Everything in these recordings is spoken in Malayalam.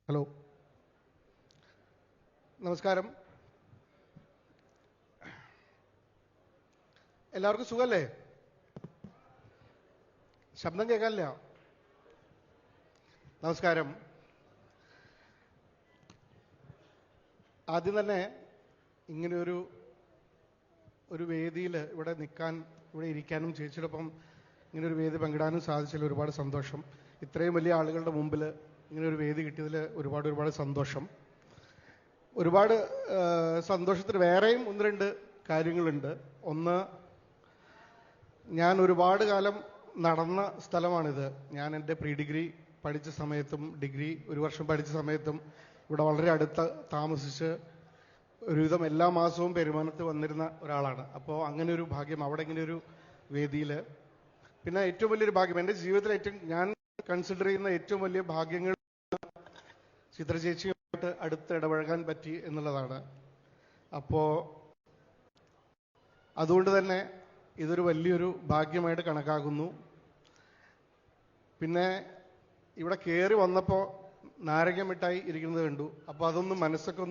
ഹലോ, നമസ്കാരം. എല്ലാവർക്കും സുഖല്ലേ? ശബ്ദം കേൾക്കാനില്ല. നമസ്കാരം. ആദ്യം തന്നെ ഇങ്ങനെ ഒരു വേദിയിൽ ഇവിടെ നിൽക്കാൻ, ഇവിടെ ഇരിക്കാനും ചേച്ചിയോടൊപ്പം ഇങ്ങനെ ഒരു വേദി പങ്കിടാനും സാധിച്ചതിൽ ഒരുപാട് സന്തോഷം. ഇത്രയും വലിയ ആളുകളുടെ മുമ്പിൽ ഇങ്ങനെ ഒരു വേദി കിട്ടിയതിൽ ഒരുപാട് സന്തോഷം. ഒരുപാട് സന്തോഷത്തിന് വേറെയും ഒന്ന് രണ്ട് കാര്യങ്ങളുണ്ട്. ഒന്ന്, ഞാൻ ഒരുപാട് കാലം നടന്ന സ്ഥലമാണിത്. ഞാൻ എൻ്റെ പ്രീ ഡിഗ്രി പഠിച്ച സമയത്തും ഡിഗ്രി ഒരു വർഷം പഠിച്ച സമയത്തും ഇവിടെ വളരെ അടുത്ത് താമസിച്ച് ഒരുവിധം എല്ലാ മാസവും പെരുമാനത്ത് വന്നിരുന്ന ഒരാളാണ്. അപ്പോൾ അങ്ങനെ ഒരു ഭാഗ്യം അവിടെ ഇങ്ങനെ ഒരു വേദിയിൽ, പിന്നെ ഏറ്റവും വലിയൊരു ഭാഗ്യം എൻ്റെ ജീവിതത്തിൽ ഞാൻ കൺസിഡർ ചെയ്യുന്ന ഏറ്റവും വലിയ ഭാഗ്യങ്ങൾ ചിത്ര ചേച്ചിയോട്ട് അടുത്ത് ഇടപഴകാൻ പറ്റി എന്നുള്ളതാണ്. അപ്പോൾ അതുകൊണ്ട് തന്നെ ഇതൊരു വലിയൊരു ഭാഗ്യമായിട്ട് കണക്കാക്കുന്നു. പിന്നെ ഇവിടെ കയറി വന്നപ്പോൾ നാരങ്ങ മിഠായി ഇരിക്കുന്നത് കണ്ടു. അപ്പോൾ അതൊന്ന് മനസ്സൊക്കെ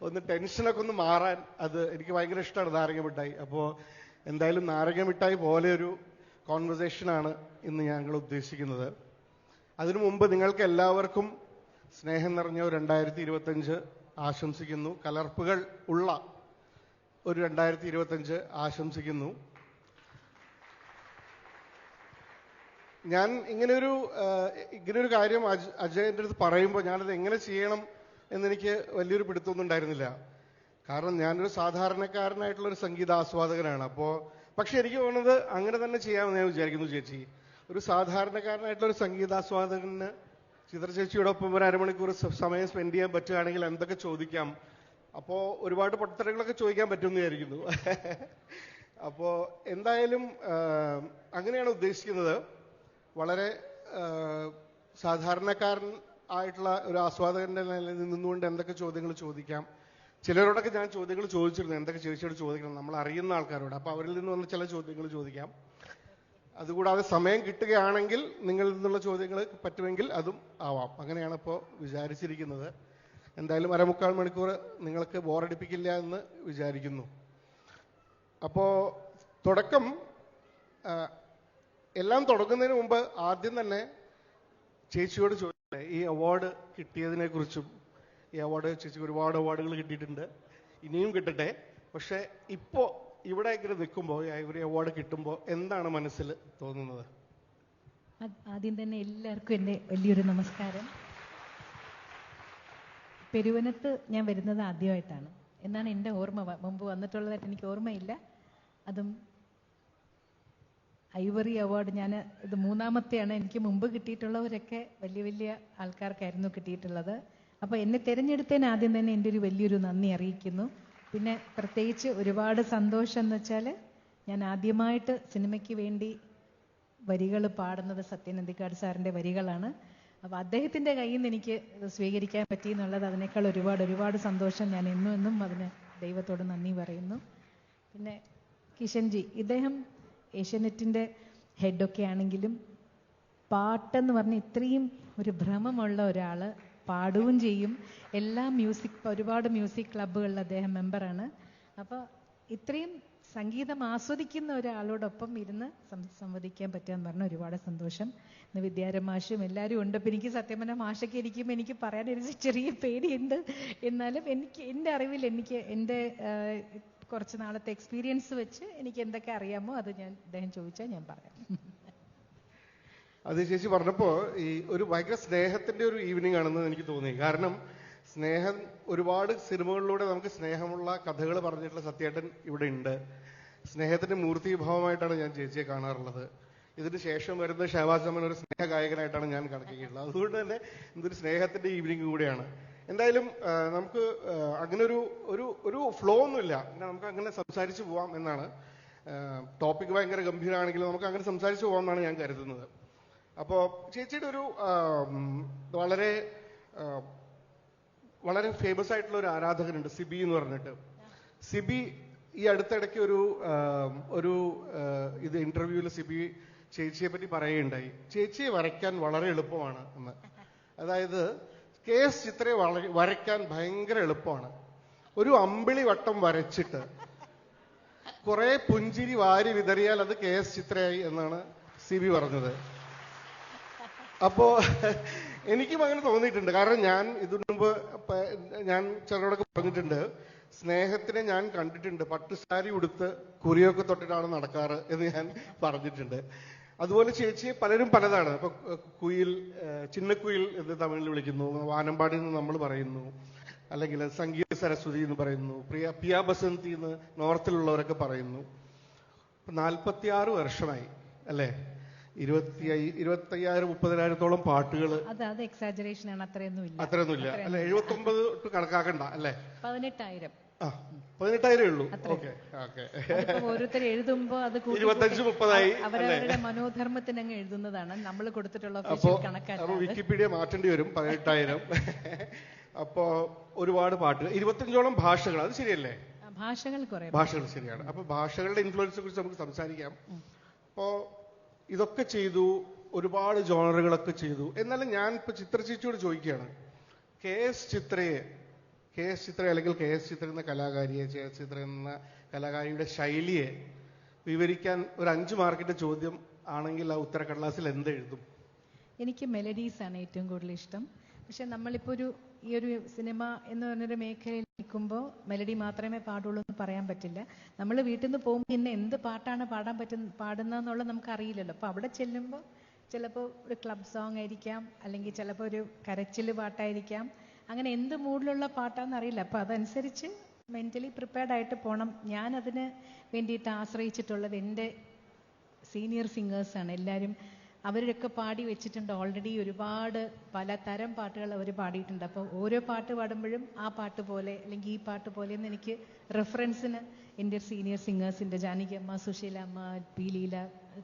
ഒന്ന് ടെൻഷനൊക്കെ ഒന്ന് മാറാൻ അത് എനിക്ക് ഭയങ്കര ഇഷ്ടമാണ് നാരങ്ങ മിഠായി. അപ്പോൾ എന്തായാലും നാരങ്ങ മിഠായി പോലെ ഒരു കോൺവെർസേഷനാണ് ഇന്ന് ഞങ്ങൾ ഉദ്ദേശിക്കുന്നത്. അതിനു മുമ്പ് നിങ്ങൾക്ക് എല്ലാവർക്കും സ്നേഹം നിറഞ്ഞ ഒരു 2025 ആശംസിക്കുന്നു. കലർപ്പുകൾ ഉള്ള ഒരു 2025 ആശംസിക്കുന്നു. ഞാൻ ഇങ്ങനൊരു കാര്യം അജയൻ്റെ അടുത്ത് പറയുമ്പോൾ ഞാനത് എങ്ങനെ ചെയ്യണം എന്നെനിക്ക് വലിയൊരു പിടുത്തമൊന്നും ഉണ്ടായിരുന്നില്ല. കാരണം ഞാനൊരു സാധാരണക്കാരനായിട്ടുള്ളൊരു സംഗീതാസ്വാദകനാണ്. പക്ഷെ എനിക്ക് തോന്നുന്നത് അങ്ങനെ തന്നെ ചെയ്യാമെന്ന് ഞാൻ വിചാരിക്കുന്നു. ചേച്ചി ഒരു സാധാരണക്കാരനായിട്ടുള്ളൊരു സംഗീതാസ്വാദകന് ചിത്ര ചേച്ചിയോടൊപ്പം ഒരു അരമണിക്കൂർ സമയം സ്പെൻഡ് ചെയ്യാൻ പറ്റുകയാണെങ്കിൽ എന്തൊക്കെ ചോദിക്കാം. അപ്പോൾ ഒരുപാട് പൊട്ടത്തരങ്ങളൊക്കെ ചോദിക്കാൻ പറ്റുമെന്ന് വിചാരിക്കുന്നു. അപ്പോൾ എന്തായാലും അങ്ങനെയാണ് ഉദ്ദേശിക്കുന്നത്. വളരെ സാധാരണക്കാരൻ ആയിട്ടുള്ള ഒരു ആസ്വാദകന്റെ നിലയിൽ നിന്നുകൊണ്ട് എന്തൊക്കെ ചോദ്യങ്ങൾ ചോദിക്കാം. ചിലരോടൊക്കെ ഞാൻ ചോദ്യങ്ങൾ ചോദിച്ചിരുന്നു, എന്തൊക്കെ ചേച്ചിയോട് ചോദിക്കണം, നമ്മൾ അറിയുന്ന ആൾക്കാരോട്. അപ്പോൾ അവരിൽ നിന്ന് വന്ന ചില ചോദ്യങ്ങൾ ചോദിക്കാം. അതുകൂടാതെ സമയം കിട്ടുകയാണെങ്കിൽ നിങ്ങളിൽ നിന്നുള്ള ചോദ്യങ്ങൾ പറ്റുമെങ്കിൽ അതും ആവാം. അങ്ങനെയാണ് ഇപ്പോൾ വിചാരിച്ചിരിക്കുന്നത്. എന്തായാലും 1/4 മണിക്കൂർ നിങ്ങൾക്ക് ബോറടിപ്പിക്കില്ല എന്ന് വിചാരിക്കുന്നു. അപ്പോൾ എല്ലാം തുടങ്ങുന്നതിന് മുമ്പ് ആദ്യം തന്നെ ചേച്ചിയോട് ചോദിക്കട്ടെ, ഈ അവാർഡ് കിട്ടിയതിനെ കുറിച്ചും. ഈ അവാർഡ് ചേച്ചിക്ക് ഒരുപാട് അവാർഡുകൾ കിട്ടിയിട്ടുണ്ട്, ഇനിയും കിട്ടട്ടെ. പക്ഷെ ഇപ്പോൾ ഇവിടെ ഇങ്ങനെ നിൽക്കുമ്പോൾ ഒരു അവാർഡ് കിട്ടുമ്പോൾ എന്താണ് മനസ്സിൽ തോന്നുന്നത്? ആദ്യം തന്നെ എല്ലാവർക്കും എൻ്റെ വലിയൊരു നമസ്കാരം. പെരുവനത്ത് ഞാൻ വരുന്നത് ആദ്യമായിട്ടാണ് എന്നാണ് എൻ്റെ ഓർമ്മ. മുമ്പ് വന്നിട്ടുള്ളതായിട്ട് എനിക്ക് ഓർമ്മയില്ല. അതും ഐവറി അവാർഡ് ഇത് 3ാമത്തെയാണ്. എനിക്ക് മുമ്പ് കിട്ടിയിട്ടുള്ളവരൊക്കെ വലിയ വലിയ ആൾക്കാർക്കായിരുന്നു കിട്ടിയിട്ടുള്ളത്. അപ്പോൾ എന്നെ തിരഞ്ഞെടുത്തതിന് ആദ്യം തന്നെ എൻ്റെ ഒരു വലിയൊരു നന്ദി അറിയിക്കുന്നു. പിന്നെ പ്രത്യേകിച്ച് ഒരുപാട് സന്തോഷം എന്ന് വെച്ചാൽ ഞാൻ ആദ്യമായിട്ട് സിനിമയ്ക്ക് വേണ്ടി വരികൾ പാടുന്നത് സത്യൻ അന്തിക്കാട് സാറിൻ്റെ വരികളാണ്. അപ്പോൾ അദ്ദേഹത്തിൻ്റെ കയ്യിൽ നിന്ന് എനിക്ക് സ്വീകരിക്കാൻ പറ്റി എന്നുള്ളത് അതിനേക്കാൾ ഒരുപാട് സന്തോഷം. ഞാൻ എന്നും അതിന് ദൈവത്തോട് നന്ദി പറയുന്നു. പിന്നെ കിഷൻജി, ഇദ്ദേഹം ഏഷ്യാനെറ്റിൻ്റെ ഹെഡൊക്കെ ആണെങ്കിലും പാട്ടെന്ന് പറഞ്ഞ് ഇത്രയും ഒരു ഭ്രമമുള്ള ഒരാൾ പാടുകയും ചെയ്യും. ഒരുപാട് മ്യൂസിക് ക്ലബ്ബുകളിൽ അദ്ദേഹം മെമ്പറാണ്. അപ്പോൾ ഇത്രയും സംഗീതം ആസ്വദിക്കുന്ന ഒരാളോടൊപ്പം ഇരുന്ന് സംവദിക്കാൻ പറ്റുകയെന്ന് പറഞ്ഞാൽ ഒരുപാട് സന്തോഷം. ഇന്ന് വിദ്യാരമാഷും എല്ലാവരും ഉണ്ട്. അപ്പം എനിക്ക് സത്യം പറഞ്ഞാൽ മാഷൊക്കെ ഇരിക്കുമ്പോൾ എനിക്ക് പറയാനൊരു ചെറിയ പേടിയുണ്ട്. എന്നാലും എൻ്റെ അറിവിൽ എൻ്റെ കുറച്ച് നാളത്തെ എക്സ്പീരിയൻസ് വെച്ച് എനിക്ക് എന്തൊക്കെ അറിയാമോ അത് അദ്ദേഹം ചോദിച്ചാൽ ഞാൻ പറയാം. അത് ചേച്ചി പറഞ്ഞപ്പോൾ ഒരു ഭയങ്കര സ്നേഹത്തിന്റെ ഒരു ഈവനിങ് ആണെന്ന് എനിക്ക് തോന്നി. കാരണം സ്നേഹം ഒരുപാട് സിനിമകളിലൂടെ നമുക്ക് സ്നേഹമുള്ള കഥകൾ പറഞ്ഞിട്ടുള്ള സത്യേട്ടൻ ഇവിടെ ഉണ്ട്. സ്നേഹത്തിന്റെ മൂർത്തിഭാവമായിട്ടാണ് ഞാൻ ചേച്ചിയെ കാണാറുള്ളത്. ഇതിന് ശേഷം വരുന്ന ഷഹബാസ് അമൻ ഒരു സ്നേഹ ഗായകനായിട്ടാണ് ഞാൻ കണക്കാക്കിയിട്ടുള്ളത്. അതുകൊണ്ട് തന്നെ ഇതൊരു സ്നേഹത്തിന്റെ ഈവനിങ് കൂടെയാണ്. എന്തായാലും നമുക്ക് അങ്ങനെ ഒരു ഫ്ലോ ഒന്നുമില്ല, നമുക്ക് അങ്ങനെ സംസാരിച്ചു പോവാം എന്നാണ്. ടോപ്പിക് ഭയങ്കര ഗംഭീരമാണെങ്കിലും നമുക്ക് അങ്ങനെ സംസാരിച്ചു പോകാം എന്നാണ് ഞാൻ കരുതുന്നത്. അപ്പോൾ ചേച്ചിയുടെ വളരെ ഫേമസ് ആയിട്ടുള്ള ഒരു ആരാധകനുണ്ട്, സിബി എന്ന് പറഞ്ഞിട്ട്. സിബി ഈ അടുത്തിടയ്ക്ക് ഒരു ഇന്റർവ്യൂവിൽ സിബി ചേച്ചിയെ പറ്റി പറയുകയുണ്ടായി. ചേച്ചിയെ വരയ്ക്കാൻ വളരെ എളുപ്പമാണ് എന്ന്. അതായത് KS ചിത്രയെ വരയ്ക്കാൻ ഭയങ്കര എളുപ്പമാണ്. ഒരു അമ്പിളി വട്ടം വരച്ചിട്ട് കുറെ പുഞ്ചിരി വാരി വിതറിയാൽ അത് KS ചിത്രയായി എന്നാണ് CB പറഞ്ഞത്. അപ്പോ എനിക്കും അങ്ങനെ തോന്നിയിട്ടുണ്ട്. കാരണം ഞാൻ ഇതിനു മുമ്പ് ഞാൻ ചിലരോടൊക്കെ പറഞ്ഞിട്ടുണ്ട്, സ്നേഹത്തിനെ ഞാൻ കണ്ടിട്ടുണ്ട് പട്ടുസാരി ഉടുത്ത് കുറിയൊക്കെ തൊട്ടിട്ടാണ് നടക്കാറ് എന്ന് ഞാൻ പറഞ്ഞിട്ടുണ്ട്. അതുപോലെ ചേച്ചിയെ പലരും പലതാണ്. ഇപ്പൊ കുയിൽ, ചിന്നക്കുയിൽ എന്ന് തമിഴിൽ വിളിക്കുന്നു, വാനമ്പാടി എന്ന് നമ്മൾ പറയുന്നു, അല്ലെങ്കിൽ സംഗീത സരസ്വതി എന്ന് പറയുന്നു, പിയ ബസന്തി എന്ന് നോർത്തിലുള്ളവരൊക്കെ പറയുന്നു. 46 വർഷമായി അല്ലേ? 25,000-30,000 പാട്ടുകൾ. അത് എക്സാജറേഷൻ ആണ്, അത്രയൊന്നുമില്ല അല്ലെ? 79 കണക്കാക്കണ്ട അല്ലേ? 18,000. 18,000 ഉള്ളൂ. ഓരോരുത്തർ എഴുതുമ്പോ അത് 25-30 അവരവരുടെ മനോധർമ്മത്തിന് അങ്ങ് എഴുതുന്നതാണ്. നമ്മൾ കൊടുത്തിട്ടുള്ള അപ്പൊ വിക്കിപീഡിയ മാറ്റേണ്ടി വരും. 18,000. അപ്പോ ഒരുപാട് പാട്ടുകൾ, 25ഓളം ഭാഷകൾ. അത് ശരിയല്ലേ? ഭാഷകൾ ശരിയാണ്. അപ്പൊ ഭാഷകളുടെ ഇൻഫ്ലുവൻസിനെ കുറിച്ച് നമുക്ക് സംസാരിക്കാം. അപ്പോ ഇതൊക്കെ ചെയ്തു, ഒരുപാട് ജോണറുകളൊക്കെ ചെയ്തു. എന്നാലും ഞാൻ ഇപ്പൊ ചിത്രചേച്ചിയോട് ചോദിക്കുകയാണ്, KS ചിത്ര അല്ലെങ്കിൽ KS ചിത്ര എന്ന കലാകാരിയെ, KS ചിത്ര എന്ന കലാകാരിയുടെ ശൈലിയെ വിവരിക്കാൻ ഒരു 5 മാർക്കിന്റെ ചോദ്യം ആണെങ്കിൽ ആ ഉത്തരക്കടലാസിൽ എന്തെഴുതും? എനിക്ക് മെലഡീസ് ആണ് ഏറ്റവും കൂടുതൽ ഇഷ്ടം. പക്ഷെ നമ്മളിപ്പോ ഈ ഒരു സിനിമ എന്ന് പറഞ്ഞൊരു മേഖലയിൽ നിൽക്കുമ്പോൾ മെലഡി മാത്രമേ പാടുള്ളൂ എന്ന് പറയാൻ പറ്റില്ല. നമ്മൾ വീട്ടിൽ നിന്ന് പോകുമ്പോൾ ഇന്ന് എന്ത് പാട്ടാണ് പാടുന്നതെന്നുള്ളത് നമുക്ക് അറിയില്ലല്ലോ. അപ്പൊ അവിടെ ചെല്ലുമ്പോൾ ചിലപ്പോൾ ഒരു ക്ലബ് സോങ് ആയിരിക്കാം, അല്ലെങ്കിൽ ചിലപ്പോൾ ഒരു കരച്ചില് പാട്ടായിരിക്കാം. അങ്ങനെ എന്ത് മൂഡിലുള്ള പാട്ടാന്ന് അറിയില്ല. അപ്പൊ അതനുസരിച്ച് മെന്റലി പ്രിപ്പയർഡ് ആയിട്ട് പോകണം. ഞാൻ അതിന് വേണ്ടിയിട്ട് ആശ്രയിച്ചിട്ടുള്ളത് എൻ്റെ സീനിയർ സിംഗേഴ്സാണ്. എല്ലാവരും അവരൊക്കെ പാടി വെച്ചിട്ടുണ്ട് ഓൾറെഡി. ഒരുപാട് പലതരം പാട്ടുകൾ അവർ പാടിയിട്ടുണ്ട്. അപ്പോൾ ഓരോ പാട്ട് പാടുമ്പോഴും ആ പാട്ട് പോലെ അല്ലെങ്കിൽ ഈ പാട്ട് പോലെ എന്ന് എനിക്ക് റെഫറൻസിന് എൻ്റെ സീനിയർ സിംഗേഴ്സിൻ്റെ ജാനകി അമ്മ, സുശീല അമ്മ, പി ലീല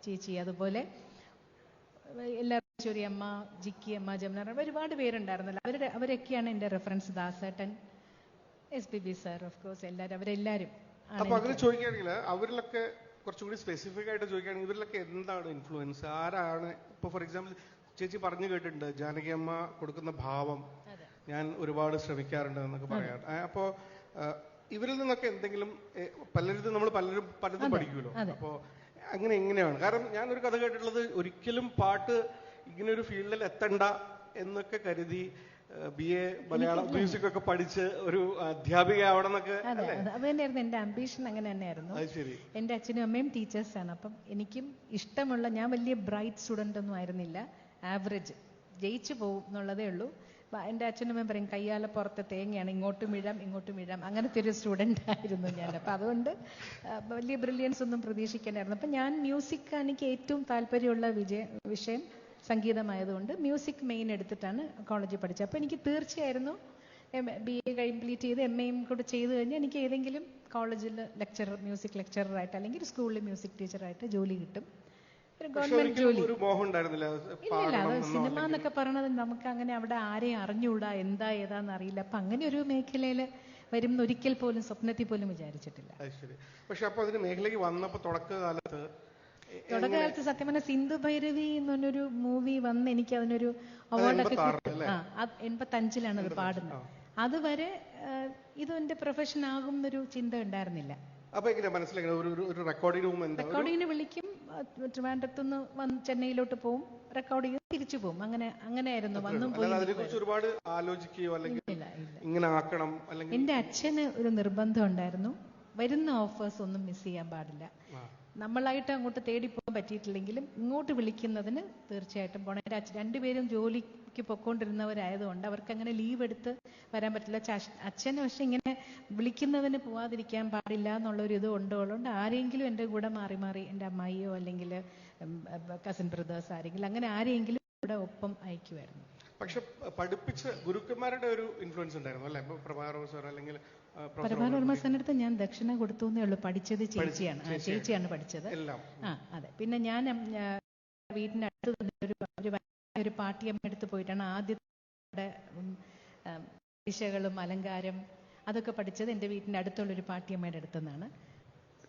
ചേച്ചി, അതുപോലെ എല്ലാ ഈശ്വരി അമ്മ, ജിക്കി അമ്മ, ജമുന, ഒരുപാട് പേരുണ്ടായിരുന്നല്ലോ. അവരൊക്കെയാണ് എൻ്റെ reference. Dasettan, SPB sir, of course എല്ലാവരും, അവരെല്ലാവരും. അപ്പൊ അങ്ങനെ ചോദിക്കുകയാണെങ്കിൽ അവരിലൊക്കെ കുറച്ചുകൂടി സ്പെസിഫിക് ആയിട്ട് ചോദിക്കുകയാണെങ്കിൽ ഇവരിലൊക്കെ എന്താണ് ഇൻഫ്ലുവൻസ്? ആരാണ്? ഇപ്പൊ ഫോർ എക്സാമ്പിൾ ചേച്ചി പറഞ്ഞു കേട്ടിട്ടുണ്ട് ജാനകി അമ്മ കൊടുക്കുന്ന ഭാവം ഞാൻ ഒരുപാട് ശ്രമിക്കാറുണ്ട് എന്നൊക്കെ പറയാം. അപ്പോ ഇവരിൽ നിന്നൊക്കെ എന്തെങ്കിലും നമ്മൾ പലതും പഠിക്കുമല്ലോ. അപ്പോ അങ്ങനെ എങ്ങനെയാണ്? കാരണം ഞാനൊരു കഥ കേട്ടിട്ടുള്ളത്, ഒരിക്കലും പാട്ട് ഇങ്ങനെ ഒരു ഫീൽഡിൽ എത്തണ്ട എന്നൊക്കെ കരുതി BA മലയാളം മ്യൂസിക് ഒക്കെ പഠിച്ച് ഒരു അധ്യാപിക ആവണം എന്നൊക്കെ. അത് തന്നെയായിരുന്നു എൻ്റെ അംബീഷൻ. അങ്ങനെ തന്നെയായിരുന്നു. എൻ്റെ അച്ഛനും അമ്മയും ടീച്ചേഴ്സാണ്. അപ്പം എനിക്കും ഇഷ്ടമുള്ള, ഞാൻ വലിയ ബ്രൈറ്റ് സ്റ്റുഡൻ്റ് ഒന്നും ആയിരുന്നില്ല, ആവറേജ്, ജയിച്ചു പോകും എന്നുള്ളതേ ഉള്ളൂ. എൻ്റെ അച്ഛനും അമ്മയും പറയും കയ്യാല പുറത്തെ തേങ്ങയാണ്, ഇങ്ങോട്ടും വീഴാം, അങ്ങനത്തെ ഒരു സ്റ്റുഡൻ്റ് ആയിരുന്നു ഞാൻ. അപ്പം അതുകൊണ്ട് വലിയ ബ്രില്യൻസ് ഒന്നും പ്രതീക്ഷിക്കാനായിരുന്നു. അപ്പം ഞാൻ മ്യൂസിക്, എനിക്ക് ഏറ്റവും താല്പര്യമുള്ള വിഷയം സംഗീതമായതുകൊണ്ട് മ്യൂസിക് മെയിൻ എടുത്തിട്ടാണ് കോളേജിൽ പഠിച്ചത്. അപ്പോൾ എനിക്ക് തീർച്ചയായിരുന്നു BA കംപ്ലീറ്റ് ചെയ്ത് MAയും കൂടെ ചെയ്ത് കഴിഞ്ഞാൽ എനിക്ക് ഏതെങ്കിലും കോളേജിൽ മ്യൂസിക് ലെക്ചററായിട്ട് അല്ലെങ്കിൽ സ്കൂളിൽ മ്യൂസിക് ടീച്ചറായിട്ട് ജോലി കിട്ടും, ഒരു ഗവൺമെന്റ് ജോലി. ഇല്ല, അത് സിനിമ എന്നൊക്കെ പറയണത് നമുക്ക് അങ്ങനെ അവിടെ ആരെയും അറിഞ്ഞുകൂടാ, ഏതാന്ന് അറിയില്ല. അപ്പൊ അങ്ങനെ ഒരു മേഖലയിൽ വരുന്ന ഒരിക്കൽ പോലും സ്വപ്നത്തിൽ പോലും വിചാരിച്ചിട്ടില്ല. പക്ഷെ അപ്പൊ അതിന് മേഖലയ്ക്ക് വന്നപ്പോ തുടക്കകാലത്ത് സത്യം പറഞ്ഞ സിന്ധു ഭൈരവി എന്നൊരു മൂവി വന്ന് എനിക്ക് അതിനൊരു അവാർഡൊക്കെ കിട്ടി. 85-ലാണ് അത് പാടുന്നത്. അതുവരെ ഇത് എന്റെ പ്രൊഫഷൻ ആകും എന്നൊരു ചിന്ത ഉണ്ടായിരുന്നില്ല. റെക്കോർഡിങ്ങിന് വിളിക്കും, ട്രിവാൻഡ്രത്തുനിന്ന് ചെന്നൈയിലോട്ട് പോവും, റെക്കോർഡ് ചെയ്ത് തിരിച്ചു പോകും. അങ്ങനെയായിരുന്നു വന്നും പോയി. എന്റെ അച്ഛന് ഒരു നിർബന്ധം ഉണ്ടായിരുന്നു, വരുന്ന ഓഫേഴ്സ് ഒന്നും മിസ് ചെയ്യാൻ പാടില്ല. നമ്മളായിട്ട് അങ്ങോട്ട് തേടി പോകാൻ പറ്റിയിട്ടില്ലെങ്കിലും ഇങ്ങോട്ട് വിളിക്കുന്നതിന് തീർച്ചയായിട്ടും പോകണം. എൻ്റെ രണ്ടുപേരും ജോലിക്ക് പൊക്കോണ്ടിരുന്നവരായതുകൊണ്ട് അവർക്ക് അങ്ങനെ ലീവ് എടുത്ത് വരാൻ പറ്റില്ല. അച്ഛന് പക്ഷെ ഇങ്ങനെ വിളിക്കുന്നതിന് പോവാതിരിക്കാൻ പാടില്ല എന്നുള്ളൊരു ഇത് ഉള്ളതുകൊണ്ട് ആരെങ്കിലും എൻ്റെ കൂടെ മാറി മാറി, എൻ്റെ അമ്മായിയോ അല്ലെങ്കിൽ കസിൻ ബ്രദേഴ്സ് ആരെങ്കിലും, അങ്ങനെ ആരെങ്കിലും കൂടെ ഒപ്പം അയക്കുമായിരുന്നു. പക്ഷെ പഠിപ്പിച്ച ഗുരുക്കന്മാരുടെ ഒരു ഇൻഫ്ലുവൻസ് ഉണ്ടായിരുന്നു അല്ലേ? പ്രഭാകർ സാർ അല്ലെങ്കിൽ പരമാവർമ്മ സാറിനടുത്ത് ഞാൻ ദക്ഷിണ കൊടുത്തേ ഉള്ളൂ. പഠിച്ചത് ചേച്ചിയാണ് പഠിച്ചത്. അതെ. പിന്നെ ഞാൻ വീടിന്റെ അടുത്ത് ഒരു പാട്ടിയമ്മ എടുത്ത് പോയിട്ടാണ് ആദ്യത്തെ ദിശകളും അലങ്കാരം അതൊക്കെ പഠിച്ചത് എൻ്റെ വീട്ടിന്റെ അടുത്തുള്ളൊരു പാട്ടിയമ്മയുടെ അടുത്തുനിന്നാണ്.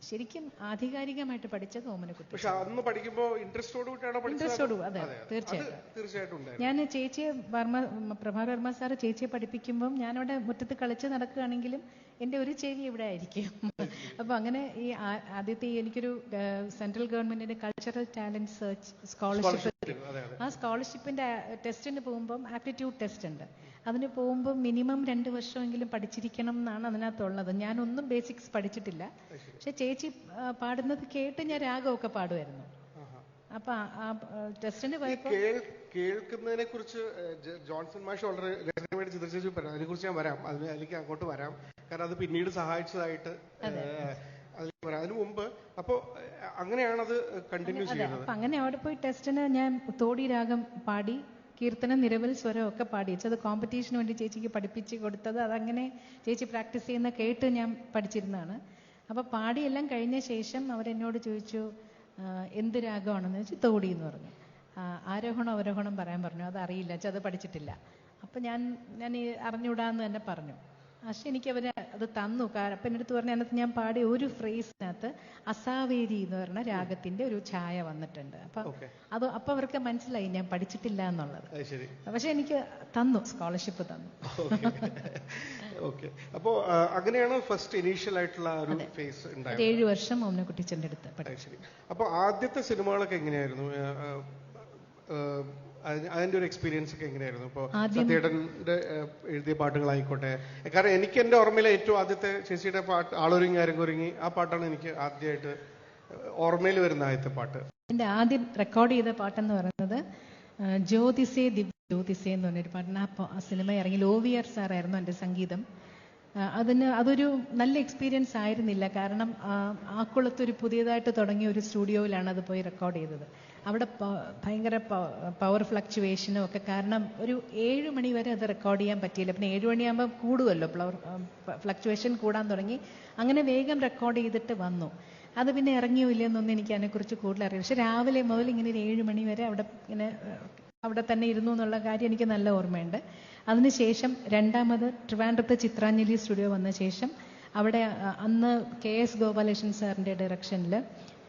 ശരിക്കും ആധികാരികമായിട്ട് പഠിച്ചത് ഓമനക്കുട്ടി. പക്ഷെ അന്ന് പഠിക്കുമ്പോൾ ഇൻട്രസ്റ്റോട് കൂടിയാണോ പഠിച്ചത്? ഇൻട്രസ്റ്റോട്, അതെ, തീർച്ചയായിട്ടും. തീർച്ചയായിട്ടും ഞാൻ ചേച്ചിയെ പ്രഭാകർ വർമ്മ സാറ് ചേച്ചിയെ പഠിപ്പിക്കുമ്പം ഞാനവിടെ മുറ്റത്ത് കളിച്ച് നടക്കുകയാണെങ്കിലും എൻ്റെ ഒരു ചെവി ഇവിടെ ആയിരിക്കും. അപ്പൊ അങ്ങനെ ഈ ആദ്യത്തെ എനിക്കൊരു സെൻട്രൽ ഗവൺമെന്റിന്റെ കൾച്ചറൽ ടാലന്റ് സെർച്ച് സ്കോളർഷിപ്പ്, ആ സ്കോളർഷിപ്പിന്റെ ടെസ്റ്റിന് പോകുമ്പം ആപ്റ്റിറ്റ്യൂഡ് ടെസ്റ്റ് ഉണ്ട്. അതിന് പോകുമ്പോൾ മിനിമം 2 വർഷമെങ്കിലും പഠിച്ചിരിക്കണം എന്നാണ് അതിനകത്തുള്ളത്. ഞാനൊന്നും ബേസിക്സ് പഠിച്ചിട്ടില്ല. പക്ഷെ ചേച്ചി പാടുന്നത് കേട്ട് ഞാൻ രാഗമൊക്കെ പാടുമായിരുന്നു. അപ്പൊ ആ ടെസ്റ്റിന് പോയപ്പോ കേൾക്കുന്നതിനെ കുറിച്ച് ജോൺസൺ മാഷ് വളരെ രസകരമായിട്ട് ചിത്രീകരിച്ചു പറയാം. അതിനെ കുറിച്ച് ഞാൻ വരാം, അതിലേക്ക് അങ്ങോട്ട് വരാം. കാരണം അത് പിന്നീട് സഹായിച്ചതായിട്ട് അതിലേക്ക് വരാം. അതിനു മുമ്പ് അപ്പോ അങ്ങനെയാണത് കണ്ടിന്യൂ ചെയ്യുന്നത്. അപ്പൊ അങ്ങനെ അവിടെ പോയി ടെസ്റ്റിന് ഞാൻ തോടി രാഗം പാടി, കീർത്തനം, നിരവൽ, സ്വരം ഒക്കെ പാടിച്ചത് കോമ്പറ്റീഷന് വേണ്ടി ചേച്ചിക്ക് പഠിപ്പിച്ച് കൊടുത്തത്. അതങ്ങനെ ചേച്ചി പ്രാക്ടീസ് ചെയ്യുന്ന കേട്ട് ഞാൻ പഠിച്ചിരുന്നതാണ്. അപ്പൊ പാടിയെല്ലാം കഴിഞ്ഞ ശേഷം അവരെന്നോട് ചോദിച്ചു എന്ത് രാഗമാണെന്ന് ചോദിച്ചു. തോടി എന്ന് പറഞ്ഞു. ആരോഹണം അവരോഹണം പറയാൻ പറഞ്ഞു. അത് അറിയില്ല, അത് പഠിച്ചിട്ടില്ല. അപ്പൊ ഞാൻ ഈ അറിഞ്ഞൂടാന്ന് തന്നെ പറഞ്ഞു. പക്ഷെ എനിക്ക് അവര് അത് തന്നു. അപ്പം എൻ്റെ അടുത്ത് പറഞ്ഞ അതിനകത്ത് ഞാൻ പാടിയ ഒരു ഫ്രേസിനകത്ത് അസാവേരി എന്ന് പറഞ്ഞ രാഗത്തിന്റെ ഒരു ഛായ വന്നിട്ടുണ്ട്. അപ്പൊ അവർക്ക് മനസ്സിലായി ഞാൻ പഠിച്ചിട്ടില്ല എന്നുള്ളത്. പക്ഷെ എനിക്ക് തന്നു, സ്കോളർഷിപ്പ് തന്നു. അപ്പോ അങ്ങനെയാണ് ഫസ്റ്റ് ഇനീഷ്യൽ ആയിട്ടുള്ള ഒരു ഫേസ് ഉണ്ടായത്. 7 വർഷം ഓമനക്കുട്ടിച്ചന്റെ അടുത്ത് പഠിച്ചു. അപ്പൊ ആദ്യത്തെ സിനിമകളൊക്കെ എങ്ങനെയായിരുന്നു? അതിന്റെ ഒരു എക്സ്പീരിയൻസ് ഒക്കെ എങ്ങനെയായിരുന്നു? ഇപ്പൊ സത്യേട്ടന്റെ എഴുതിയ പാട്ടുകളായിക്കോട്ടെ. കാരണം എനിക്ക് എന്റെ ഓർമ്മയിലെ ഏറ്റവും ആദ്യത്തെ ചേച്ചിയുടെ പാട്ട് ആളൊരുങ്ങി അരങ്ങൊരുങ്ങി, ആ പാട്ടാണ് എനിക്ക് ആദ്യമായിട്ട് ഓർമ്മയിൽ വരുന്ന ആദ്യത്തെ പാട്ട്. എന്റെ ആദ്യം റെക്കോർഡ് ചെയ്ത പാട്ടെന്ന് പറയുന്നത് ജ്യോതിസേ ദിവ്യ ജ്യോതിസേ എന്ന് പറഞ്ഞൊരു പാട്ടാണ്. ആ സിനിമ ഇറങ്ങി OVR സാറായിരുന്നു എൻ്റെ സംഗീതം. അതൊരു നല്ല എക്സ്പീരിയൻസ് ആയിരുന്നില്ല. കാരണം ആക്കുളത്തൊരു പുതിയതായിട്ട് തുടങ്ങിയ ഒരു സ്റ്റുഡിയോയിലാണ് അത് പോയി റെക്കോർഡ് ചെയ്തത്. അവിടെ ഭയങ്കര പവർ ഫ്ലക്ച്വേഷനും ഒക്കെ കാരണം ഒരു 7 മണി വരെ അത് റെക്കോർഡ് ചെയ്യാൻ പറ്റിയില്ല. പിന്നെ 7 മണിയാകുമ്പോൾ കൂടുമല്ലോ, ഫ്ലക്ച്വേഷൻ കൂടാൻ തുടങ്ങി. അങ്ങനെ വേഗം റെക്കോർഡ് ചെയ്തിട്ട് വന്നു. അത് പിന്നെ ഇറങ്ങിയോ ഇല്ലെന്നൊന്നും എനിക്ക് അതിനെക്കുറിച്ച് കൂടുതൽ അറിയാം. പക്ഷെ രാവിലെ മുതൽ ഇങ്ങനെ 7 മണി വരെ അവിടെ തന്നെ ഇരുന്നു എന്നുള്ള കാര്യം എനിക്ക് നല്ല ഓർമ്മയുണ്ട്. അതിനുശേഷം രണ്ടാമത് ട്രിവാൻഡ്രത്ത് ചിത്രാഞ്ജലി സ്റ്റുഡിയോ വന്ന ശേഷം അവിടെ അന്ന് KS ഗോപാലകൃഷ്ണൻ സാറിന്റെ ഡയറക്ഷനിൽ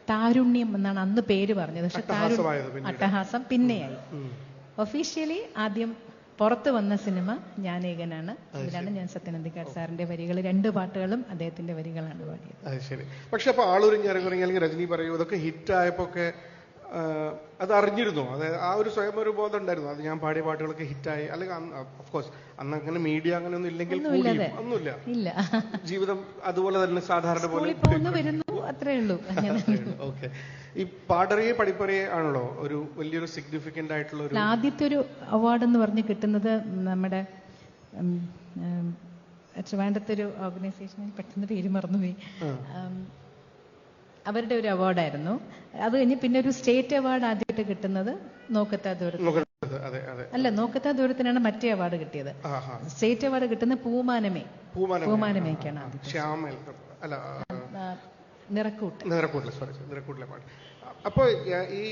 താരുണ്യം എന്നാണ് അന്ന് പേര് പറഞ്ഞത്. പക്ഷെ അട്ടഹാസം പിന്നെയായി. ഒഫീഷ്യലി ആദ്യം പുറത്ത് വന്ന സിനിമ ഞാനേകനാണ്. അതിലാണ് ഞാൻ സത്യനന്ദിക്കാട് സാറിന്റെ വരികൾ, 2 പാട്ടുകളും അദ്ദേഹത്തിന്റെ വരികളാണ് പാടിയത്. ശരി. പക്ഷെ അപ്പൊ ആളൊരുങ്ങി അരങ്ങൊരുങ്ങി അല്ലെങ്കിൽ രജനി പറയൂ, ഇതൊക്കെ ഹിറ്റ് ആയപ്പോ ഒക്കെ അത് അറിഞ്ഞിരുന്നു? അതായത് ആ ഒരു സ്വയം ഒരു ബോധം ഉണ്ടായിരുന്നു, അത് ഞാൻ പാടിയ പാട്ടുകളൊക്കെ ഹിറ്റായി? അല്ലെങ്കിൽ ഓഫ്കോഴ്സ് അന്ന് അങ്ങനെ മീഡിയ അങ്ങനെ ഒന്നും ഇല്ലെങ്കിൽ ഒന്നുമില്ല, ജീവിതം അതുപോലെ തന്നെ സാധാരണ പോലെ വരുന്നു, അത്രേ ഉള്ളൂ. ഓക്കെ. ഈ പാടറിയെ പഠിപ്പറിയെ ആണല്ലോ ഒരു വലിയൊരു സിഗ്നിഫിക്കന്റ് ആയിട്ടുള്ള ഒരു ആദ്യത്തെ ഒരു അവാർഡ് എന്ന് പറഞ്ഞ് കിട്ടുന്നത് നമ്മുടെ ട്രിവാൻഡ്രത്തെ ഒരു ഓർഗനൈസേഷനിൽ പെട്ടെന്ന് പേര് മറന്നുപോയി. അവരുടെ ഒരു അവാർഡായിരുന്നു. അത് കഴിഞ്ഞ് പിന്നെ ഒരു സ്റ്റേറ്റ് അവാർഡ് ആദ്യമായിട്ട് കിട്ടുന്നത് നോക്കത്താ ദൂരത്ത്. അല്ല, നോക്കത്താ ദൂരത്തിനാണ് മറ്റേ അവാർഡ് കിട്ടിയത്. സ്റ്റേറ്റ് അവാർഡ് കിട്ടുന്ന പൂമാനമേക്കാണ് നിറക്കൂട്ടിലെ പാട്ട്. അപ്പോൾ ഈ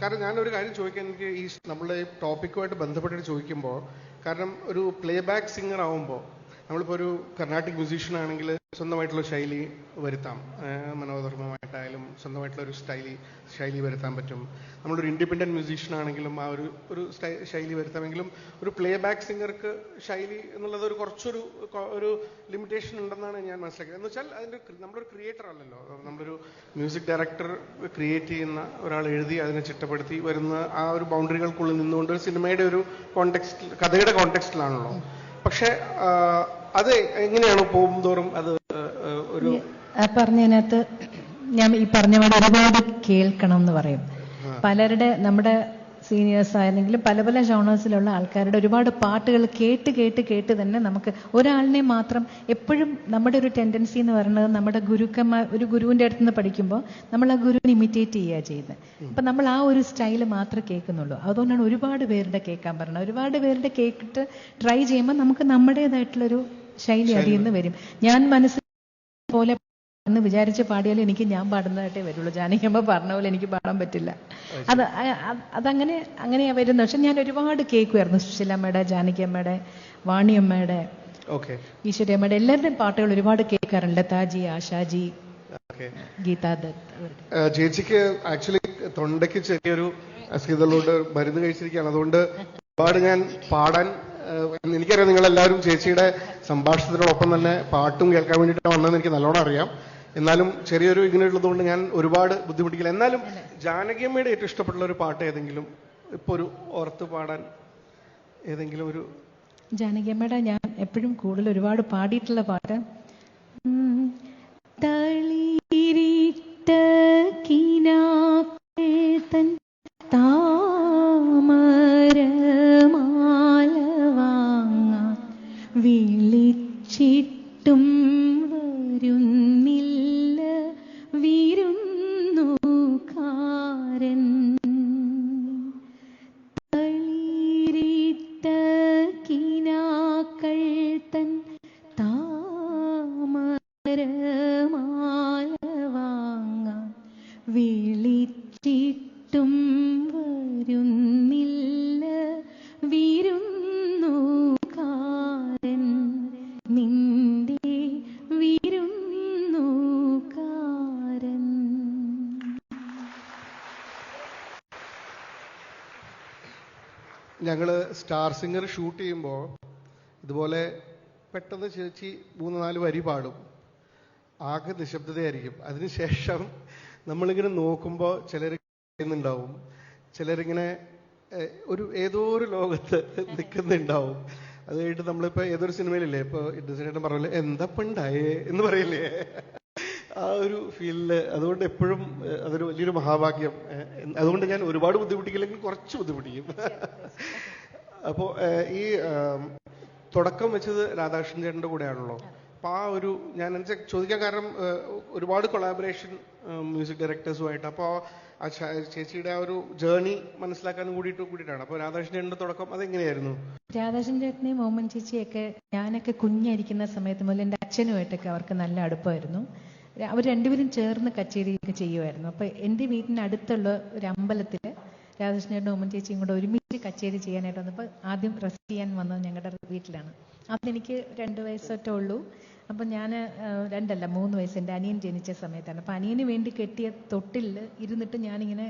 കാരണം ഞാനൊരു കാര്യം ചോദിക്കാൻ, എനിക്ക് ഈ നമ്മളുടെ ടോപ്പിക്കുമായിട്ട് ബന്ധപ്പെട്ടിട്ട് ചോദിക്കുമ്പോൾ, കാരണം ഒരു പ്ലേ ബാക്ക് സിംഗർ ആവുമ്പോൾ നമ്മളിപ്പോൾ ഒരു കർണാട്ടിക് മ്യൂസീഷ്യൻ ആണെങ്കിൽ സ്വന്തമായിട്ടുള്ള ശൈലി വരുത്താം, മനോധർമ്മമായിട്ടായാലും സ്വന്തമായിട്ടുള്ള ഒരു ശൈലി വരുത്താൻ പറ്റും. നമ്മളൊരു ഇൻഡിപെൻഡന്റ് മ്യൂസീഷ്യൻ ആണെങ്കിലും ആ ഒരു ശൈലി വരുത്താമെങ്കിലും ഒരു പ്ലേ ബാക്ക് സിംഗർക്ക് ശൈലി എന്നുള്ളത് ഒരു കുറച്ചൊരു ലിമിറ്റേഷൻ ഉണ്ടെന്നാണ് ഞാൻ മനസ്സിലാക്കിയത്. എന്ന് വെച്ചാൽ അതിൻ്റെ നമ്മളൊരു ക്രിയേറ്റർ അല്ലല്ലോ, നമ്മളൊരു മ്യൂസിക് ഡയറക്ടർ ക്രിയേറ്റ് ചെയ്യുന്ന ഒരാൾ എഴുതി അതിനെ ചിട്ടപ്പെടുത്തി വരുന്ന ആ ഒരു ബൗണ്ടറികൾക്കുള്ളിൽ നിന്നുകൊണ്ട് സിനിമയുടെ ഒരു കോണ്ടെക്സ്റ്റ്, കഥയുടെ കോണ്ടെക്സ്റ്റിലാണല്ലോ. പക്ഷെ അത് എങ്ങനെയാണ് പോകുന്തോറും അത് ഒരു പറഞ്ഞതിനകത്ത് ഞാൻ ഈ പറഞ്ഞ പോലെ ഒരുപാട് കേൾക്കണം എന്ന് പറയും. പലരുടെ നമ്മുടെ സീനിയേഴ്സ് ആയിരുന്നെങ്കിലും പല പല ജോണേഴ്സിലുള്ള ആൾക്കാരുടെ ഒരുപാട് പാട്ടുകൾ കേട്ട് തന്നെ നമുക്ക് ഒരാളിനെ മാത്രം എപ്പോഴും നമ്മുടെ ഒരു ടെൻഡൻസി എന്ന് പറയുന്നത് നമ്മുടെ ഒരു ഗുരുവിൻ്റെ അടുത്ത് നിന്ന് പഠിക്കുമ്പോൾ നമ്മൾ ആ ഗുരുവിനെ ഇമിറ്റേറ്റ് ചെയ്യുക ചെയ്യുന്നത്. അപ്പം നമ്മൾ ആ ഒരു സ്റ്റൈല് മാത്രമേ കേൾക്കുന്നുള്ളൂ. അതുകൊണ്ടാണ് ഒരുപാട് പേരുടെ കേൾക്കാൻ പറയുന്നത്. ഒരുപാട് പേരുടെ കേട്ടിട്ട് ട്രൈ ചെയ്യുമ്പോൾ നമുക്ക് നമ്മുടേതായിട്ടുള്ളൊരു ശൈലി അതിൽ നിന്ന് വരും. ഞാൻ മനസ്സിൽ പോലെ എന്ന് വിചാരിച്ച് പാടിയാലും എനിക്ക് ഞാൻ പാടുന്നതായിട്ടേ വരുള്ളൂ. ജാനകിയമ്മ പറഞ്ഞ പോലെ എനിക്ക് പാടാൻ പറ്റില്ല. അങ്ങനെയാ വരുന്നത്. പക്ഷെ ഞാൻ ഒരുപാട് കേൾക്കുമായിരുന്നു. സുശീലമ്മയുടെ, ജാനകിയമ്മയുടെ, വാണിയമ്മയുടെ, ഈശ്വരിയമ്മയുടെ എല്ലാവരുടെയും പാട്ടുകൾ ഒരുപാട് കേൾക്കാറുണ്ട്. ലതാജി, ആശാജി, ഗീതാ ദത്ത് അവരുടെ. ചേച്ചിക്ക് ആക്ച്വലി തൊണ്ടയ്ക്ക് ചെറിയൊരു അസുഖത്തിലോട്ട് മരുന്ന് കഴിച്ചിരിക്കുകയാണ്. അതുകൊണ്ട് ഒരുപാട് ഞാൻ പാടാൻ എനിക്കറിയാം. നിങ്ങളെല്ലാവരും ചേച്ചിയുടെ സംഭാഷണത്തിനോടൊപ്പം തന്നെ പാട്ടും കേൾക്കാൻ വേണ്ടിയിട്ട് വന്നതെന്ന് എനിക്ക് നല്ലോണം അറിയാം. എന്നാലും ചെറിയൊരു ഇങ്ങനെയുള്ളതുകൊണ്ട് ഞാൻ ഒരുപാട് ബുദ്ധിമുട്ടിക്കില്ല. എന്നാലും ജാനകിയമ്മയുടെ ഏറ്റവും ഇഷ്ടപ്പെട്ടുള്ള ഒരു പാട്ട് ഏതെങ്കിലും ഇപ്പൊ ഒരു ഓർത്ത് പാടാൻ ഏതെങ്കിലും ഒരു? ജാനകിയമ്മയുടെ ഞാൻ എപ്പോഴും കൂടുതൽ ഒരുപാട് പാടിയിട്ടുള്ള പാട്ട് തളിരിട്ട കിനാക്കൾ താമരമാല വാങ്ങാൻ വിളിച്ചിട്ടും വരുന്നില്ല വിരുന്നുകാരൻ. തളിരിട്ട കിനാക്കൾ തൻ താമരമാല വാങ്ങാൻ വിളിച്ചിട്ടും വരുന്നില്ല വിരുന്നുകാരൻ. നിന്റെ വിരുന്നുകാരൻ. ഞങ്ങള് സ്റ്റാർ സിംഗർ ഷൂട്ട് ചെയ്യുമ്പോൾ ഇതുപോലെ പെട്ടെന്ന് ചേച്ചി 3-4 വരി പാടും. ആകെ നിശബ്ദതയായിരിക്കും. അതിനുശേഷം നമ്മളിങ്ങനെ നോക്കുമ്പോൾ ചിലർ ചെയ്യുന്നുണ്ടാവും, ചിലരിങ്ങനെ ഏതോ ഒരു ലോകത്ത് നിൽക്കുന്നുണ്ടാവും. അത് കഴിഞ്ഞിട്ട് നമ്മളിപ്പോ ഏതൊരു സിനിമയിലില്ലേ, ഇപ്പൊ ഇന്നസെന്റേട്ടൻ പറഞ്ഞല്ലേ എന്താപ്പണ്ടായേ എന്ന് പറയില്ലേ, ആ ഒരു ഫീലില്. അതുകൊണ്ട് എപ്പോഴും അതൊരു വലിയൊരു മഹാഭാഗ്യം. അതുകൊണ്ട് ഞാൻ ഒരുപാട് ബുദ്ധിമുട്ടിക്കില്ലെങ്കിൽ കുറച്ച് ബുദ്ധിമുട്ടിക്കും. അപ്പോ ഈ തുടക്കം വെച്ചത് രാധാകൃഷ്ണൻ ചേട്ടന്റെ കൂടെയാണല്ലോ. അപ്പൊ ആ ഒരു ഞാൻ ചോദിക്കാൻ കാരണം ഒരുപാട് കൊളാബറേഷൻ മ്യൂസിക് ഡയറക്ടേഴ്സുമായിട്ട്. അപ്പോൾ ആ ചേച്ചിയുടെ ആ ഒരു ജേർണി മനസ്സിലാക്കാനും കൂടിയിട്ടാണ്. അപ്പോൾ രാധാകൃഷ്ണൻ ചേട്ടന്റെ തുടക്കം അതെങ്ങനെയായിരുന്നു? രാധാകൃഷ്ണൻ ചേട്ടനെയും മോമൻ ചേച്ചിയൊക്കെ ഞാനൊക്കെ കുഞ്ഞായിരിക്കുന്ന സമയത്ത് മുതൽ എൻ്റെ അച്ഛനുമായിട്ടൊക്കെ അവർക്ക് നല്ല അടുപ്പമായിരുന്നു. അവർ രണ്ടുപേരും ചേർന്ന് കച്ചേരിയൊക്കെ ചെയ്യുമായിരുന്നു. അപ്പോൾ എൻ്റെ വീടിന് അടുത്തുള്ള ഒരു അമ്പലത്തിൽ രാധാകൃഷ്ണൻ ചേട്ടനും മോമൻ ചേച്ചിയും കൂടെ ഒരുമിച്ച് കച്ചേരി ചെയ്യാനായിട്ട് വന്നപ്പോൾ ആദ്യം റെസ്റ്റ് ചെയ്യാൻ വന്നത് ഞങ്ങളുടെ വീട്ടിലാണ്. അതെനിക്ക് 2 വയസ്സൊറ്റേ ഉള്ളൂ. അപ്പം ഞാൻ 3 വയസ്സ് എൻ്റെ അനിയൻ ജനിച്ച സമയത്താണ്. അപ്പം അനിയന് വേണ്ടി കെട്ടിയ തൊട്ടിൽ ഇരുന്നിട്ട് ഞാനിങ്ങനെ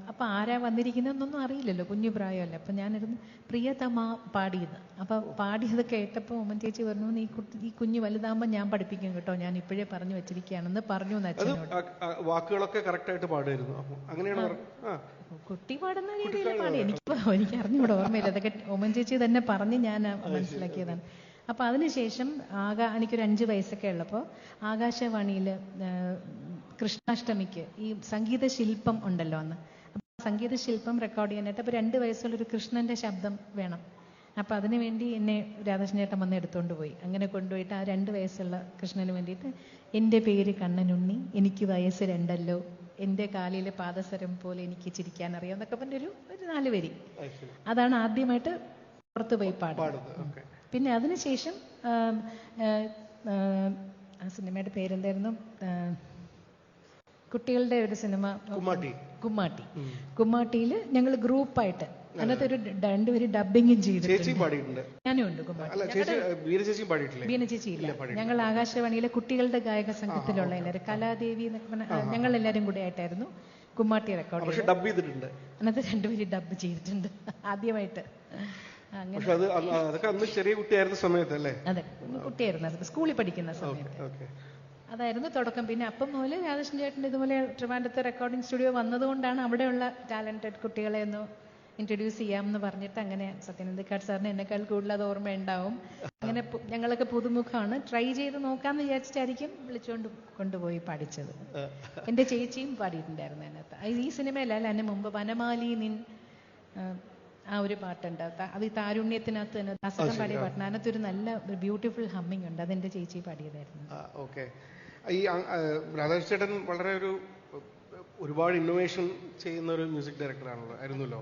അപ്പം ആരാ വന്നിരിക്കുന്നതെന്നൊന്നും അറിയില്ലല്ലോ, കുഞ്ഞു പ്രായമല്ല. അപ്പം ഞാനിരുന്ന് പ്രിയതമ പാടിയത്. അപ്പം പാടിയത് കേട്ടപ്പോൾ ഉമ്മൻ ചേച്ചി പറഞ്ഞു, ഈ കുഞ്ഞ് വലുതാകുമ്പോൾ ഞാൻ പഠിപ്പിക്കും കേട്ടോ, ഞാൻ ഇപ്പോഴേ പറഞ്ഞു വെച്ചിരിക്കുകയാണെന്ന് പറഞ്ഞു അച്ഛനോട്. വാക്കുകളൊക്കെ കറക്റ്റ് ആയിട്ട് പാടുമായിരുന്നു. അങ്ങനെയാണ് കുട്ടി പാടുന്ന രീതിയിൽ പാടി. എനിക്ക് അറിഞ്ഞൂടെ, ഓർമ്മയില്ല. അതൊക്കെ ഉമ്മൻ ചേച്ചി തന്നെ പറഞ്ഞ് ഞാൻ മനസ്സിലാക്കിയതാണ്. അപ്പം അതിനുശേഷം എനിക്കൊരു 5 വയസ്സൊക്കെ ഉള്ളപ്പോൾ ആകാശവാണിയിൽ കൃഷ്ണാഷ്ടമിക്ക് ഈ സംഗീത ശില്പം ഉണ്ടല്ലോ അന്ന്. അപ്പം സംഗീത ശില്പം റെക്കോർഡ് ചെയ്യാനായിട്ട് അപ്പോൾ 2 വയസ്സുള്ളൊരു കൃഷ്ണന്റെ ശബ്ദം വേണം. അപ്പം അതിനു വേണ്ടി എന്നെ രാധാകൃഷ്ണൻ ചേട്ടൻ വന്ന് എടുത്തുകൊണ്ട് പോയി. അങ്ങനെ കൊണ്ടുപോയിട്ട് ആ 2 വയസ്സുള്ള കൃഷ്ണന് വേണ്ടിയിട്ട് എൻ്റെ പേര് കണ്ണനുണ്ണി, എനിക്ക് വയസ്സ് 2 എൻ്റെ കാലിലെ പാദസരം പോലെ എനിക്ക് ചിരിക്കാൻ അറിയാം എന്നൊക്കെ പറഞ്ഞ ഒരു 4 വരി. അതാണ് ആദ്യമായിട്ട് പുറത്തു പോയി പാടുന്നത്. പിന്നെ അതിനുശേഷം ആ സിനിമയുടെ പേരെന്തായിരുന്നു, കുട്ടികളുടെ ഒരു സിനിമ കുമ്മാട്ടിയിൽ ഞങ്ങൾ ഗ്രൂപ്പായിട്ട് അതിനകത്ത് ഒരു 2 പേര് ഡബിങ്ങും ചെയ്തിട്ടുണ്ട്. ഞാനും ഉണ്ട് ബീന ചേച്ചി ഇല്ല. ഞങ്ങൾ ആകാശവാണിയിലെ കുട്ടികളുടെ ഗായക സംഘത്തിലുള്ള എല്ലാവരും കലാദേവി എന്നൊക്കെ പറഞ്ഞ ഞങ്ങൾ എല്ലാവരും കൂടെ ആയിട്ടായിരുന്നു കുമ്മാട്ടി റെക്കോർഡ് ചെയ്തിട്ടുണ്ട്. അതിനകത്ത് 2 പേര് ഡബ് ചെയ്തിട്ടുണ്ട് ആദ്യമായിട്ട്. ചെറിയ കുട്ടിയായിരുന്ന സമയത്തല്ലേ? അതെ, കുട്ടിയായിരുന്നു, സ്കൂളിൽ പഠിക്കുന്ന സമയത്ത്. അതായിരുന്നു തുടക്കം. പിന്നെ അപ്പം മുതൽ രാധാകൃഷ്ണൻ ചേട്ടൻ്റെ ഇതുപോലെ ട്രിവാൻഡ്രത്തെ റെക്കോർഡിംഗ് സ്റ്റുഡിയോ വന്നതുകൊണ്ടാണ് അവിടെയുള്ള ടാലന്റഡ് കുട്ടികളെ ഒന്ന് ഇൻട്രൊഡ്യൂസ് ചെയ്യാമെന്ന് പറഞ്ഞിട്ട് അങ്ങനെ സത്യനന്ദിക്കാട് സാറിന് എന്നെക്കാൾ കൂടുതൽ അത് ഓർമ്മയുണ്ടാവും. അങ്ങനെ ഞങ്ങളൊക്കെ പുതുമുഖമാണ്, ട്രൈ ചെയ്ത് നോക്കാമെന്ന് വിചാരിച്ചിട്ടായിരിക്കും വിളിച്ചുകൊണ്ട് കൊണ്ടുപോയി പഠിച്ചത്. എൻ്റെ ചേച്ചിയും പാടിയിട്ടുണ്ടായിരുന്നു അതിനകത്ത്. ഈ സിനിമയിലല്ല, അതിന് മുമ്പ് വനമാലി നിൻ ആ ഒരു പാട്ടുണ്ട്. അത് ഈ താരുണ്യത്തിനകത്ത് തന്നെ ദാസൻ പാടിയ പാട്ടുണ്ട്. അതിനകത്തൊരു നല്ല ബ്യൂട്ടിഫുൾ ഹമ്മിങ് ഉണ്ട്. അതെന്റെ ചേച്ചി പാടിയതായിരുന്നു. ഓക്കെ. ഈ രാധാകൃഷ്ണൻ ചേട്ടൻ വളരെ ഒരുപാട് ഇന്നോവേഷൻ ചെയ്യുന്ന ഒരു മ്യൂസിക് ഡയറക്ടറാണല്ലോ, ആയിരുന്നല്ലോ.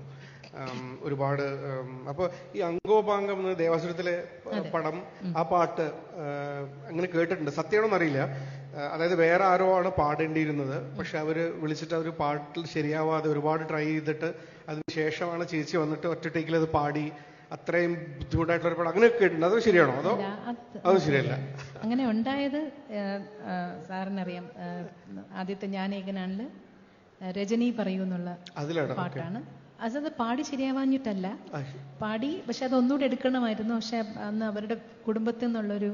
ഒരുപാട് അപ്പോൾ ഈ അംഗോപാംഗം എന്ന ദേവാസുരത്തിലെ പടം, ആ പാട്ട് അങ്ങനെ കേട്ടിട്ടുണ്ട്. സത്യമാണോന്ന് അറിയില്ല. അതായത് വേറെ ആരോ ആണ് പാടേണ്ടിയിരുന്നത്, പക്ഷെ അവര് വിളിച്ചിട്ട് അവർ പാട്ടിൽ ശരിയാവാതെ ഒരുപാട് ട്രൈ ചെയ്തിട്ട് അതിനുശേഷമാണ് ചേച്ചി വന്നിട്ട് ഒറ്റ ടേക്കിൽ അത് പാടി അത്രയും ബുദ്ധിമുട്ടായിട്ടുള്ള ഒരു പടം അങ്ങനെയൊക്കെ കേട്ടിട്ടുണ്ട്. അത് ശരിയാണോ? അതോ അത് ശരിയല്ല? അങ്ങനെ ഉണ്ടായത് സാറിനറിയാം, ആദ്യത്തെ ഞാനേകനാണില് രജനി പറയൂ എന്നുള്ള പാട്ടാണ്. അത് പാടി ശരിയാവാഞ്ഞിട്ടല്ല, പാടി, പക്ഷെ അതൊന്നുകൂടെ എടുക്കണമായിരുന്നു. പക്ഷെ അന്ന് അവരുടെ കുടുംബത്തിൽ നിന്നുള്ളൊരു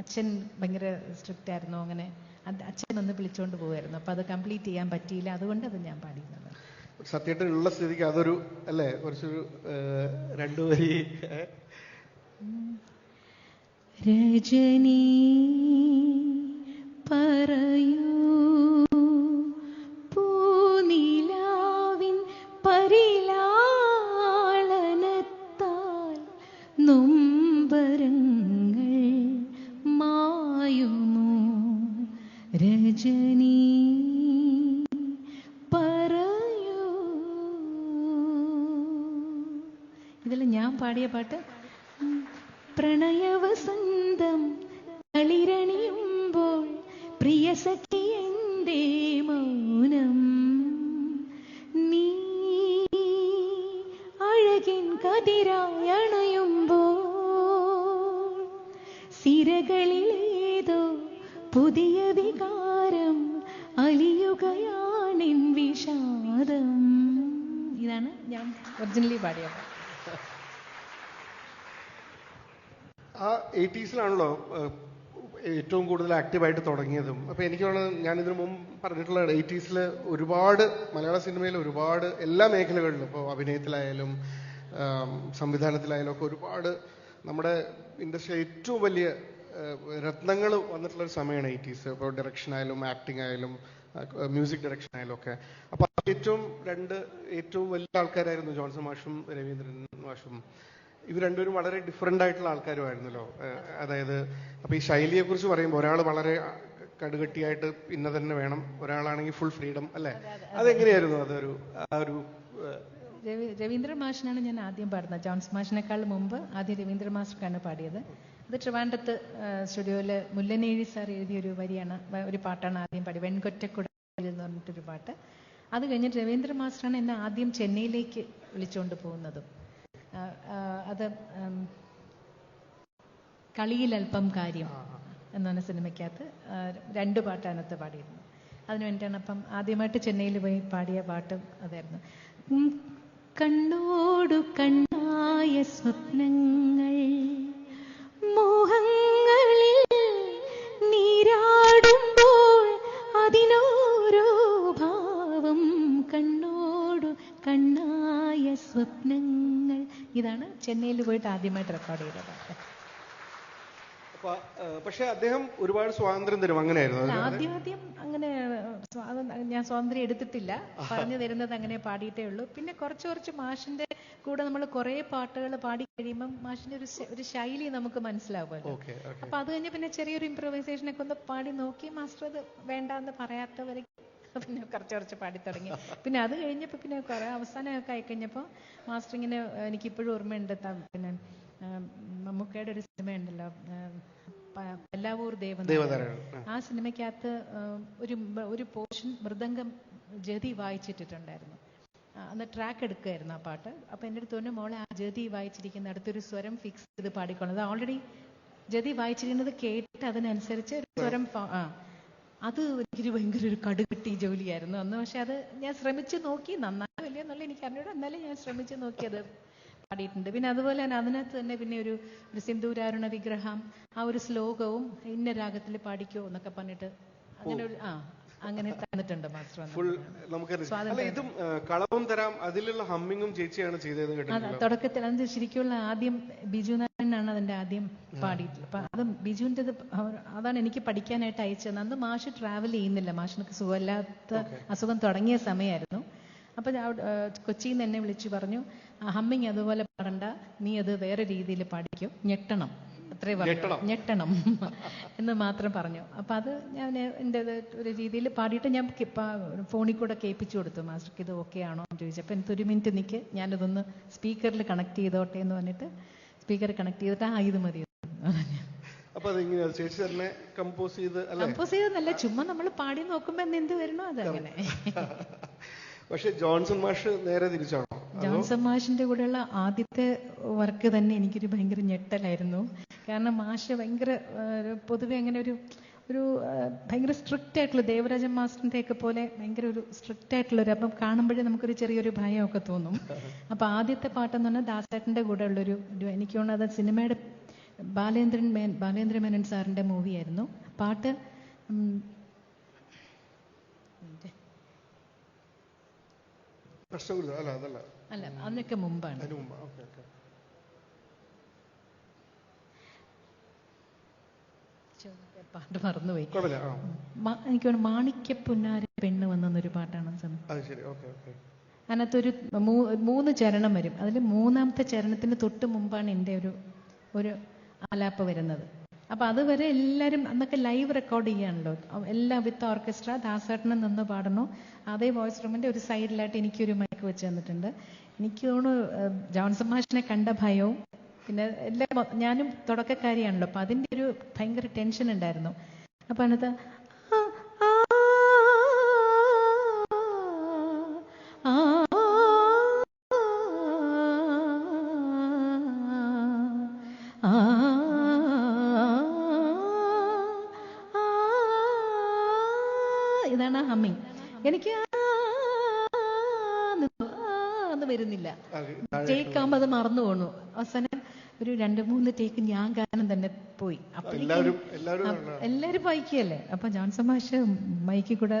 അച്ഛൻ ഭയങ്കര സ്ട്രിക്റ്റ് ആയിരുന്നു. അങ്ങനെ അച്ഛൻ വന്ന് വിളിച്ചോണ്ട് പോവായിരുന്നു. അപ്പൊ അത് കംപ്ലീറ്റ് ചെയ്യാൻ പറ്റിയില്ല. അതുകൊണ്ട് അത് ഞാൻ പാടിയിരുന്നത്. സത്യമായിട്ടുള്ള സ്ഥിതിക്ക് അതൊരു അല്ലേ, കുറച്ചൊരു രണ്ടുപേരി. രജനി പറയൂ പൂനിലാവിൻ പരിലാളനത്താൽ നൊമ്പരങ്ങൾ മായുമോ രജനി പറയൂ. ഇതിൽ ഞാൻ പാടിയ പാട്ട് പ്രണയവസന്തം കളിരണിയുമ്പോൾ പ്രിയ സഖി എന്തേ മൗനം, നീ അഴകിൻ കതിരായണയുമ്പോൾ സിരകളിലേതോ പുതിയ വികാരം അലിയുകയാണിൻ വിഷാദം. ഇതാണ് ഞാൻ ഒറിജിനലി പാടിയത്. ആ 80s ഏറ്റവും കൂടുതൽ ആക്റ്റീവായിട്ട് തുടങ്ങിയതും. അപ്പോൾ എനിക്ക് തോന്നുന്നത്, ഞാൻ ഇതിനു മുമ്പ് പറഞ്ഞിട്ടുള്ള 80s ഒരുപാട് മലയാള സിനിമയിൽ ഒരുപാട് എല്ലാ മേഖലകളിലും, ഇപ്പോൾ അഭിനയത്തിലായാലും സംവിധാനത്തിലായാലും ഒക്കെ ഒരുപാട് നമ്മുടെ ഇൻഡസ്ട്രി ഏറ്റവും വലിയ രത്നങ്ങൾ വന്നിട്ടുള്ളൊരു സമയമാണ് 80s. ഇപ്പോൾ ഡയറക്ഷൻ ആയാലും ആക്ടിങ് ആയാലും മ്യൂസിക് ഡയറക്ഷൻ ആയാലും ഒക്കെ. അപ്പോൾ ഏറ്റവും വലിയ ആൾക്കാരായിരുന്നു ജോൺസൺ മാഷും രവീന്ദ്രൻ മാഷും. ഇവർ രണ്ടുപേരും വളരെ ഡിഫറെൻ്റ് ആയിട്ടുള്ള ആൾക്കാരുമായിരുന്നല്ലോ. അതായത് അപ്പോൾ ഈ ശൈലിയെ കുറിച്ച് പറയുമ്പോൾ ഒരാൾ വളരെ കടുകട്ടിയായിട്ട് ഇന്ന തന്നെ വേണം, ഒരാളാണെങ്കിൽ ഫുൾ ഫ്രീഡം അല്ലേ? അതെങ്ങനെയായിരുന്നു അതൊരു രവീന്ദ്രൻ മാഷിനാണ് ഞാൻ ആദ്യം പാടുന്നത്. ജോൺസൺ മാഷിനേക്കാൾ മുമ്പ് ആദ്യം രവീന്ദ്രൻ മാസ്റ്റർക്കാണ് പാടിയത്. അത് ട്രിവാൻഡ്രത്ത് സ്റ്റുഡിയോയിൽ മുല്ലനേഴി സാർ എഴുതിയൊരു ഒരു പാട്ടാണ് ആദ്യം പാടി, വെൺകൊറ്റക്കുട എന്ന് പറഞ്ഞിട്ടൊരു പാട്ട്. അത് കഴിഞ്ഞിട്ട് രവീന്ദ്രൻ മാസ്റ്ററാണ് എന്നെ ആദ്യം ചെന്നൈയിലേക്ക് വിളിച്ചുകൊണ്ട് പോകുന്നതും. അത് കളിയിലൽപ്പം കാര്യം എന്നാണ് സിനിമയ്ക്കകത്ത് 2 പാട്ടാനകത്ത് പാടിയിരുന്നത്. അതിനു വേണ്ടിയിട്ടാണ് അപ്പം ആദ്യമായിട്ട് ചെന്നൈയിൽ പോയി പാടിയ പാട്ടും അതായിരുന്നു. കണ്ണോടു കണ്ണായ സ്വപ്നങ്ങൾ മോഹങ്ങളിൽ നീരാടുമ്പോൾ അതിനോരോ ഭാവം, കണ്ണോടു കണ്ണായ സ്വപ്നങ്ങൾ. ഇതാണ് ചെന്നൈയിൽ പോയിട്ട് ആദ്യമായിട്ട് റെക്കോർഡ് ചെയ്ത പാട്ട്. പക്ഷെ അദ്ദേഹം ഒരുപാട് സ്വാതന്ത്ര്യം തരും, അങ്ങനെയായിരുന്നു ആദ്യം അങ്ങനെ ഞാൻ സ്വാതന്ത്ര്യം എടുത്തിട്ടില്ല. പറഞ്ഞു തരുന്നത് അങ്ങനെ പാടിയിട്ടേ ഉള്ളൂ. പിന്നെ കുറച്ച് മാഷിന്റെ കൂടെ നമ്മൾ കുറെ പാട്ടുകൾ പാടി കഴിയുമ്പോൾ മാഷിന്റെ ഒരു ശൈലി നമുക്ക് മനസ്സിലാവുമല്ലോ. അപ്പൊ അത് കഴിഞ്ഞ് പിന്നെ ചെറിയൊരു ഇംപ്രവൈസേഷനൊക്കെ ഒന്ന് പാടി നോക്കി മാസ്റ്റർ അത് വേണ്ടാന്ന് പറയാത്തവരെ പിന്നെ കുറച്ച് പാടി തുടങ്ങി. പിന്നെ അത് കഴിഞ്ഞപ്പോൾ പിന്നെ കുറെ അവസാനമൊക്കെ ആയിക്കഴിഞ്ഞപ്പോൾ മാസ്റ്റർ ഇങ്ങനെ, എനിക്കിപ്പോഴും ഓർമ്മയുണ്ട്, പിന്നെ മമ്മൂക്കയുടെ ഒരു സിനിമയുണ്ടല്ലോ പെല്ലാവൂർ ദേവനാരായണൻ. ആ സിനിമയ്ക്കകത്ത് ഒരു പോർഷൻ മൃദംഗം ജതി വായിച്ചിട്ടുണ്ടായിരുന്നു. അന്ന് ട്രാക്ക് എടുക്കുകയായിരുന്നു ആ പാട്ട്. അപ്പൊ എൻ്റെ അടുത്ത് തോന്നുന്നു, മോളെ ആ ജതി വായിച്ചിരിക്കുന്ന അടുത്തൊരു സ്വരം ഫിക്സ് ചെയ്ത് പാടിക്കോളൂ. അത് ഓൾറെഡി ജതി വായിച്ചിരിക്കുന്നത് കേട്ടിട്ട് അതിനനുസരിച്ച് ഒരു സ്വരം അത് എനിക്കൊരു ഭയങ്കര ഒരു കടുകട്ടി ജോലിയായിരുന്നു അന്ന്. പക്ഷെ അത് ഞാൻ ശ്രമിച്ചു നോക്കി, നന്നാവില്ല എന്നുള്ള എനിക്ക് അറിഞ്ഞൂടെ, എന്നാലും ഞാൻ ശ്രമിച്ചു നോക്കി അത് പാടിയിട്ടുണ്ട്. പിന്നെ അതുപോലെ തന്നെ അതിനകത്ത് തന്നെ പിന്നെ ഒരു സിന്ദൂരാരുണ വിഗ്രഹം, ആ ഒരു ശ്ലോകവും ഇന്ന രാഗത്തിൽ പാടിക്കോ എന്നൊക്കെ പറഞ്ഞിട്ട് അങ്ങനെ ഒരു അങ്ങനെ തന്നിട്ടുണ്ട് മാസ്റ്റർ. ഇതും കളവും തരാം അതിലുള്ള ഹമ്മിങ്ങും ചേച്ചിയാണ് ചെയ്തത്. തുടക്കത്തിൽ അത് ശരിക്കുള്ള ആദ്യം ബിജു നാരായണനാണ് അതിന്റെ ആദ്യം പാടിയിട്ടുള്ളത്. അപ്പൊ അത് ബിജുവിൻ്റെ അതാണ് എനിക്ക് പഠിക്കാനായിട്ട് അയച്ചത്. അന്ന് മാഷ് ട്രാവൽ ചെയ്യുന്നില്ല, മാഷിനൊക്കെ സുഖമില്ലാത്ത അസുഖം തുടങ്ങിയ സമയമായിരുന്നു. അപ്പൊ കൊച്ചിയിൽ നിന്ന് എന്നെ വിളിച്ചു പറഞ്ഞു, ഹമ്മിങ് അതുപോലെ പാടണ്ട, നീ അത് വേറെ രീതിയിൽ പാടിക്കും, ഞെട്ടണം, അത്രേ പറഞ്ഞു, ഞെട്ടണം എന്ന് മാത്രം പറഞ്ഞു. അപ്പൊ അത് ഞാൻ എൻ്റെ ഒരു രീതിയിൽ പാടിയിട്ട് ഞാൻ ഫോണിൽ കൂടെ കേൾപ്പിച്ചു കൊടുത്തു. മാസ്റ്റർക്ക് ഇത് ഓക്കെ ആണോ എന്ന് ചോദിച്ചപ്പോൾ എനിക്ക് 1 മിനിറ്റ് നിൽക്ക്, ഞാനിതൊന്ന് സ്പീക്കറിൽ കണക്ട് ചെയ്തോട്ടെ എന്ന് പറഞ്ഞിട്ട് സ്പീക്കർ കണക്ട് ചെയ്തിട്ട് ഇത് മതി. കമ്പോസ് ചെയ്തെന്നല്ല, ചുമ്മാ നമ്മൾ പാടി നോക്കുമ്പോ എന്ത് വരണോ അതങ്ങനെ. പക്ഷെ ജോൺസൺ മാഷ് നേരെ തിരിച്ചാണോ? ജോൺസൺ മാഷിന്റെ കൂടെയുള്ള ആദ്യത്തെ വർക്ക് തന്നെ എനിക്കൊരു ഭയങ്കര ഞെട്ടലായിരുന്നു. കാരണം മാഷ് ഭയങ്കര പൊതുവെ അങ്ങനെ ഒരു ഭയങ്കര സ്ട്രിക്റ്റ് ആയിട്ടുള്ള ദേവരാജൻ മാസ്റ്ററിന്റെ ഒക്കെ പോലെ ഭയങ്കര ഒരു സ്ട്രിക്റ്റ് ആയിട്ടുള്ളൊരു, അപ്പം കാണുമ്പോഴേ നമുക്കൊരു ചെറിയൊരു ഭയമൊക്കെ തോന്നും. അപ്പൊ ആദ്യത്തെ പാട്ടെന്ന് പറഞ്ഞാൽ ദാസേട്ടന്റെ കൂടെ ഉള്ളൊരു, എനിക്ക് തോന്നുന്നത് അത് സിനിമയുടെ ബാലേന്ദ്ര മേനോൻ സാറിന്റെ മൂവിയായിരുന്നു. പാട്ട് അല്ല, അതിനൊക്കെ മുമ്പാണ്. പാട്ട് മറന്നുപോയി. എനിക്ക് തോന്നുന്നു മാണിക്യ പുന്നാര പെണ്ണ് വന്നൊരു പാട്ടാണ്. അതിനകത്തൊരു 3 ചരണം വരും. അതിൽ 3ാമത്തെ ചരണത്തിന് തൊട്ട് മുമ്പാണ് എൻ്റെ ഒരു ആലാപ്പ് വരുന്നത്. അപ്പൊ അതുവരെ എല്ലാവരും അന്നൊക്കെ ലൈവ് റെക്കോർഡ് ചെയ്യാണല്ലോ, എല്ലാം വിത്ത് ഓർക്കസ്ട്ര. ദാസേട്ടനും നിന്ന് പാടണു. അതേ വോയിസ് റൂമിന്റെ ഒരു സൈഡിലായിട്ട് എനിക്കൊരു മൈക്ക് വെച്ച് തന്നിട്ടുണ്ട്. എനിക്ക് തോന്നുന്നു ജോൺസൺ മാഷിനെ കണ്ട ഭയവും, പിന്നെ ഞാനും തുടക്കക്കാരിയാണല്ലോ, അപ്പൊ അതിന്റെ ഒരു ഭയങ്കര ടെൻഷൻ ഉണ്ടായിരുന്നു. അപ്പൊ അതിനകത്ത് ഇതാണ് ഹമ്മിങ്. എനിക്ക് വരുന്നില്ല, ടേക്ക് ആകുമ്പോ അത് മറന്നു പോണു. അവസാനം ഒരു 2-3 ടേക്ക് ഞാൻ ഗാനം തന്നെ പോയി. എല്ലാരും വായിക്കുകയല്ലേ. അപ്പൊ ജോൺസൺ മാഷ് മൈക്കിൽ കൂടെ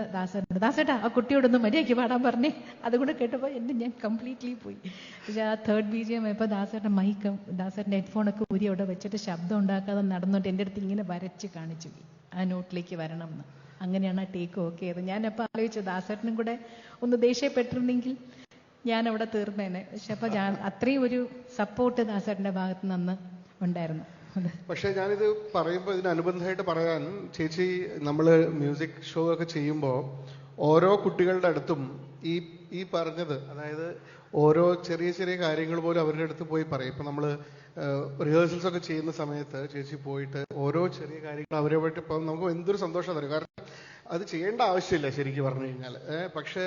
ദാസേട്ടാ ആ കുട്ടിയോടൊന്ന് മര്യാദയ്ക്ക് പാടാൻ പറഞ്ഞേ. അതുകൂടെ കേട്ടപ്പോ ഞാൻ കംപ്ലീറ്റ്ലി പോയി. പക്ഷെ ആ 3rd BGM ഇപ്പൊ ദാസേട്ടന്റെ ഹെഡ്ഫോണൊക്കെ ഊരി അവിടെ വെച്ചിട്ട് ശബ്ദം ഉണ്ടാക്കാതെ നടന്നിട്ട് എൻ്റെ അടുത്ത് ഇങ്ങനെ വരച്ച് കാണിച്ചു, ആ നോട്ടിലേക്ക് വരണം എന്ന്. അങ്ങനെയാണ് ആ ടേക്ക് ഓക്കെ ചെയ്തത്. ഞാനപ്പോൾ ആലോചിച്ചു, ദാസേട്ടനും കൂടെ ഒന്ന് ദേഷ്യപ്പെട്ടിരുന്നെങ്കിൽ ഞാൻ അവിടെ തീർന്നേനെ. പക്ഷെ അപ്പൊ അത്രയും ഒരു സപ്പോർട്ട് ദാസേട്ടന്റെ ഭാഗത്ത് നിന്ന് ഉണ്ടായിരുന്നു. പക്ഷെ ഞാനിത് പറയുമ്പോൾ ഇതിനനുബന്ധമായിട്ട് പറയാൻ, ചേച്ചി നമ്മള് മ്യൂസിക് ഷോ ഒക്കെ ചെയ്യുമ്പോൾ ഓരോ കുട്ടികളുടെ അടുത്തും ഈ പറഞ്ഞത്, അതായത് ഓരോ ചെറിയ ചെറിയ കാര്യങ്ങൾ പോലും അവരുടെ അടുത്ത് പോയി പറയും. ഇപ്പൊ നമ്മള് റിഹേഴ്സൽസ് ഒക്കെ ചെയ്യുന്ന സമയത്ത് ചേച്ചി പോയിട്ട് ഓരോ ചെറിയ കാര്യങ്ങൾ അവരെ പോയിട്ട് ഇപ്പം നമുക്ക് എന്തൊരു സന്തോഷം തരും. കാരണം അത് ചെയ്യേണ്ട ആവശ്യമില്ല ശരിക്കും പറഞ്ഞു കഴിഞ്ഞാൽ. പക്ഷെ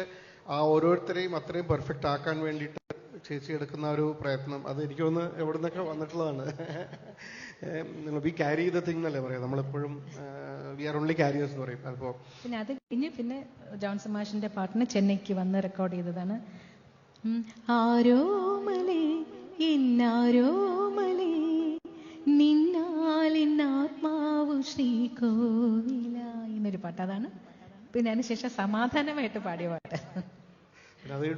ആ ഓരോരുത്തരെയും അത്രയും പെർഫെക്റ്റ് ആക്കാൻ വേണ്ടിയിട്ട് ചേച്ചി എടുക്കുന്ന ഒരു പ്രയത്നം, അത് എനിക്കൊന്ന് എവിടെ നിന്നൊക്കെ വന്നിട്ടുള്ളതാണ്. വി ക്യാരി ദ തിങ് എന്നല്ലേ പറയാം നമ്മളെപ്പോഴും, വി ആർ ഓൺലി ക്യാരിയേഴ്സ് എന്ന് പറയും. അപ്പോ പിന്നെ അത് കഴിഞ്ഞ് പിന്നെ ജോൺസൺ മാഷിന്റെ പാട്ടിന് ചെന്നൈക്ക് വന്ന് റെക്കോർഡ് ചെയ്തതാണ്. ആരോമലേ ഇന്നാരോമലേ നിന്നാലിന്നാത്മാവു ശ്രീകോവിലായി എന്നൊരു പാട്ട്. അതാണ് പിന്നെ അതിനുശേഷം സമാധാനമായിട്ട് പാടിയ പാട്ട്.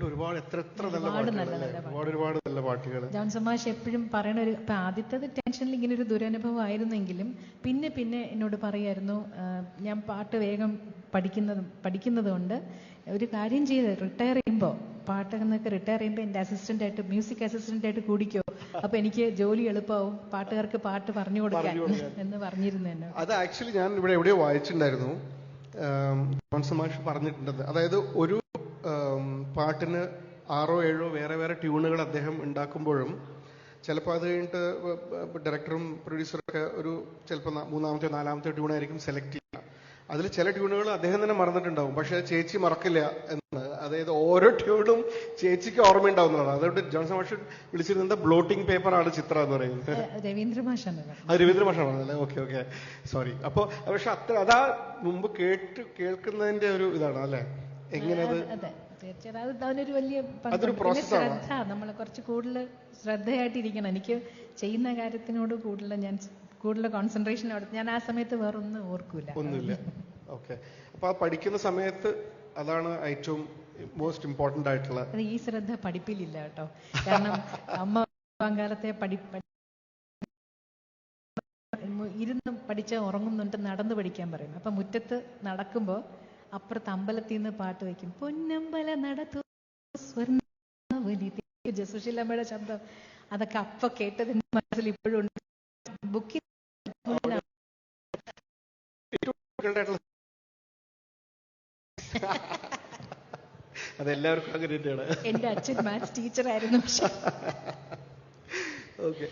ഒരുപാട് നല്ല പാട്ടുകൾ. ജോൺസൺ മാഷ് എപ്പോഴും പറയണ ഒരു, ഇപ്പൊ ആദ്യത്തെ ടെൻഷനിൽ ഇങ്ങനെ ഒരു ദുരനുഭവം ആയിരുന്നെങ്കിലും പിന്നെ എന്നോട് പറയായിരുന്നു, ഞാൻ പാട്ട് വേഗം പഠിക്കുന്നത് കൊണ്ട് ഒരു കാര്യം ചെയ്ത് റിട്ടയർ ചെയ്യുമ്പോൾ, പാട്ടൊക്കെ റിട്ടയർ ചെയ്യുമ്പോൾ എൻ്റെ അസിസ്റ്റന്റ് ആയിട്ട്, മ്യൂസിക് അസിസ്റ്റന്റ് ആയിട്ട് കൂടിക്കോ, അപ്പൊ എനിക്ക് ജോലി എളുപ്പമാവും, പാട്ടുകാർക്ക് പാട്ട് പറഞ്ഞു കൊടുക്കാൻ എന്ന് പറഞ്ഞിരുന്നു എന്നെ. അത് ആക്ച്വലി ഞാൻ ഇവിടെ എവിടെയോ വായിച്ചിട്ടുണ്ടായിരുന്നു, ജോൺസൺ മാഷ് പറഞ്ഞിട്ടുണ്ട്. അതായത് ഒരു പാട്ടിന് 6-7 വേറെ ട്യൂണുകൾ അദ്ദേഹം ഉണ്ടാക്കുമ്പോഴും ചിലപ്പോൾ അത് കഴിഞ്ഞിട്ട് ഡയറക്ടറും പ്രൊഡ്യൂസറൊക്കെ ഒരു ചിലപ്പോൾ 3ാമത്തെ 4ാമത്തെ ട്യൂണായിരിക്കും സെലക്ട് ചെയ്യുക. അതിൽ ചില ട്യൂണുകൾ അദ്ദേഹം തന്നെ മറന്നിട്ടുണ്ടാവും, പക്ഷെ ചേച്ചി മറക്കില്ല എന്ന്. അതായത് ഓരോ ട്യൂണും ചേച്ചിക്ക് ഓർമ്മയുണ്ടാവുന്നതാണ്. അതുകൊണ്ട് ജോൺസൺ മാഷ് വിളിച്ചിരുന്നത് ബ്ലോട്ടിംഗ് പേപ്പറാണ് ചിത്ര എന്ന് പറയുന്നത്. രവീന്ദ്ര മാഷാണ് പറഞ്ഞല്ലേ? Okay sorry. അപ്പൊ പക്ഷെ അതാ മുമ്പ് കേൾക്കുന്നതിന്റെ ഒരു ഇതാണ് അല്ലെ, എങ്ങനെ തീർച്ചയായിട്ടും അതിനൊരു വലിയ ശ്രദ്ധ, നമ്മൾ കുറച്ച് കൂടുതൽ ശ്രദ്ധയായിട്ടിരിക്കണം. എനിക്ക് ചെയ്യുന്ന കാര്യത്തിനോട് കൂടുതൽ കോൺസെൻട്രേഷൻ ഞാൻ ആ സമയത്ത് വേറൊന്നും ഓർക്കൂല. ഒന്നുമില്ല. ഓക്കെ. അപ്പൊ ആ പഠിക്കുന്ന സമയത്ത് അതാണ് ഏറ്റവും മോസ്റ്റ് ഇമ്പോർട്ടന്റ് ആയിട്ടുള്ള. ഈ ശ്രദ്ധ പഠിപ്പിലില്ല കേട്ടോ. കാരണം അമ്മ കാലത്തെ ഇരുന്ന് പഠിച്ച ഉറങ്ങുന്നുണ്ട്, നടന്നു പഠിക്കാൻ പറയും. അപ്പൊ മുറ്റത്ത് നടക്കുമ്പോ അപ്പുറത്ത് അമ്പലത്തിൽ നിന്ന് പാട്ട് വയ്ക്കും, പൊന്നമ്പല നടത്തു സ്വർണ്ണ ജസുശീലമ്മയുടെ ശബ്ദം. അതൊക്കെ അപ്പൊ കേട്ടതിന്റെ മനസ്സിൽ ഇപ്പോഴും ഉണ്ട്. ബുക്കിൽ അതെല്ലാവർക്കും അങ്ങനെ തന്നെയാണ്. എന്റെ അച്ഛൻ മാത്സ് ടീച്ചറായിരുന്നു. ഓക്കെ.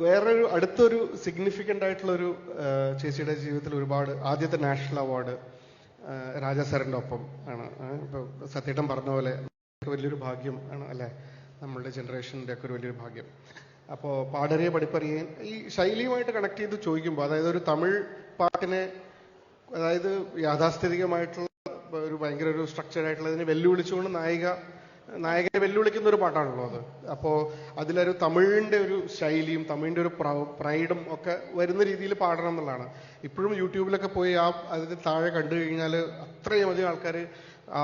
വേറൊരു അടുത്തൊരു സിഗ്നിഫിക്കന്റ് ആയിട്ടുള്ള ഒരു ചേച്ചിയുടെ ജീവിതത്തിൽ ഒരുപാട്, ആദ്യത്തെ നാഷണൽ അവാർഡ് രാജാ സാറിന്റെ ഒപ്പം ആണ്. ഇപ്പൊ സത്യേട്ടൻ പറഞ്ഞ പോലെ വലിയൊരു ഭാഗ്യം ആണ് അല്ലെ. നമ്മളുടെ ജനറേഷൻ്റെ ഒക്കെ ഒരു വലിയൊരു ഭാഗ്യം. അപ്പോൾ പാടറിയ പഠിപ്പറിയാൻ ഈ ശൈലിയുമായിട്ട് കണക്ട് ചെയ്ത് ചോദിക്കുമ്പോൾ, അതായത് ഒരു തമിഴ് പാട്ടിനെ, അതായത് യാഥാസ്ഥിതികമായിട്ടുള്ള ഒരു ഭയങ്കര ഒരു സ്ട്രക്ചർഡ് ആയിട്ടുള്ളതിനെ വെല്ലുവിളിച്ചുകൊണ്ട് നായകനെ വെല്ലുവിളിക്കുന്ന ഒരു പാട്ടാണല്ലോ അത്. അപ്പോൾ അതിലൊരു തമിഴിൻ്റെ ഒരു ശൈലിയും തമിഴിൻ്റെ ഒരു പ്രൈഡും ഒക്കെ വരുന്ന രീതിയിൽ പാടണം എന്നുള്ളതാണ്. ഇപ്പോഴും യൂട്യൂബിലൊക്കെ പോയി അതിന് താഴെ കണ്ടു കഴിഞ്ഞാൽ അത്രയും അധികം ആൾക്കാർ ആ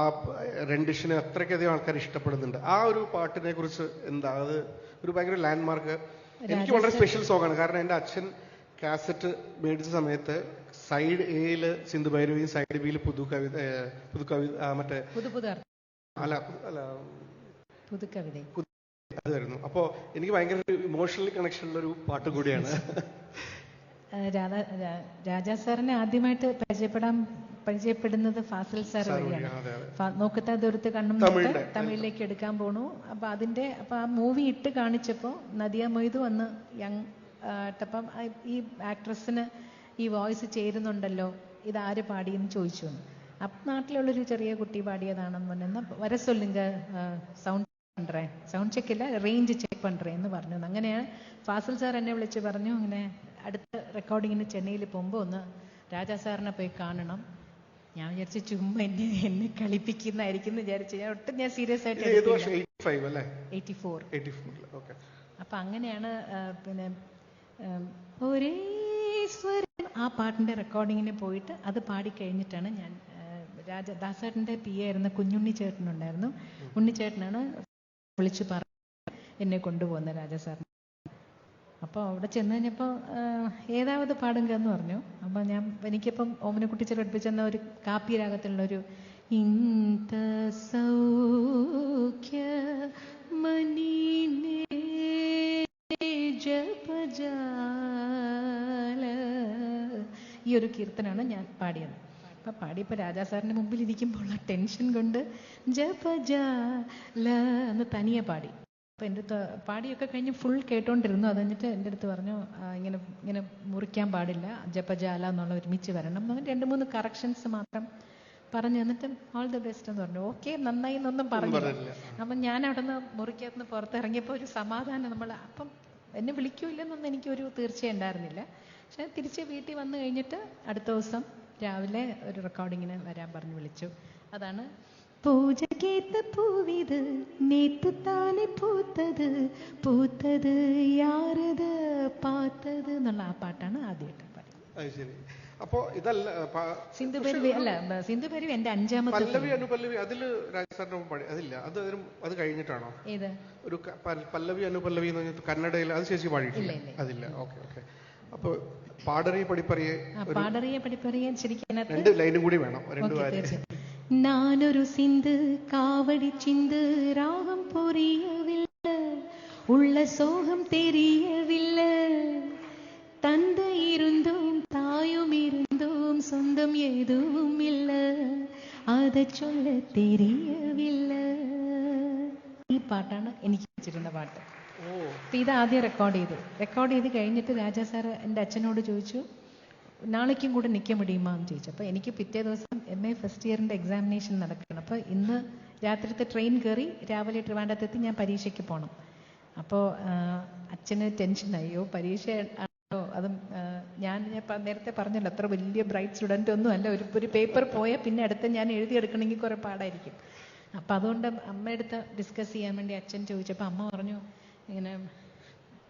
റെൻഡിഷന് അത്രയ്ക്കധികം ആൾക്കാർ ഇഷ്ടപ്പെടുന്നുണ്ട്. ആ ഒരു പാട്ടിനെ കുറിച്ച് എന്താ, അത് ഒരു ഭയങ്കര ലാൻഡ്മാർക്ക്, എനിക്ക് വളരെ സ്പെഷ്യൽ സോങ്ങാണ്. കാരണം എൻ്റെ അച്ഛൻ കാസറ്റ് മേടിച്ച സമയത്ത് സൈഡ് എയിൽ സിന്ധു ഭൈരവിയും സൈഡ് ബിയിൽ പുതുകവിത മറ്റേ അല്ല അതായിരുന്നു. അപ്പോൾ എനിക്ക് ഭയങ്കര ഇമോഷണലി കണക്ഷൻ ഉള്ള ഒരു പാട്ട് കൂടിയാണ്. രാജാ സാറിനെ ആദ്യമായിട്ട് പരിചയപ്പെടുന്നത് ഫാസിൽ സാർ വഴിയാണ്. നോക്കത്താ ദൂരത്ത് കണ്ണും തമിഴിലേക്ക് എടുക്കാൻ പോണു. അപ്പൊ ആ മൂവി ഇട്ട് കാണിച്ചപ്പോ നദിയ മൊയ്തു വന്ന് യങ് ആയിട്ടപ്പം ഈ ആക്ട്രസിന് ഈ വോയിസ് ചേരുന്നുണ്ടല്ലോ, ഇതാര് പാടിയെന്ന് ചോദിച്ചു. അപ്പം നാട്ടിലുള്ളൊരു ചെറിയ കുട്ടി പാടിയതാണെന്ന് പറഞ്ഞാൽ വര സൊല്ലുങ്ക സൗണ്ട് ചെക്ക് ഇല്ല, റേഞ്ച് ചെക്ക് പண்றேன்னு പറഞ്ഞു. അങ്ങനെയാണ് ഫാസിൽ സാർ എന്നെ വിളിച്ച് പറഞ്ഞു, അങ്ങനെ അടുത്ത റെക്കോർഡിങ്ങിന് ചെന്നൈയിൽ പോകുമ്പോൾ ഒന്ന് രാജാ സാറിനെ പോയി കാണണം. ഞാൻ വിചാരിച്ചു ചുമ്മാ എന്നെ കളിപ്പിക്കുന്നതായിരിക്കും എന്ന് വിചാരിച്ചു. ഞാൻ സീരിയസ് ആയിട്ട് 84. അപ്പൊ അങ്ങനെയാണ് പിന്നെ ഒരേ സ്വരം ആ പാട്ടിന്റെ റെക്കോർഡിങ്ങിന് പോയിട്ട് അത് പാടിക്കഴിഞ്ഞിട്ടാണ് ഞാൻ ദാസേട്ടന്റെ പി ആയിരുന്ന കുഞ്ഞുണ്ണി ചേട്ടനുണ്ടായിരുന്നു. ഉണ്ണിച്ചേട്ടനാണ് വിളിച്ചു പറഞ്ഞ് എന്നെ കൊണ്ടുപോകുന്നത് രാജാ സാറിന്. അപ്പോൾ അവിടെ ചെന്ന് കഴിഞ്ഞപ്പോൾ ഏതാവത് പാടുക എന്ന് പറഞ്ഞു. അപ്പം എനിക്കിപ്പം ഓമനക്കുട്ടിച്ചൽ പഠിപ്പിച്ചെന്ന ഒരു കാപ്പി രാഗത്തിലുള്ളൊരു ഇന്ത സൗഖ്യ മനിനേ ജപജാല, ഈ ഒരു കീർത്തനാണ് ഞാൻ പാടിയത്. അപ്പം പാടിയപ്പോൾ രാജാ സാറിൻ്റെ മുമ്പിൽ ഇരിക്കുമ്പോൾ ഉള്ള ടെൻഷൻ കൊണ്ട് ജപജാല എന്ന് തനിയെ പാടി. അപ്പം എൻ്റെ അടുത്ത് പാടിയൊക്കെ കഴിഞ്ഞ് ഫുൾ കേട്ടോണ്ടിരുന്നു. അത് കഴിഞ്ഞിട്ട് എൻ്റെ അടുത്ത് പറഞ്ഞു, ഇങ്ങനെ മുറിക്കാൻ പാടില്ല, ജപജാല എന്നുള്ള ഒരുമിച്ച് വരണം. 2-3 കറക്ഷൻസ് മാത്രം പറഞ്ഞു തന്നിട്ട് ഓൾ ദ ബെസ്റ്റ് എന്ന് പറഞ്ഞു. ഓക്കെ, നന്നായി എന്നൊന്നും പറഞ്ഞില്ല. അപ്പം ഞാൻ അവിടെ നിന്ന് മുറിക്കകത്ത് പുറത്തിറങ്ങിയപ്പോൾ ഒരു സമാധാനം. അപ്പം എന്നെ വിളിക്കൂല്ലെന്നൊന്നും എനിക്കൊരു തീർച്ചയായും ഉണ്ടായിരുന്നില്ല. പക്ഷെ തിരിച്ച് വീട്ടിൽ വന്നു കഴിഞ്ഞിട്ട് അടുത്ത ദിവസം രാവിലെ ഒരു റെക്കോർഡിങ്ങിന് വരാൻ പറഞ്ഞ് വിളിച്ചു. അതാണ് പൂജ കേത്ത പൂവിത് നേത്തു താനെ പൂത്തത് യാരത് പാത്തത് എന്നുള്ള ആ പാട്ടാണ് ആദ്യമായിട്ട് പാടിയത്. അപ്പോ ഇതല്ല സിന്ധുഭൈരവി അല്ല, സിന്ധുഭൈരവി എന്റെ 5ാമത്തെ പല്ലവി അനുപല്ലവി അതില് രാജസാറിനൊപ്പം പാടി. അതില്ല, അത് കഴിഞ്ഞിട്ടാണോ? ഏത് ഒരു പല്ലവി അനുപല്ലവി എന്ന് പറഞ്ഞിട്ട് കന്നഡയിൽ അത് ചേച്ചി പാടിയിട്ടില്ല? അതില്ല. ഓക്കെ. അപ്പൊ പാടറിയ പഠിപ്പറിയ ശരിക്കും 2 ലൈനും കൂടി വേണം. 2 കാര്യം. നാനൊരു സിந்து കാവടി ചിந்து ராகம் புரியவில்லை, உள்ள சோகம் தெரியவில்லை, தந்தை இருந்தும் தாயும் இருந்தும் சொந்தம் எதுவும் இல்லை, அதை சொல்ல தெரியவில்லை. ഈ പാട്ടാണ് എനിക്ക് വെച്ചിരുന്ന പാട്ട്. ഇത് ആദ്യം റെക്കോർഡ് ചെയ്ത് കഴിഞ്ഞിട്ട് രാജാ സാറ് എൻ്റെ അച്ഛനോട് ചോദിച്ചു, നാളേക്കും കൂടെ നിൽക്കാൻ മുടിയുമാന്ന് ചോദിച്ചു. അപ്പോൾ എനിക്ക് പിറ്റേ ദിവസം MA ഫസ്റ്റ് ഇയറിൻ്റെ എക്സാമിനേഷൻ നടക്കണം. അപ്പോൾ ഇന്ന് രാത്രിത്തെ ട്രെയിൻ കയറി രാവിലെ ട്രിവാൻഡ്രത്തെത്തി ഞാൻ പരീക്ഷയ്ക്ക് പോകണം. അപ്പോൾ അച്ഛന് ടെൻഷനായോ, പരീക്ഷ ആണോ? അതും ഞാൻ നേരത്തെ പറഞ്ഞല്ലോ, അത്ര വലിയ ബ്രൈറ്റ് സ്റ്റുഡൻ്റ് ഒന്നും അല്ല. ഒരു പേപ്പർ പോയാൽ പിന്നെ അടുത്ത് ഞാൻ എഴുതിയെടുക്കണമെങ്കിൽ കുറേ പാടായിരിക്കും. അപ്പം അതുകൊണ്ട് അമ്മയെടുത്ത് ഡിസ്കസ് ചെയ്യാൻ വേണ്ടി അച്ഛൻ ചോദിച്ചപ്പോൾ അമ്മ പറഞ്ഞു, ഇങ്ങനെ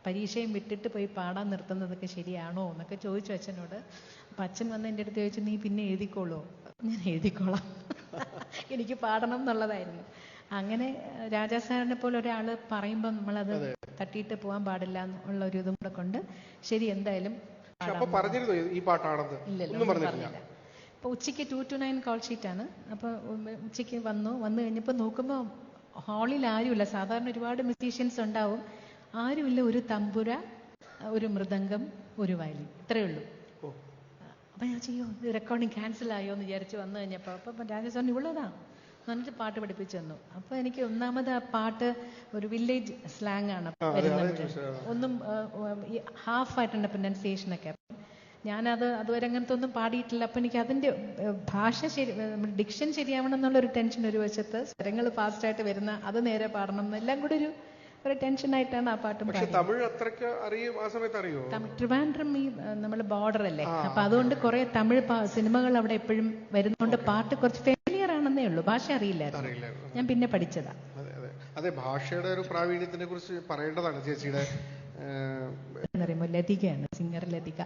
പരീക്ഷയും വിട്ടിട്ട് പോയി പാടാൻ നിർത്തുന്നതൊക്കെ ശരിയാണോ എന്നൊക്കെ ചോദിച്ചു അച്ഛനോട്. അപ്പം അച്ഛൻ വന്ന് എൻ്റെ അടുത്ത് ചോദിച്ചു, നീ പിന്നെ എഴുതിക്കോളൂ? ഞാൻ എഴുതിക്കോളാം, എനിക്ക് പാടണം എന്നുള്ളതായിരുന്നു. അങ്ങനെ രാജാ സാറിനെ പോലെ ഒരാൾ പറയുമ്പോൾ നമ്മളത് തട്ടിയിട്ട് പോകാൻ പാടില്ല എന്നുള്ള ഒരു ഇതും കൂടെ കൊണ്ട് ശരി എന്തായാലും പറഞ്ഞില്ല. അപ്പോൾ ഉച്ചയ്ക്ക് 2 to 9 കോൾ ഷീറ്റാണ്. അപ്പോൾ ഉച്ചയ്ക്ക് വന്നു കഴിഞ്ഞപ്പോൾ നോക്കുമ്പോൾ ഹാളിൽ ആരുമില്ല. സാധാരണ ഒരുപാട് മ്യൂസീഷ്യൻസ് ഉണ്ടാവും, ആരുമില്ല. ഒരു തമ്പുര, ഒരു മൃദംഗം, ഒരു വയലിൻ, ഇത്രയേ ഉള്ളൂ. അപ്പം ഞാൻ ചെയ്യോ റെക്കോർഡിങ് ക്യാൻസൽ ആയോ എന്ന് വിചാരിച്ച് വന്നു കഴിഞ്ഞപ്പോൾ അപ്പം രാജസാറിന് ഇവളതാണ് എന്നിട്ട് പാട്ട് പഠിപ്പിച്ചു തന്നു. അപ്പോൾ എനിക്ക് ഒന്നാമത് ആ പാട്ട് ഒരു വില്ലേജ് സ്ലാങ് ആണ് വരുന്നത്, ഒന്നും ഹാഫായിട്ടുണ്ട് പ്രൊനൗൺസിയേഷനൊക്കെ. ഞാനത് അതുവരെ അങ്ങനത്തെ ഒന്നും പാടിയിട്ടില്ല. അപ്പം എനിക്ക് അതിൻ്റെ ഭാഷ ഡിക്ഷൻ ശരിയാവണം എന്നുള്ളൊരു ടെൻഷൻ ഒരു വശത്ത്, സ്വരങ്ങൾ ഫാസ്റ്റായിട്ട് വരുന്ന അത് നേരെ പാടണം എന്നെല്ലാം കൂടെ ഒരു ഒരു ടെൻഷനായിട്ടാണ് ആ പാട്ടും പക്ഷെ പാടിയത്. തമിഴ് അത്രയ്ക്ക് അറിയും ആ സമയത്ത് അറിയോ? ട്രിവാൻഡ്രം ഈ നമ്മൾ ബോർഡർ അല്ലേ, അപ്പൊ അതുകൊണ്ട് കുറെ തമിഴ് സിനിമകൾ അവിടെ എപ്പോഴും വരുന്നോണ്ട് പാട്ട് കുറച്ച് ഫെമിലിയർ ആണെന്നേ ഉള്ളൂ, ഭാഷ അറിയില്ലായിരുന്നു. ഞാൻ പിന്നെ പഠിച്ചതാ. അതെ, ഭാഷയുടെ ഒരു പ്രാവീണ്യത്തിനെ കുറിച്ച് പറയേണ്ടതാണ് ചേച്ചിയുടെ. എന്നറിയുമ്പോ ലതികയാണ്, സിംഗർ ലതിക,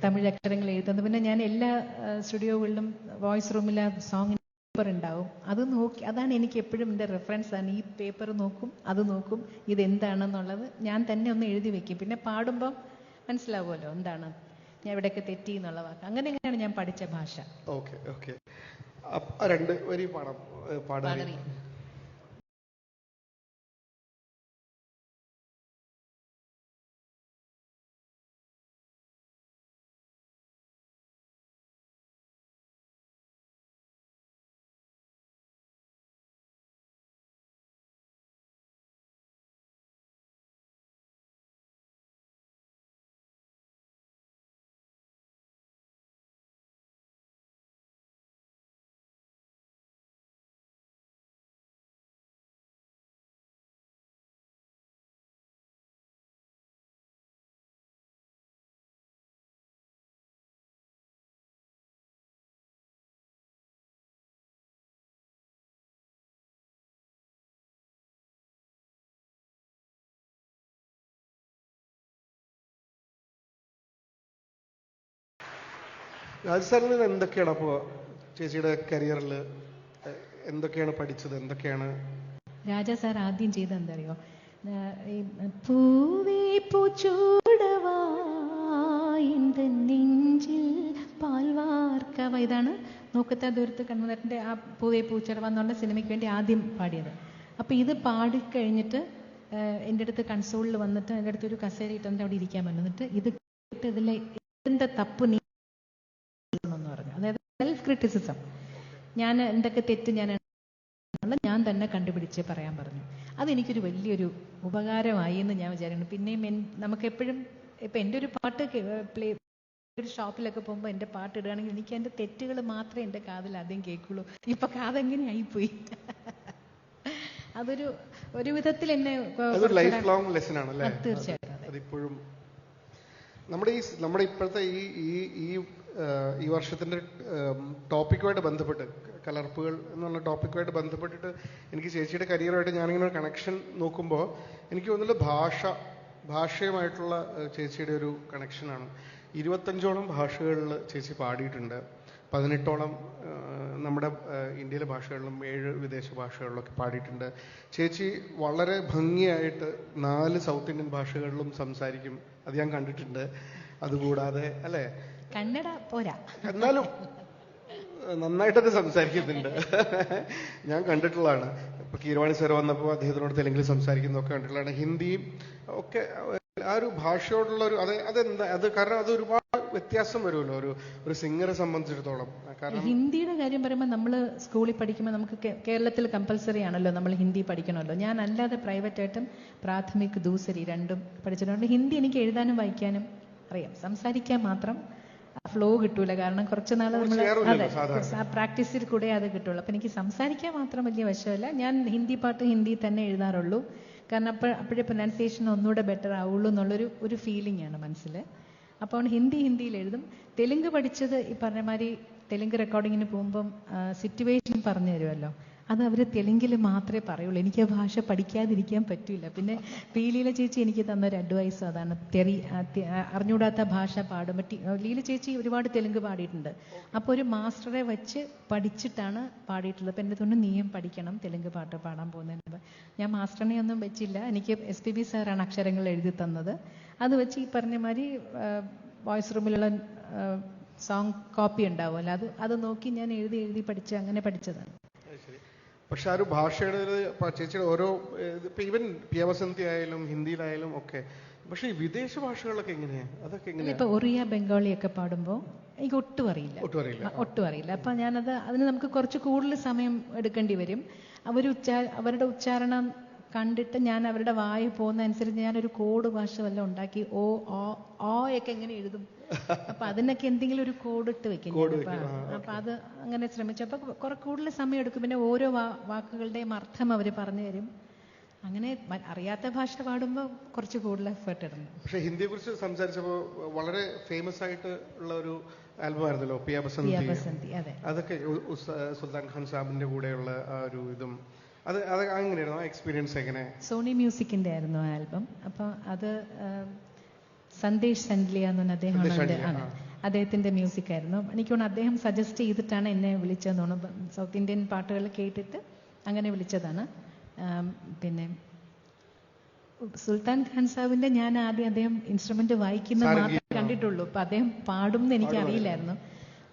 തമിഴ് അക്ഷരങ്ങൾ എഴുതുന്നത്. പിന്നെ ഞാൻ എല്ലാ സ്റ്റുഡിയോകളിലും വോയിസ് റൂമിൽ ആ സോങ്ങിന് പേപ്പർ ഉണ്ടാവും, അത് നോക്കി, അതാണ് എനിക്ക് എപ്പോഴും എൻ്റെ റെഫറൻസ് ആണ്. ഈ പേപ്പർ നോക്കും, അത് നോക്കും, ഇതെന്താണെന്നുള്ളത് ഞാൻ തന്നെ ഒന്ന് എഴുതി വെക്കും. പിന്നെ പാടുമ്പം മനസ്സിലാവുമല്ലോ എന്താണ് ഞാൻ ഇവിടെയൊക്കെ തെറ്റി എന്നുള്ള വാക്ക്. അങ്ങനെയാണ് ഞാൻ പഠിച്ച ഭാഷ. ഓക്കെ ഓക്കെ, രണ്ട് വരി പാടാൻ. രാജസ്ഥാനിൽ എന്തൊക്കെയാണ് അപ്പോൾ ചേച്ചിയുടെ കരിയറിൽ എന്തൊക്കെയാണ് പഠിച്ചത്, എന്തൊക്കെയാണ്? രാജാ സാർ ആദ്യം ചെയ്ത എന്താ അറിയോ, പൂവേ പൂച്ചൂടവാ എൻ്റെ നെഞ്ചിൽ പാൽവാർക്കവ, ഇതാണ് നോക്കത്താ ദൂരത്ത് കണ്ണുനീരിൻ്റെ ആ പൂവേ പൂച്ചൂടവ എന്നുള്ള സിനിമയ്ക്ക് വേണ്ടി ആദ്യം പാടിയത്. അപ്പോൾ ഇത് പാടിക്കഴിഞ്ഞിട്ട് എൻ്റെ അടുത്ത് കൺസോളിൽ വന്നിട്ട് എൻ്റെ അടുത്ത് ഒരു കസേര ഇട്ടെൻ്റെ അവിടെ ഇരിക്കാൻ പറഞ്ഞു. എന്നിട്ട് ഇത് കേട്ട് ഇതിൻ്റെ തപ്പ് നീ എന്ന് പറഞ്ഞു. അതായത് സെൽഫ് ക്രിറ്റിസിസം, ഞാൻ എന്തൊക്കെ തെറ്റ് ഞാൻ തന്നെ കണ്ടുപിടിച്ച് പറയാൻ പറഞ്ഞു. അതെനിക്കൊരു വലിയൊരു ഉപകാരമായി എന്ന് ഞാൻ വിചാരിക്കുന്നു. പിന്നെയും നമുക്ക് എപ്പോഴും ഇപ്പം എൻ്റെ ഒരു പാട്ട് ഒരു ഷോപ്പിലൊക്കെ പോകുമ്പോൾ എൻ്റെ പാട്ട് ഇടുകയാണെങ്കിൽ എനിക്ക് എൻ്റെ തെറ്റുകൾ മാത്രമേ എൻ്റെ കാതിൽ ആദ്യം കേൾക്കുള്ളൂ. ഇപ്പൊ കാതെങ്ങനെ ആയിപ്പോയി. ഒരു വിധത്തിൽ എന്നെ ലൈഫ് ലോങ് ലെസൺ ആണ്. തീർച്ചയായിട്ടും അതിപ്പോഴും നമ്മുടെ ഇപ്പോഴത്തെ ഈ വർഷത്തിന്റെ ടോപ്പിക്കുമായിട്ട് ബന്ധപ്പെട്ട്, കലർപ്പുകൾ എന്ന് പറഞ്ഞ ടോപ്പിക്കുമായിട്ട് ബന്ധപ്പെട്ടിട്ട് എനിക്ക് ചേച്ചിയുടെ കരിയറുമായിട്ട് ഞാനിങ്ങനെ ഒരു കണക്ഷൻ നോക്കുമ്പോൾ എനിക്ക് തോന്നുന്നത് ഭാഷയുമായിട്ടുള്ള ചേച്ചിയുടെ ഒരു കണക്ഷനാണ്. 25ഓളം ഭാഷകളിൽ ചേച്ചി പാടിയിട്ടുണ്ട്. 18ഓളം നമ്മുടെ ഇന്ത്യയിലെ ഭാഷകളിലും 7 വിദേശ ഭാഷകളിലൊക്കെ പാടിയിട്ടുണ്ട്. ചേച്ചി വളരെ ഭംഗിയായിട്ട് 4 സൗത്ത് ഇന്ത്യൻ ഭാഷകളിലും സംസാരിക്കും, അത് ഞാൻ കണ്ടിട്ടുണ്ട്. അതുകൂടാതെ അല്ലേ, കന്നഡ പോരാ എന്നാലും നന്നായിട്ടത് സംസാരിക്കുന്നുണ്ട്, ഞാൻ കണ്ടിട്ടുള്ളതാണ്. ഇപ്പൊ കീരവാണി സാർ വന്നപ്പോൾ അദ്ദേഹത്തിനോട് തെലുങ്കിൽ സംസാരിക്കുന്നതൊക്കെ കണ്ടിട്ടുള്ളതാണ്. ഹിന്ദിയും ഒക്കെ ആ ഒരു ഭാഷയോടുള്ള ഒരു അത് കാരണം അത് ഒരുപാട് വ്യത്യാസം വരുമല്ലോ ഒരു സിംഗറെ സംബന്ധിച്ചിടത്തോളം. കാരണം ഹിന്ദിയുടെ കാര്യം പറയുമ്പോൾ നമ്മൾ സ്കൂളിൽ പഠിക്കുമ്പോൾ നമുക്ക് കേരളത്തിൽ കമ്പൽസറി ആണല്ലോ നമ്മൾ ഹിന്ദി പഠിക്കണമല്ലോ. ഞാൻ അല്ലാതെ പ്രൈവറ്റായിട്ടും പ്രാഥമിക് ദൂസരി രണ്ടും പഠിച്ചിട്ടുണ്ട്. ഹിന്ദി എനിക്ക് എഴുതാനും വായിക്കാനും അറിയാം, സംസാരിക്കാൻ മാത്രം ഫ്ലോ കിട്ടൂല. കാരണം കുറച്ച് നാൾ നമ്മൾ പ്രാക്ടീസിൽ കൂടെ അത് കിട്ടുള്ളൂ. അപ്പൊ എനിക്ക് സംസാരിക്കാൻ മാത്രം വലിയ വശമല്ല. ഞാൻ ഹിന്ദി പാട്ട് ഹിന്ദി തന്നെ എഴുതാറുള്ളൂ. കാരണം അപ്പോഴേ പ്രൊനൗൺസിയേഷൻ ഒന്നുകൂടെ ബെറ്റർ ആവുള്ളൂ എന്നുള്ളൊരു ഫീലിംഗ് ആണ് മനസ്സിൽ. അപ്പോൾ ഹിന്ദിയിൽ എഴുതും. തെലുങ്ക് പഠിച്ചത് ഈ പറഞ്ഞ മാതിരി തെലുങ്ക് റെക്കോർഡിങ്ങിന് പോകുമ്പം സിറ്റുവേഷൻ പറഞ്ഞു തരുമല്ലോ, അത് അവർ തെലുങ്കിൽ മാത്രമേ പറയുള്ളൂ. എനിക്ക് ആ ഭാഷ പഠിക്കാതിരിക്കാൻ പറ്റില്ല. പിന്നെ ലീല ചേച്ചി എനിക്ക് തന്നൊരു അഡ്വൈസ് അതാണ്, അറിഞ്ഞുകൂടാത്ത ഭാഷ പാടുമ്പോൾ. ലീല ചേച്ചി ഒരുപാട് തെലുങ്ക് പാടിയിട്ടുണ്ട്. അപ്പോൾ ഒരു മാസ്റ്ററെ വെച്ച് പഠിച്ചിട്ടാണ് പാടിയിട്ടുള്ളത്. അപ്പം എൻ്റെ തൊണ്ട് നീയും പഠിക്കണം തെലുങ്ക് പാട്ട് പാടാൻ പോകുന്നതിന്. ഞാൻ മാസ്റ്ററിനെ ഒന്നും വെച്ചില്ല, എനിക്ക് SPB സാറാണ് അക്ഷരങ്ങൾ എഴുതി തന്നത്. അത് വെച്ച് ഈ പറഞ്ഞ മാതിരി വോയിസ് റൂമിലുള്ള സോങ് കോപ്പി ഉണ്ടാവുമല്ലോ, അത് നോക്കി ഞാൻ എഴുതി പഠിച്ച് അങ്ങനെ പഠിച്ചതാണ്. പക്ഷെ ആ ഒരു ഭാഷയുടെ ചേച്ചിയുടെ ഓരോ ഈവൻ പിയവസന്തി ആയാലും ഹിന്ദിയിലായാലും ഒക്കെ. പക്ഷെ ഈ വിദേശ ഭാഷകളൊക്കെ എങ്ങനെയാ, അതൊക്കെ എങ്ങനെയാ? ഇപ്പൊ ഒറിയ ബംഗാളി ഒക്കെ പാടുമ്പോൾ എനിക്ക് ഒട്ടും അറിയില്ല. അപ്പൊ അതിന് നമുക്ക് കുറച്ച് കൂടുതൽ സമയം എടുക്കേണ്ടി വരും. അവരുടെ ഉച്ചാരണം കണ്ടിട്ട് ഞാൻ അവരുടെ വായ പോകുന്ന അനുസരിച്ച് ഞാനൊരു കോഡ് ഭാഷ വല്ലതും ഉണ്ടാക്കി ഓ ഒക്കെ എങ്ങനെ എഴുതും, അപ്പൊ അതിനൊക്കെ എന്തെങ്കിലും ഒരു കോഡ് ഇട്ട് വെക്കും. അപ്പൊ അത് അങ്ങനെ ശ്രമിച്ചു. അപ്പൊ കുറെ കൂടുതൽ സമയം എടുക്കും. പിന്നെ ഓരോ വാക്കുകളുടെയും അർത്ഥം അവർ പറഞ്ഞു തരും. അങ്ങനെ അറിയാത്ത ഭാഷ പാടുമ്പോൾ കുറച്ച് കൂടുതൽ എഫേർട്ട് ഇടണം. പക്ഷെ ഹിന്ദിയെ കുറിച്ച് സംസാരിച്ചപ്പോൾ വളരെ ഫേമസ് ആയിട്ട് ഉള്ള ഒരു ആൽബം ആയിരുന്നല്ലോ പിയ ബസന്തി. അതെ, അതൊക്കെ സുൽത്താൻ ഖാൻ സാഹിബിന്റെ കൂടെയുള്ള ആ ഒരു ഇതും അത് എങ്ങനെയായിരുന്നു ആ എക്സ്പീരിയൻസ്? എങ്ങനെ? സോണി മ്യൂസിക്കിന്റെ ആയിരുന്നു ആൽബം. അപ്പോൾ അത് സന്ദേശ് സൻലിയ എന്ന് പറഞ്ഞ അദ്ദേഹമാണ്, അദ്ദേഹത്തിന്റെ മ്യൂസിക് ആയിരുന്നു. എനിക്ക് തോന്നുന്നു അദ്ദേഹം സജസ്റ്റ് ചെയ്തിട്ടാണ് എന്നെ വിളിച്ചതെന്ന് തോന്നുന്നു. സൗത്ത് ഇന്ത്യൻ പാട്ടുകൾ കേട്ടിട്ട് അങ്ങനെ വിളിച്ചതാണ്. പിന്നെ സുൽത്താൻ ഖാൻ സാഹിബിന്റെ ഞാൻ ആദ്യം അദ്ദേഹം ഇൻസ്ട്രുമെന്റ് വായിക്കുന്നത് മാത്രമേ കണ്ടിട്ടുള്ളൂ. അപ്പൊ അദ്ദേഹം പാടും എന്ന് എനിക്ക് അറിയില്ലായിരുന്നു.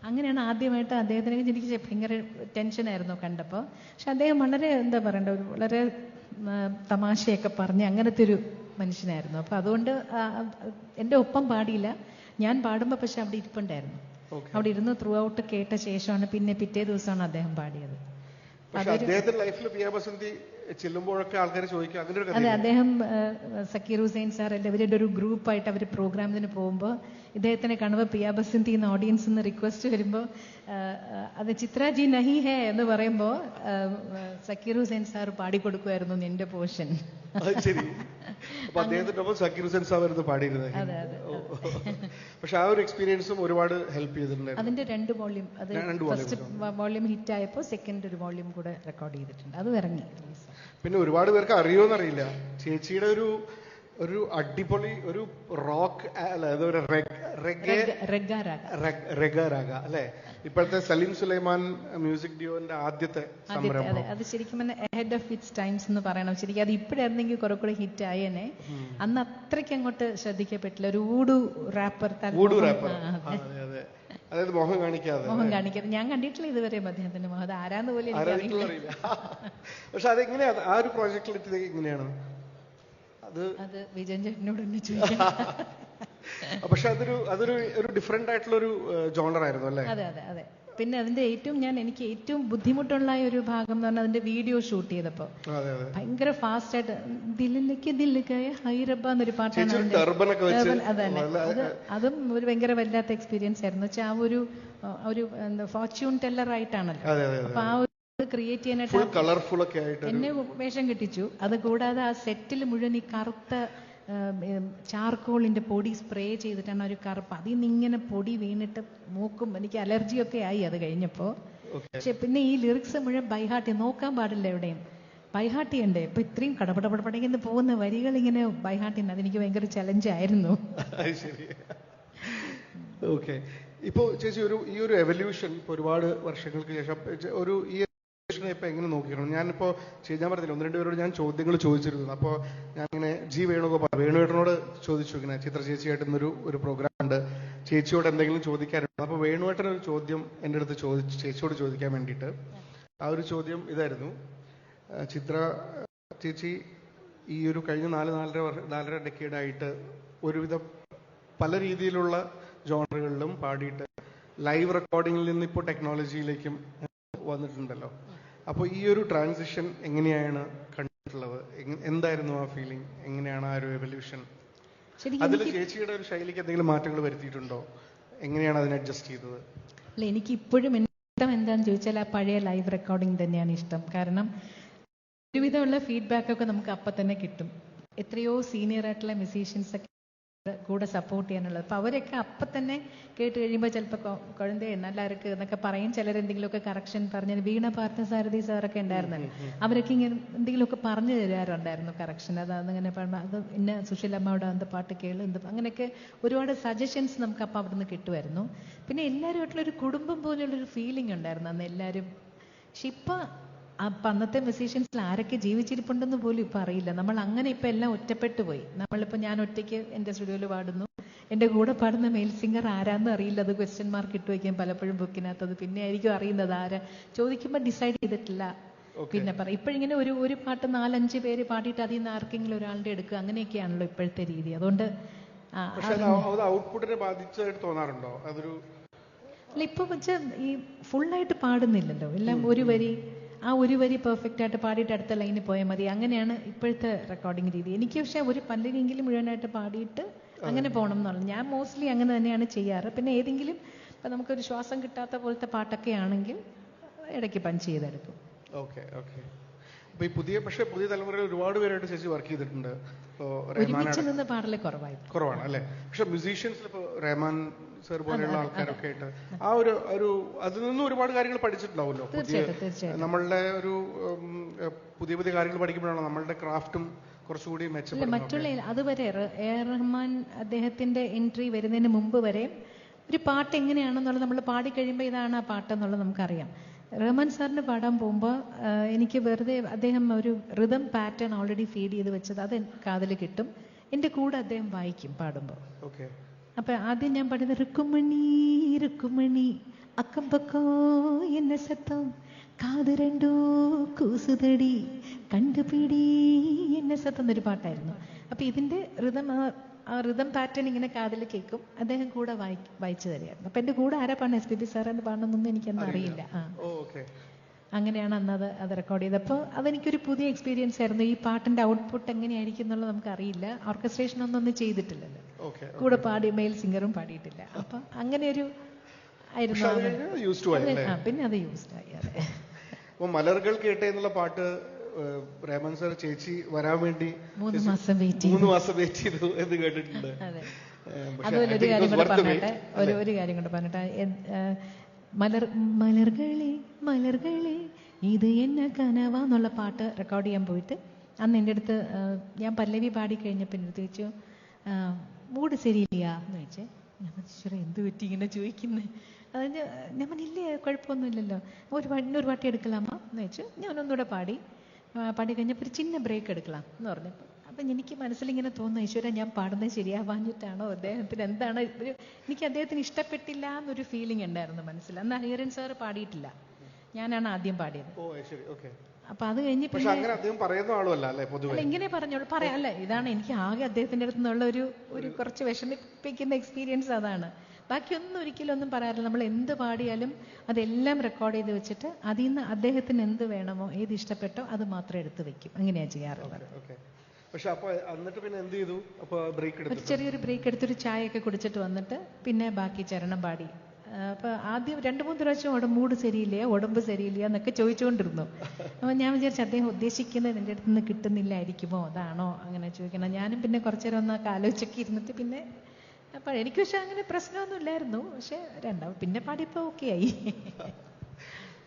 അങ്ങനെയാണ് ആദ്യമായിട്ട് അദ്ദേഹത്തിനെ എനിക്ക് ഭയങ്കര ടെൻഷനായിരുന്നു കണ്ടപ്പോൾ. പക്ഷെ അദ്ദേഹം വളരെ എന്താ പറയണ്ട, ഒരു വളരെ തമാശയൊക്കെ പറഞ്ഞ് അങ്ങനത്തെ ഒരു മനുഷ്യനായിരുന്നു. അപ്പൊ അതുകൊണ്ട് എൻ്റെ ഒപ്പം പാടിയില്ല, ഞാൻ പാടുമ്പോൾ പക്ഷെ അവിടെ ഇരിപ്പുണ്ടായിരുന്നു. അവിടെ ഇരുന്ന് ത്രൂ ഔട്ട് കേട്ട ശേഷമാണ് പിന്നെ പിറ്റേ ദിവസമാണ് അദ്ദേഹം പാടിയത്. ചെല്ലുമ്പോഴൊക്കെ ആൾക്കാർ ചോദിക്കും അങ്ങനെ ഒരു അതെ, അദ്ദേഹം സക്കീർ ഹുസൈൻ സാർ എല്ലാവരുടെ ഒരു ഗ്രൂപ്പായിട്ട് അവർ പ്രോഗ്രാമിന് പോകുമ്പോൾ ഇദ്ദേഹത്തിനെ കാണുമ്പോൾ പിയ ബസന്തി എന്ന ഓഡിയൻസ് നിന്ന് റിക്വസ്റ്റ് വരുമ്പോൾ അത് ചിത്രാജി നഹി ഹേ എന്ന് പറയുമ്പോൾ സക്കീർ ഹുസൈൻ സാർ പാടിക്കൊടുക്കുമായിരുന്നു എന്റെ പോർഷൻ. സക്കീർ ഹുസൈൻ സാർ പാടിയിരുന്നത്. പക്ഷെ ആ ഒരു എക്സ്പീരിയൻസും ഒരുപാട് ഹെൽപ്പ് ചെയ്തിട്ടുണ്ട്. അതിന്റെ 2 വോള്യൂം, അത് ഫസ്റ്റ് വോള്യൂം ഹിറ്റ് ആയപ്പോൾ സെക്കൻഡ് ഒരു വോള്യൂം കൂടെ റെക്കോർഡ് ചെയ്തിട്ടുണ്ട്. അത് ഇറങ്ങി. പിന്നെ ഒരുപാട് പേർക്ക് അറിയോന്നറിയില്ല, ചേച്ചിയുടെ ഒരു അടിപൊളി ഒരു റോക്ക് റെഗാരാഗ അല്ലെ, ഇപ്പോഴത്തെ സലീം സുലൈമാൻ മ്യൂസിക് ഡ്യൂവിന്റെ ആദ്യത്തെ സംരംഭം. അത് ശരിക്കും അഹെഡ് ഓഫ് ഇറ്റ്സ് ടൈംസ് എന്ന് പറയണം. ശരിക്കും അത് ഇപ്പോഴായിരുന്നെങ്കിൽ കുറെ കൂടെ ഹിറ്റ് ആയേനെ. അന്ന് അത്രയ്ക്ക് അങ്ങോട്ട് ശ്രദ്ധിക്കപ്പെട്ടില്ല. ഒരു ഊഡു റാപ്പർ. അതായത് മോഹം കാണിക്കാതെ. ഞാൻ കണ്ടിട്ടില്ല ഇതുവരെ അദ്ദേഹത്തിന്റെ മോഹം. അത് ആരാന്ന് പോലും എനിക്കറിയില്ല. പക്ഷെ അതെങ്ങനെയാ ആ ഒരു പ്രോജക്റ്റിൽ എത്തിയത്? എങ്ങനെയാണ് അത് വിജയൻ ചേട്ടനോട് തന്നെ ചോദിക്കാം. പക്ഷെ അതൊരു ഡിഫറെന്റ് ആയിട്ടുള്ള ഒരു ജോണർ ആയിരുന്നു അല്ലേ? അതെ അതെ അതെ. പിന്നെ അതിന്റെ എനിക്ക് ഏറ്റവും ബുദ്ധിമുട്ടുള്ള ഒരു ഭാഗം എന്ന് പറഞ്ഞാൽ അതിന്റെ വീഡിയോ ഷൂട്ട് ചെയ്തപ്പോ ഭയങ്കര ഫാസ്റ്റ് ആയിട്ട് ദില്ലിലേക്ക് ഹൈറബ എന്നൊരു പാട്ടാണ്. അതന്നെ, അതും ഒരു ഭയങ്കര വല്ലാത്ത എക്സ്പീരിയൻസ് ആയിരുന്നു. വെച്ചാൽ ആ ഒരു ഫോർച്യൂൺ ടെല്ലർ ആയിട്ടാണല്ലോ. അപ്പൊ ആ ക്രിയേറ്റ് ചെയ്യാനായിട്ട് എന്നെ വേഷം കെട്ടിച്ചു. അത് കൂടാതെ ആ സെറ്റിൽ മുഴുവൻ ഈ കറുത്ത ചാർക്കോളിന്റെ പൊടി സ്പ്രേ ചെയ്തിട്ടാണ് ഒരു കറുപ്പ്. അതിൽ നിന്ന് ഇങ്ങനെ പൊടി വീണിട്ട് മൂക്കും എനിക്ക് അലർജിയൊക്കെ ആയി അത് കഴിഞ്ഞപ്പോ. പക്ഷെ പിന്നെ ഈ ലിറിക്സ് മുഴുവൻ ബൈഹാർട്ട് നോക്കാൻ പാടില്ല എവിടെയും, ബൈഹാർട്ട് ചെയ്യണ്ടേ. ഇപ്പൊ ഇത്രയും കടപടപടപടന്ന് പോകുന്ന വരികൾ ഇങ്ങനെ ബൈഹാർട്ട് ചെയ്യുന്നത് അതെനിക്ക് ഭയങ്കര ചലഞ്ച് ആയിരുന്നു. ഓക്കെ, ഇപ്പോ ചേച്ചി ഈ ഒരു എവല്യൂഷൻ ഇപ്പൊ ഒരുപാട് വർഷങ്ങൾക്ക് ശേഷം ഒരു ഇപ്പൊ എങ്ങനെ നോക്കിക്കണം? ഞാനിപ്പോ ഞാൻ പറഞ്ഞില്ല, 1-2 പേരോട് ഞാൻ ചോദ്യങ്ങൾ ചോദിച്ചിരുന്നു. അപ്പോൾ ഞാനിങ്ങനെ വേണുവേട്ടനോട് ചോദിച്ചു, ഇങ്ങനെ ചിത്ര ചേച്ചിയായിട്ടൊന്നൊരു പ്രോഗ്രാം ഉണ്ട്, ചേച്ചിയോട് എന്തെങ്കിലും ചോദിക്കാനുണ്ട്. അപ്പൊ വേണുവേട്ടനൊരു ചോദ്യം എൻ്റെ അടുത്ത് ചേച്ചിയോട് ചോദിക്കാൻ വേണ്ടിയിട്ട്. ആ ഒരു ചോദ്യം ഇതായിരുന്നു, ചിത്ര ചേച്ചി ഈ ഒരു കഴിഞ്ഞ 4-4.5 ഡെക്കേഡായിട്ട് ഒരുവിധം പല രീതിയിലുള്ള ജോണറുകളിലും പാടിയിട്ട് ലൈവ് റെക്കോർഡിങ്ങിൽ നിന്ന് ഇപ്പോൾ ടെക്നോളജിയിലേക്കും വന്നിട്ടുണ്ടല്ലോ. അപ്പോൾ ഈ ഒരു ട്രാൻസിഷൻ എങ്ങനെയാണ് കണ്ടിട്ടുള്ളത്? എന്തായിരുന്നു ആ ഫീലിംഗ്? എങ്ങനെയാണ് ആ ഒരു എവല്യൂഷൻ? അതിൽ ചേച്ചിയുടെ ഒരു ശൈലിക്ക് എന്തെങ്കിലും മാറ്റങ്ങൾ വരുത്തിയിട്ടുണ്ടോ? എങ്ങനെയാണ് അതിനെ അഡ്ജസ്റ്റ് ചെയ്തത്? അല്ല, എനിക്ക് ഇപ്പോഴും ഇഷ്ടം എന്താണെന്ന് ചോദിച്ചാൽ ആ പഴയ ലൈവ് റെക്കോർഡിംഗ് തന്നെയാണ് ഇഷ്ടം. കാരണം ഒരുവിധമുള്ള ഫീഡ്ബാക്ക് ഒക്കെ നമുക്ക് അപ്പം തന്നെ കിട്ടും. എത്രയോ സീനിയർ ആയിട്ടുള്ള മ്യൂസീഷ്യൻസ് ഒക്കെ കൂടെ സപ്പോർട്ട് ചെയ്യാനുള്ളത്. അപ്പൊ അവരൊക്കെ അപ്പം തന്നെ കേട്ട് കഴിയുമ്പോൾ ചിലപ്പോൾ കുഴന്തേ നല്ലാർക്ക് എന്നൊക്കെ പറയും. ചിലരെന്തെങ്കിലുമൊക്കെ കറക്ഷൻ പറഞ്ഞ് വീണ പാർത്ഥസാരഥി സാറൊക്കെ ഉണ്ടായിരുന്നല്ലോ, അവരൊക്കെ ഇങ്ങനെ എന്തെങ്കിലുമൊക്കെ പറഞ്ഞു തരാറുണ്ടായിരുന്നു കറക്ഷൻ. അതങ്ങനെ പറയുമ്പോൾ അത് ഇന്ന സുശീലമ്മയുടെ എന്ത് പാട്ട് കേള് അങ്ങനെയൊക്കെ ഒരുപാട് സജഷൻസ് നമുക്ക് അപ്പം അവിടുന്ന് കിട്ടുമായിരുന്നു. പിന്നെ എല്ലാവരുമായിട്ടുള്ള ഒരു കുടുംബം പോലെയുള്ളൊരു ഫീലിംഗ് ഉണ്ടായിരുന്നു അന്ന് എല്ലാവരും. പക്ഷെ ഇപ്പം അന്നത്തെ മ്യൂസീഷ്യൻസിൽ ആരൊക്കെ ജീവിച്ചിരിപ്പുണ്ടെന്ന് പോലും ഇപ്പം അറിയില്ല. നമ്മൾ അങ്ങനെ ഇപ്പം എല്ലാം ഒറ്റപ്പെട്ടു പോയി. നമ്മളിപ്പോൾ ഞാൻ ഒറ്റയ്ക്ക് എൻ്റെ സ്റ്റുഡിയോയിൽ പാടുന്നു, എൻ്റെ കൂടെ പാടുന്ന മെയിൽ സിംഗർ ആരാന്ന് അറിയില്ല. അത് ക്വസ്റ്റ്യൻ മാർക്ക് ഇട്ട് വയ്ക്കാൻ പലപ്പോഴും ബുക്കിനകത്തത്. പിന്നെ ആയിരിക്കും അറിയുന്നത് ആരാ ചോദിക്കുമ്പോൾ ഡിസൈഡ് ചെയ്തിട്ടില്ല. പിന്നെ പറ ഇപ്പോഴിങ്ങനെ ഒരു പാട്ട് 4-5 പേര് പാടിയിട്ട് അതിൽ നിന്ന് ആർക്കെങ്കിലും ഒരാളുടെ എടുക്കുക, അങ്ങനെയൊക്കെയാണല്ലോ ഇപ്പോഴത്തെ രീതി. അതുകൊണ്ട് ഔട്ട്പുട്ടിനെ ബാധിച്ചതായിട്ട് തോന്നാറുണ്ടോ? അല്ല, ഇപ്പൊ വെച്ചാൽ ഈ ഫുള്ളായിട്ട് പാടുന്നില്ലല്ലോ, എല്ലാം ഒരു വരി പെർഫെക്റ്റ് ആയിട്ട് പാടിയിട്ട് അടുത്ത ലൈനിൽ പോയാൽ മതി. അങ്ങനെയാണ് ഇപ്പോഴത്തെ റെക്കോർഡിംഗ് രീതി. എനിക്ക് പക്ഷെ ഒരു പല്ലിനെങ്കിലും മുഴുവനായിട്ട് പാടിയിട്ട് അങ്ങനെ പോകണം എന്നുള്ളത്. ഞാൻ മോസ്റ്റ്ലി അങ്ങനെ തന്നെയാണ് ചെയ്യാറ്. പിന്നെ ഏതെങ്കിലും ഇപ്പം നമുക്കൊരു ശ്വാസം കിട്ടാത്ത പോലത്തെ പാട്ടൊക്കെ ആണെങ്കിൽ ഇടയ്ക്ക് പഞ്ച് ചെയ്തെടുക്കും. Okay okay. അപ്പൊ ഈ പുതിയ തലമുറയിൽ ഒരുപാട് പേരായിട്ട് ചേച്ചി വർക്ക് ചെയ്തിട്ടുണ്ട്. ഒരുമിച്ച് നിന്ന് പാടല് കുറവാണ് അല്ലെ? പക്ഷെ മ്യൂസീഷ്യൻസിൽ ഇപ്പൊ റഹ്മാൻ സർ പോലെയുള്ള ആൾക്കാരൊക്കെ ആയിട്ട് ആ ഒരു അതിൽ നിന്നും ഒരുപാട് കാര്യങ്ങൾ പഠിച്ചിട്ടുണ്ടാവുമല്ലോ. നമ്മളുടെ ഒരു പുതിയ കാര്യങ്ങൾ പഠിക്കുമ്പോഴാണ് നമ്മളുടെ ക്രാഫ്റ്റും കുറച്ചുകൂടി മെച്ചപ്പെടുന്നത്. മറ്റുള്ള അതുവരെ റഹ്മാൻ അദ്ദേഹത്തിന്റെ എൻട്രി വരുന്നതിന് മുമ്പ് വരെ ഒരു പാട്ട് എങ്ങനെയാണെന്നുള്ളത് നമ്മൾ പാടിക്കഴിയുമ്പോൾ ഇതാണ് ആ പാട്ടെന്നുള്ളത് നമുക്കറിയാം. റഹ്മാൻ സാറിന് പാടാൻ പോകുമ്പോൾ എനിക്ക് വെറുതെ അദ്ദേഹം ഒരു റിതം പാറ്റേൺ ഓൾറെഡി ഫീഡ് ചെയ്ത് വെച്ചത് അത് കാതിൽ കിട്ടും. എൻ്റെ കൂടെ അദ്ദേഹം വായിക്കും പാടുമ്പോൾ. അപ്പൊ ആദ്യം ഞാൻ പാടുന്നത് രുക്കുമണി രുക്കുമണി അക്കം പക്കോ എന്ന സത്തം കാത് രണ്ടോ കൂസുതടി കണ്ടുപിടി എന്ന സത്തം എന്നൊരു പാട്ടായിരുന്നു. അപ്പൊ ഇതിന്റെ റിതം പാറ്റേൺ ഇങ്ങനെ കാതിൽ കേൾക്കും. അദ്ദേഹം കൂടെ വായിച്ചു തരികയായിരുന്നു. അപ്പൊ എന്റെ കൂടെ ആരാ പാടുന്നത്? SPB സാറിന് പാടണമെന്നൊന്നും എനിക്കൊന്നും അറിയില്ല. അങ്ങനെയാണ് അന്നത് അത് റെക്കോർഡ് ചെയ്തത്. അപ്പോൾ അതെനിക്കൊരു പുതിയ എക്സ്പീരിയൻസ് ആയിരുന്നു. ഈ പാട്ടിന്റെ ഔട്ട്പുട്ട് എങ്ങനെയായിരിക്കും എന്നുള്ളത് നമുക്കറിയില്ല. ഓർക്കസ്ട്രേഷൻ ഒന്നും ചെയ്തിട്ടില്ലല്ലോ, കൂടെ പാടി മെയിൽ സിംഗറും പാടിയിട്ടില്ല. അപ്പൊ അങ്ങനെ ഒരു ആയിരുന്നു. പിന്നെ അത് യൂസ്ഡ് ആയി. അതെ. മലർകൾ കേട്ടെ എന്നുള്ള പാട്ട് റഹ്മാൻ സാർ ചേച്ചി വരാൻ വേണ്ടി 3 മാസം വെയിറ്റ് ചെയ്തു എന്ന് കേട്ടിട്ടുണ്ട്. അതുപോലെ ഒരു കാര്യം കൂടെ പറഞ്ഞിട്ടെ, ഒരു കാര്യം കൂടെ പറഞ്ഞിട്ട് മലർകളെ മലർകളെ ഇത് എന്ന കനവ എന്നുള്ള പാട്ട് റെക്കോർഡ് ചെയ്യാൻ പോയിട്ട് അന്ന് എൻ്റെ അടുത്ത് ഞാൻ പല്ലവി പാടി കഴിഞ്ഞപ്പോൾ എൻ്റെ അടുത്ത് ചോദിച്ചു മൂഡ് ശരിയില്ല എന്ന് ചോദിച്ചേ. ഞാൻ ഈശ്വര എന്ത് പറ്റി ഇങ്ങനെ ചോദിക്കുന്നത്? അത് ഞാൻ പറഞ്ഞില്ലേ കുഴപ്പമൊന്നുമില്ലല്ലോ, ഇന്നൊരു പാട്ട് എടുക്കലാമോ എന്ന് ചോദിച്ചു. ഞാനൊന്നുകൂടെ പാടി കഴിഞ്ഞപ്പോൾ ഒരു ചിന്ന ബ്രേക്ക് എടുக்கலாம் എന്ന് പറഞ്ഞപ്പോൾ അപ്പം എനിക്ക് മനസ്സിലിങ്ങനെ തോന്നുന്നു, ഈശ്വര ഞാൻ പാടുന്നത് ശരിയാവാഞ്ഞിട്ടാണോ, അദ്ദേഹത്തിന് എന്താണ് എനിക്ക് അദ്ദേഹത്തിന് ഇഷ്ടപ്പെട്ടില്ല എന്നൊരു ഫീലിംഗ് ഉണ്ടായിരുന്നു മനസ്സിൽ. അന്ന് ഹരിഹരൻ സാർ പാടിയിട്ടില്ല, ഞാനാണ് ആദ്യം പാടിയത്. അപ്പൊ അത് കഴിഞ്ഞ് ഇങ്ങനെ പറഞ്ഞോളൂ പറയാല്ലേ. ഇതാണ് എനിക്ക് ആകെ അദ്ദേഹത്തിന്റെ അടുത്ത് നിന്നുള്ള ഒരു കുറച്ച് വിഷമിപ്പിക്കുന്ന എക്സ്പീരിയൻസ് അതാണ്. ബാക്കിയൊന്നും ഒരിക്കലും പറയാറില്ല. നമ്മൾ എന്ത് പാടിയാലും അതെല്ലാം റെക്കോർഡ് ചെയ്ത് വെച്ചിട്ട് അതിൽ നിന്ന് അദ്ദേഹത്തിന് എന്ത് വേണമോ ഏത് ഇഷ്ടപ്പെട്ടോ അത് മാത്രം എടുത്ത് വെക്കും. അങ്ങനെയാണ് ചെയ്യാറുള്ളത്. ഒരു ചെറിയൊരു ബ്രേക്ക് എടുത്തൊരു ചായയൊക്കെ കുടിച്ചിട്ട് വന്നിട്ട് പിന്നെ ബാക്കി ചരണം പാടി. അപ്പൊ ആദ്യം 2-3 പ്രാവശ്യം മൂഡ് ശരിയില്ല, ഉടമ്പ് ശരിയില്ല എന്നൊക്കെ ചോദിച്ചുകൊണ്ടിരുന്നു. അപ്പൊ ഞാൻ വിചാരിച്ചു അദ്ദേഹം ഉദ്ദേശിക്കുന്നത് എൻ്റെ അടുത്ത് നിന്ന് കിട്ടുന്നില്ലായിരിക്കുമോ, അതാണോ അങ്ങനെ ചോദിക്കണം. ഞാനും പിന്നെ കുറച്ചു നേരം ഒന്ന് ആലോചിച്ചൊക്കെ ഇരുന്നിട്ട് പിന്നെ അപ്പൊ എനിക്ക് പക്ഷെ അങ്ങനെ പ്രശ്നമൊന്നും ഇല്ലായിരുന്നു. പക്ഷെ പിന്നെ പാടിയപ്പോ ഓക്കെ ആയി.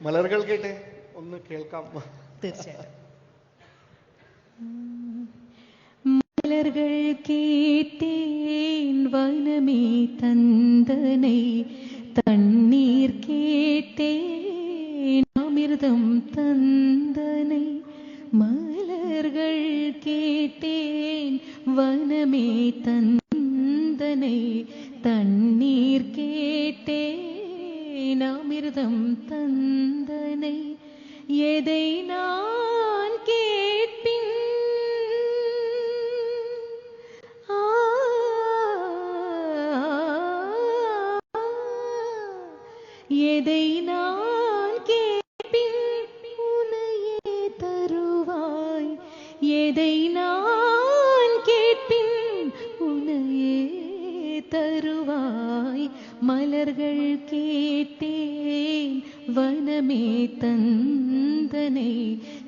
മലർകൾ കേട്ടെ ഒന്ന് കേൾക്കാം. തീർച്ചയായിട്ടും. മലർകൾ കേട്ടേൻ വനമേ തന്തனை തണ്ണീർ കേട്ടേൻ അമിർതം തന്തனை മലർകൾ കേട്ടേൻ വനമേ തന്തனை തണ്ണീർ கேட்டேன் அமிர்தம் தந்தனை எதை நான் கேட்பின் எதை நான் கேட்பின் உனையே தருவாய் எதை நான் கேட்பின் உனையே தருவாய் மலர்கள் கேட்டேன் வனமே தந்தனை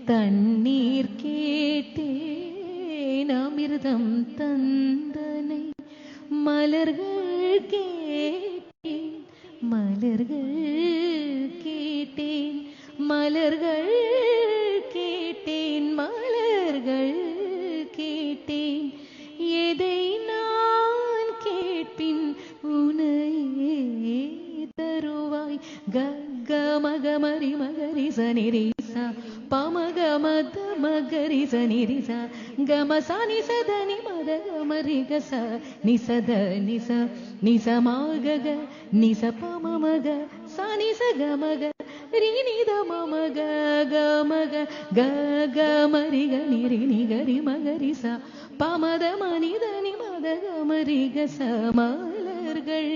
தண்ணீர் கேட்டேன் அமிர்தம் தந்தனை மலர்கள் கேட்டேன் மலர்கள் கேட்டேன் மலர்கள் கேட்டேன் மலர்கள் கேட்டேன் எதை நான் கேட்பின் உனையே தருவாய் கமகமரி மகரி சனிரிசா பமகமத மகரி சனிரிசா கமசானி சதனி மதகமரி கச நிசத நிச நிசமாகக நிச பமமக சனிச கமக ரினித மமக கமக கமரி கனிரி நிகரி மகரி ச பமத மனிதனி மதகமரி கச மலர்கள்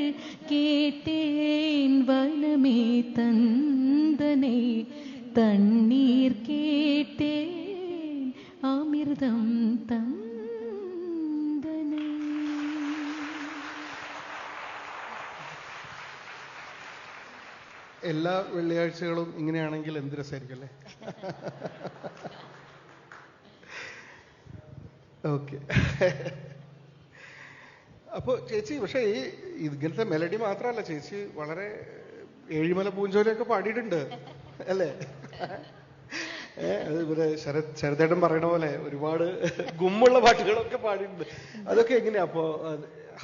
கேட்டேன் வனமே தந்தனை தண்ணீர் கேட்டேன் அமிர்தம் தந்தனை. എല്ലാ വെള്ളിയാഴ്ചകളും ഇങ്ങനെയാണെങ്കിൽ എന്ത് രസമായിരിക്കും അല്ലേ? ഓക്കെ. അപ്പൊ ചേച്ചി പക്ഷെ ഈ ഇങ്ങനത്തെ മെലഡി മാത്രമല്ല, ചേച്ചി വളരെ ഏഴിമല പൂഞ്ചോലയൊക്കെ പാടിയിട്ടുണ്ട് അല്ലേ? അത് ഇവരെ ശരതേട്ടൻ പറയണ പോലെ ഒരുപാട് ഗുമ്മുള്ള പാട്ടുകളൊക്കെ പാടിയിട്ടുണ്ട്. അതൊക്കെ എങ്ങനെയാ അപ്പോ?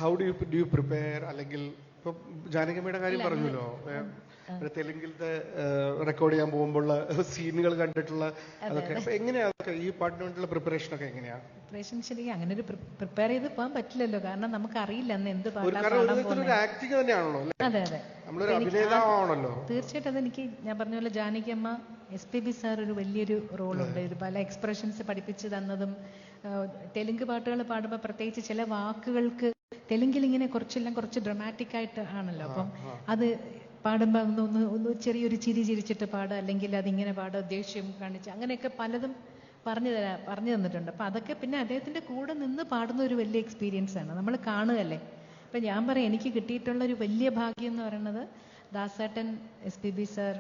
How do you prepare? അല്ലെങ്കിൽ ഇപ്പൊ ജാനകിയമ്മയുടെ കാര്യം പറഞ്ഞല്ലോ, തെലുങ്കിലത്തെ റെക്കോർഡ് ചെയ്യാൻ പോകുമ്പോഴുള്ള സീനുകൾ കണ്ടിട്ടുള്ള അതൊക്കെ. അപ്പൊ എങ്ങനെയാ ഈ പാട്ടിന് വേണ്ടിയുള്ള പ്രിപ്പറേഷൻ ഒക്കെ എങ്ങനെയാ? പ്രിപ്പറേഷൻ ശരിക്കും അങ്ങനെ ഒരു പ്രിപ്പയർ ചെയ്ത് പോകാൻ പറ്റില്ലല്ലോ, കാരണം നമുക്ക് അറിയില്ല അന്ന് എന്ത് ആക്ടിങ് തന്നെയാണല്ലോ. അതെ അതെ, നമ്മളൊരു അഭിനേതാവാണല്ലോ. തീർച്ചയായിട്ടും. അതെനിക്ക് ഞാൻ പറഞ്ഞ പോലെ ജാനകിയമ്മ, SPB സാർ ഒരു വലിയൊരു റോളുണ്ട്. ഒരു പല എക്സ്പ്രഷൻസ് പഠിപ്പിച്ചു തന്നതും. തെലുങ്ക് പാട്ടുകൾ പാടുമ്പോൾ പ്രത്യേകിച്ച് ചില വാക്കുകൾക്ക് തെലുങ്കിൽ ഇങ്ങനെ കുറച്ച് ഡ്രമാറ്റിക് ആയിട്ട് ആണല്ലോ. അപ്പം അത് പാടുമ്പോൾ ഒന്ന് ചെറിയൊരു ചിരി ചിരിച്ചിട്ട് പാടുക, അല്ലെങ്കിൽ അതിങ്ങനെ പാടുക, ദേഷ്യം കാണിച്ച്, അങ്ങനെയൊക്കെ പലതും പറഞ്ഞു തന്നിട്ടുണ്ട്. അപ്പം അതൊക്കെ പിന്നെ അദ്ദേഹത്തിൻ്റെ കൂടെ നിന്ന് പാടുന്ന ഒരു വലിയ എക്സ്പീരിയൻസ് ആണ്. നമ്മൾ കാണുകയല്ലേ. അപ്പം ഞാൻ പറയാം, എനിക്ക് കിട്ടിയിട്ടുള്ള ഒരു വലിയ ഭാഗ്യം എന്ന് പറയുന്നത് ദാസേട്ടൻ, SPB സാർ,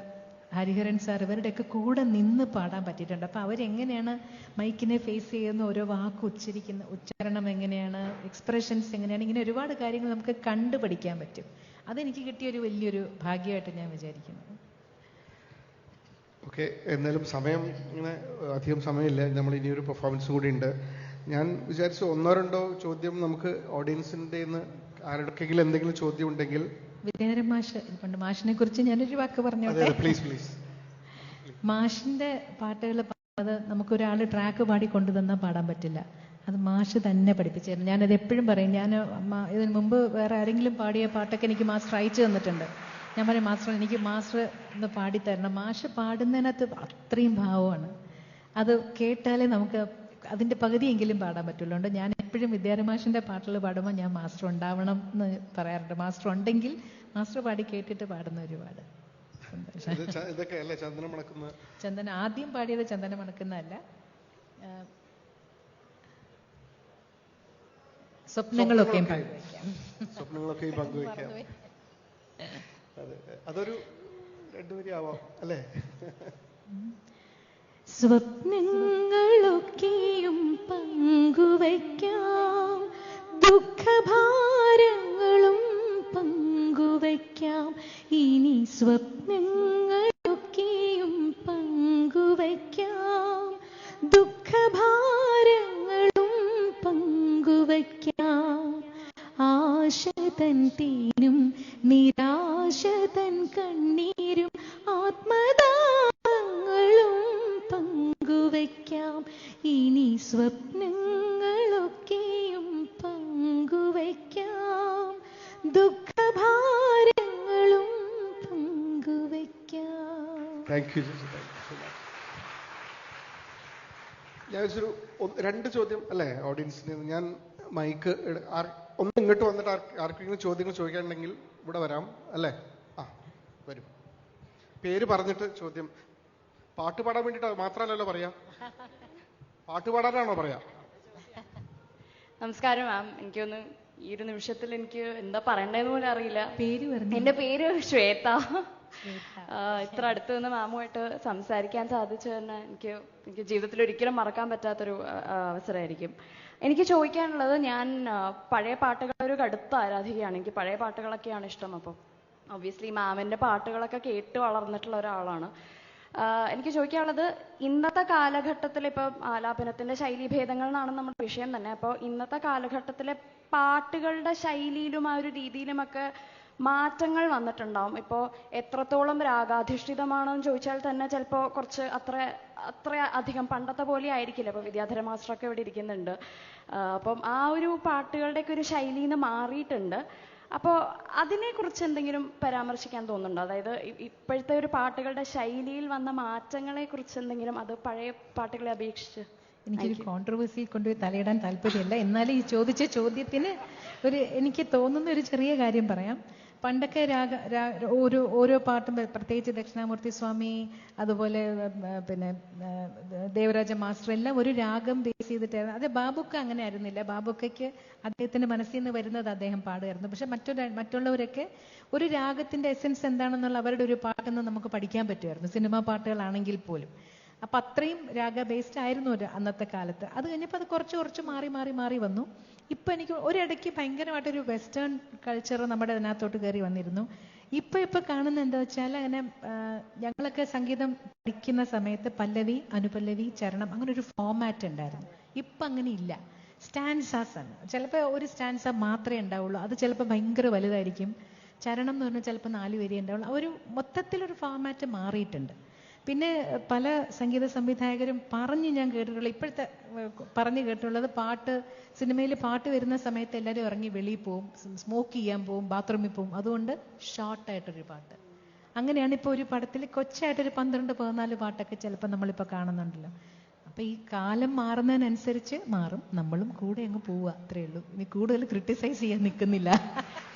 ഹരിഹരൻ സാർ, ഇവരുടെയൊക്കെ കൂടെ നിന്ന് പാടാൻ പറ്റിയിട്ടുണ്ട്. അപ്പം അവരെങ്ങനെയാണ് മൈക്കിനെ ഫേസ് ചെയ്യുന്ന, ഓരോ വാക്ക് ഉച്ചരിക്കുന്ന ഉച്ചാരണം എങ്ങനെയാണ്, എക്സ്പ്രഷൻസ് എങ്ങനെയാണ്, ഇങ്ങനെ ഒരുപാട് കാര്യങ്ങൾ നമുക്ക് കണ്ടുപഠിക്കാൻ പറ്റും. അതെനിക്ക് കിട്ടിയൊരു വലിയൊരു ഭാഗ്യമായിട്ട് ഞാൻ വിചാരിക്കുന്നു. ഓക്കെ, എന്നാലും സമയം ഇങ്ങനെ അധികം സമയമില്ല. നമ്മൾ ഇനിയൊരു പെർഫോമൻസ് കൂടി ഉണ്ട്. ഞാൻ വിചാരിച്ചു 1-2 ചോദ്യം നമുക്ക് ഓഡിയൻസിൻ്റെ ആരുടെക്കെങ്കിലും എന്തെങ്കിലും ചോദ്യം ഉണ്ടെങ്കിൽ. വിദ്യാധരൻ മാഷ് പണ്ട്, മാഷിനെ കുറിച്ച് ഞാനൊരു വാക്ക് പറഞ്ഞോട്ടെ. പ്ലീസ്. മാഷിന്റെ പാട്ടുകൾ പാടുന്നത് നമുക്കൊരാൾ ട്രാക്ക് പാടി കൊണ്ടുതന്നാൽ പാടാൻ പറ്റില്ല. അത് മാഷ് തന്നെ പഠിപ്പിച്ചായിരുന്നു. ഞാനത് എപ്പോഴും പറയും. ഇതിന് മുമ്പ് വേറെ ആരെങ്കിലും പാടിയ പാട്ടൊക്കെ എനിക്ക് മാസ്റ്റർ അയച്ചു തന്നിട്ടുണ്ട്. ഞാൻ പറയും, മാസ്റ്റർ ഒന്ന് പാടിത്തരണം. മാഷ് പാടുന്നതിനകത്ത് അത്രയും ഭാവമാണ്. അത് കേട്ടാലേ നമുക്ക് അതിൻ്റെ പകുതിയെങ്കിലും പാടാൻ പറ്റുള്ളൂ. ഞാൻ എപ്പോഴും വിദ്യാധരൻ മാഷിൻ്റെ പാട്ടുകൾ പാടുമ്പോൾ ഞാൻ മാസ്റ്റർ ഉണ്ടാവണം എന്ന് പറയാറുണ്ട്. മാസ്റ്റർ ഉണ്ടെങ്കിൽ മാസ്റ്റർ പാടി കേട്ടിട്ട് പാടുന്ന ഒരുപാട് ചന്ദന ആദ്യം പാടിയത് ചന്ദന മണക്കുന്നതല്ല, സ്വപ്നങ്ങളൊക്കെയും പങ്കുവയ്ക്കാം. അതൊരു 2 വരി ആവാം അല്ലേ? സ്വപ്നങ്ങളൊക്കെയും പങ്കുവയ്ക്കാം, ദുഃഖഭാരങ്ങളും പങ്കുവയ്ക്കാം. ഇനി സ്വപ്നങ്ങളൊക്കെയും പങ്കുവയ്ക്കാം, ദുഃഖഭാരങ്ങളും പങ്കുവയ്ക്കാം. ആശതൻ തേനും നിരാശതൻ കണ്ണീരും ആത്മദാഹങ്ങളും പങ്കുവയ്ക്കാം. ഇനി സ്വപ്നങ്ങളൊക്കെയും പങ്കുവയ്ക്കാം, ദുഃഖഭാരങ്ങളും പങ്കുവയ്ക്കാം. Thank you. ഞാൻ 2 ചോദ്യം അല്ലേ ഓഡിയൻസിന്. ഞാൻ മൈക്ക് ഒന്ന് ഇങ്ങോട്ട് വന്നിട്ട് ആർക്കെങ്കിലും ചോദ്യങ്ങൾ ചോദിക്കാനുണ്ടെങ്കിൽ ഇവിടെ വരാം അല്ലേ? വരും. പേര് പറഞ്ഞിട്ട് ചോദ്യം. പാട്ട് പാടാൻ വേണ്ടിട്ട് മാത്രമല്ലല്ലോ പറയാ, പാട്ട് പാടാനാണോ പറയാ? നമസ്കാരം മാം. എനിക്കൊന്ന് ഈ ഒരു നിമിഷത്തിൽ എനിക്ക് എന്താ പറയണ്ടതെന്ന് പോലും അറിയില്ല. എന്റെ പേര് ശ്വേത. ഇത്ര അടുത്ത് നിന്ന് മാമുമായിട്ട് സംസാരിക്കാൻ സാധിച്ചു തന്നെ എനിക്ക് ജീവിതത്തിൽ ഒരിക്കലും മറക്കാൻ പറ്റാത്തൊരു അവസരമായിരിക്കും. എനിക്ക് ചോദിക്കാനുള്ളത്, ഞാൻ പഴയ പാട്ടുകളുടെ ഒരു കടുത്ത ആരാധികയാണ്. എനിക്ക് പഴയ പാട്ടുകളൊക്കെയാണ് ഇഷ്ടം. അപ്പം ഒബ്വിയസ്ലി മാമിൻ്റെ പാട്ടുകളൊക്കെ കേട്ട് വളർന്നിട്ടുള്ള ഒരാളാണ്. എനിക്ക് ചോദിക്കാനുള്ളത്, ഇന്നത്തെ കാലഘട്ടത്തിൽ ഇപ്പം ആലാപനത്തിൻ്റെ ശൈലീഭേദങ്ങൾ എന്നാണ് നമ്മുടെ വിഷയം തന്നെ. അപ്പോൾ ഇന്നത്തെ കാലഘട്ടത്തിലെ പാട്ടുകളുടെ ശൈലിയിലും ആ ഒരു രീതിയിലുമൊക്കെ മാറ്റങ്ങൾ വന്നിട്ടുണ്ടാവും. ഇപ്പോൾ എത്രത്തോളം രാഗാധിഷ്ഠിതമാണെന്ന് ചോദിച്ചാൽ തന്നെ ചിലപ്പോൾ കുറച്ച് അത്ര അധികം പണ്ടത്തെ പോലെ ആയിരിക്കില്ല. ഇപ്പോൾ വിദ്യാധര മാസ്റ്ററൊക്കെ ഇവിടെ ഇരിക്കുന്നുണ്ട്. അപ്പം ആ ഒരു പാട്ടുകളുടെയൊക്കെ ഒരു ശൈലിയിൽ നിന്ന് മാറിയിട്ടുണ്ട്. അപ്പോൾ അതിനെക്കുറിച്ച് എന്തെങ്കിലും പരാമർശിക്കാൻ തോന്നുന്നുണ്ടോ? അതായത് ഇപ്പോഴത്തെ ഒരു പാട്ടുകളുടെ ശൈലിയിൽ വന്ന മാറ്റങ്ങളെ കുറിച്ച് എന്തെങ്കിലും, അത് പഴയ പാട്ടുകളെ അപേക്ഷിച്ച്? എനിക്കൊരു കോൺട്രവേഴ്സി കൊണ്ടുപോയി തലയിടാൻ താല്പര്യമില്ല. എന്നാലും ഈ ചോദിച്ച ചോദ്യത്തിന് എനിക്ക് തോന്നുന്ന ഒരു ചെറിയ കാര്യം പറയാം. പണ്ടൊക്കെ ഓരോ പാട്ടും, പ്രത്യേകിച്ച് ദക്ഷിണാമൂർത്തി സ്വാമി, അതുപോലെ പിന്നെ ദേവരാജ മാസ്റ്റർ, എല്ലാം ഒരു രാഗം ബേസ് ചെയ്തിട്ടായിരുന്നു. അത് ബാബുക്ക അങ്ങനെ ആയിരുന്നില്ല. ബാബുക്കയ്ക്ക് അദ്ദേഹത്തിന്റെ മനസ്സിൽ നിന്ന് വരുന്നത് അദ്ദേഹം പാടുമായിരുന്നു. പക്ഷെ മറ്റുള്ളവരൊക്കെ ഒരു രാഗത്തിന്റെ എസെൻസ് എന്താണെന്നുള്ള അവരുടെ ഒരു പാട്ടെന്ന് നമുക്ക് പഠിക്കാൻ പറ്റുമായിരുന്നു, സിനിമാ പാട്ടുകളാണെങ്കിൽ പോലും. അപ്പൊ അത്രയും രാഗ ബേസ്ഡ് ആയിരുന്നു അന്നത്തെ കാലത്ത്. അത് കഴിഞ്ഞപ്പോൾ അത് കുറച്ച് മാറി വന്നു. ഇപ്പൊ എനിക്ക് ഒരിടയ്ക്ക് ഭയങ്കരമായിട്ടൊരു വെസ്റ്റേൺ കൾച്ചർ നമ്മുടെ അതിനകത്തോട്ട് കയറി വന്നിരുന്നു. ഇപ്പൊ കാണുന്ന എന്താ വെച്ചാൽ, അങ്ങനെ ഞങ്ങളൊക്കെ സംഗീതം പഠിക്കുന്ന സമയത്ത് പല്ലവി, അനുപല്ലവി, ചരണം, അങ്ങനെ ഒരു ഫോമാറ്റ് ഉണ്ടായിരുന്നു. ഇപ്പൊ അങ്ങനെ ഇല്ല. സ്റ്റാൻസാസ് ആണ്. ചിലപ്പോൾ ഒരു സ്റ്റാൻസ മാത്രമേ ഉണ്ടാവുള്ളൂ. അത് ചിലപ്പോൾ ഭയങ്കര വലുതായിരിക്കും. ചരണം എന്ന് പറഞ്ഞാൽ ചിലപ്പോൾ 4 വരിയേ ഉണ്ടാവുള്ളൂ. ഒരു മൊത്തത്തിലൊരു ഫോമാറ്റ് മാറിയിട്ടുണ്ട്. പിന്നെ പല സംഗീത സംവിധായകരും ഞാൻ കേട്ടിട്ടുള്ള, ഇപ്പോഴത്തെ പറഞ്ഞു കേട്ടിട്ടുള്ളത്, സിനിമയിൽ പാട്ട് വരുന്ന സമയത്ത് എല്ലാവരും ഇറങ്ങി വെളിയിൽ പോവും, സ്മോക്ക് ചെയ്യാൻ പോവും, ബാത്റൂമിൽ പോവും. അതുകൊണ്ട് ഷോർട്ടായിട്ടൊരു പാട്ട്. അങ്ങനെയാണ് ഇപ്പോൾ ഒരു പടത്തിൽ കൊച്ചായിട്ടൊരു 12-14 പാട്ടൊക്കെ ചിലപ്പോൾ നമ്മളിപ്പോൾ കാണുന്നുണ്ടല്ലോ. അപ്പൊ ഈ കാലം മാറുന്നതിനനുസരിച്ച് മാറും, നമ്മളും കൂടെ അങ്ങ് പോവുക, അത്രയേ ഉള്ളൂ. ഇനി കൂടുതൽ ക്രിട്ടിസൈസ് ചെയ്യാൻ നിൽക്കുന്നില്ല.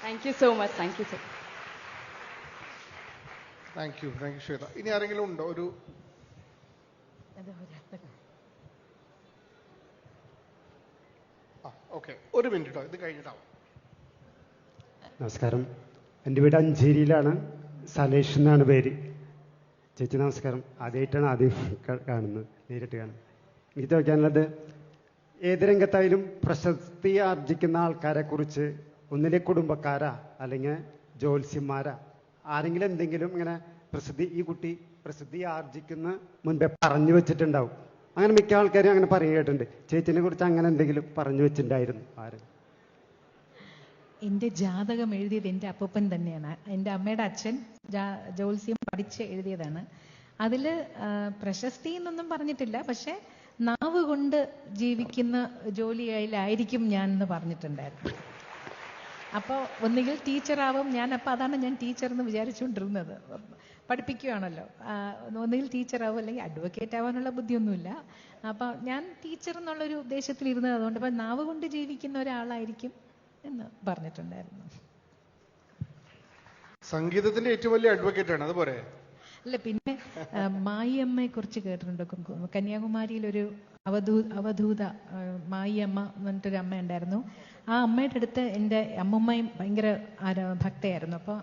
Thank you so much. Thank you so much. Thank you Shweta. ഇനി ആരെങ്കിലും ഉണ്ടോ? ഓക്കെ, ഒരു മിനിറ്റ് കേട്ടോ, ഇത് കഴിഞ്ഞിട്ടാവും. നമസ്കാരം, എൻ്റെ വീട് അഞ്ചേരിയിലാണ്. സലേഷ് എന്നാണ് പേര്. ചേച്ചി നമസ്കാരം. ആദ്യമായിട്ടാണ് നേരിട്ട് കാണുന്നത്. എനിക്ക് ചോദിക്കാനുള്ളത്, ഏത് രംഗത്തായാലും പ്രശസ്തി ആർജിക്കുന്ന ആൾക്കാരെ കുറിച്ച് ഒന്നിലെ കുടുംബക്കാരാ അല്ലെങ്കിൽ ജ്യോത്സ്യന്മാരാ ആരെങ്കിലും എന്തെങ്കിലും ഇങ്ങനെ ഈ കുട്ടി പ്രസിദ്ധി ആർജിക്കുന്ന മുൻപേ പറഞ്ഞു വെച്ചിട്ടുണ്ടാവും. അങ്ങനെ മിക്ക ആൾക്കാരും അങ്ങനെ കേട്ടിട്ടുണ്ട്. ചേച്ചിനെ കുറിച്ച് അങ്ങനെ എന്തെങ്കിലും പറഞ്ഞു വെച്ചിട്ടുണ്ടായിരുന്നു ആരും? എൻ്റെ ജാതകം എഴുതിയത് എൻ്റെ അപ്പൂപ്പൻ തന്നെയാണ്. എൻ്റെ അമ്മയുടെ അച്ഛൻ ജ്യോത്സ്യം പഠിച്ച് എഴുതിയതാണ്. അതിൽ പ്രശസ്തി എന്നൊന്നും പറഞ്ഞിട്ടില്ല, പക്ഷെ നാവ് കൊണ്ട് ജീവിക്കുന്ന ജോലിയായിരിക്കും ഞാൻ എന്ന് പറഞ്ഞിട്ടുണ്ടായിരുന്നു. അപ്പോൾ ഒന്നുകിൽ ടീച്ചറാവും ഞാൻ. അപ്പോൾ അതാണ് ഞാൻ ടീച്ചർ എന്ന് വിചാരിച്ചുകൊണ്ടിരുന്നത്. പഠിപ്പിക്കുകയാണല്ലോ, ഒന്നുകിൽ ടീച്ചറാവും അല്ലെങ്കിൽ അഡ്വക്കേറ്റ് ആവാനുള്ള ബുദ്ധിയൊന്നുമില്ല. അപ്പം ഞാൻ ടീച്ചർ എന്നുള്ളൊരു ഉദ്ദേശത്തിലിരുന്നത് അതുകൊണ്ട്. അപ്പം നാവ് കൊണ്ട് ജീവിക്കുന്ന ഒരാളായിരിക്കും എന്ന് പറഞ്ഞിട്ടുണ്ടായിരുന്നു. സംഗീതത്തിന്റെ ഏറ്റവും വലിയ അഡ്വക്കേറ്റ് ആണ്, അതുപോലെ. അല്ല, പിന്നെ മായിയമ്മയെ കുറിച്ച് കേട്ടിട്ടുണ്ട്. കന്യാകുമാരിയിലൊരു അവധൂത മായിയമ്മ എന്ന് പറഞ്ഞിട്ടൊരു അമ്മ ഉണ്ടായിരുന്നു. ആ അമ്മയുടെ അടുത്ത് എൻ്റെ അമ്മുമ്മയും ഭയങ്കര ഭക്തയായിരുന്നു. അപ്പോൾ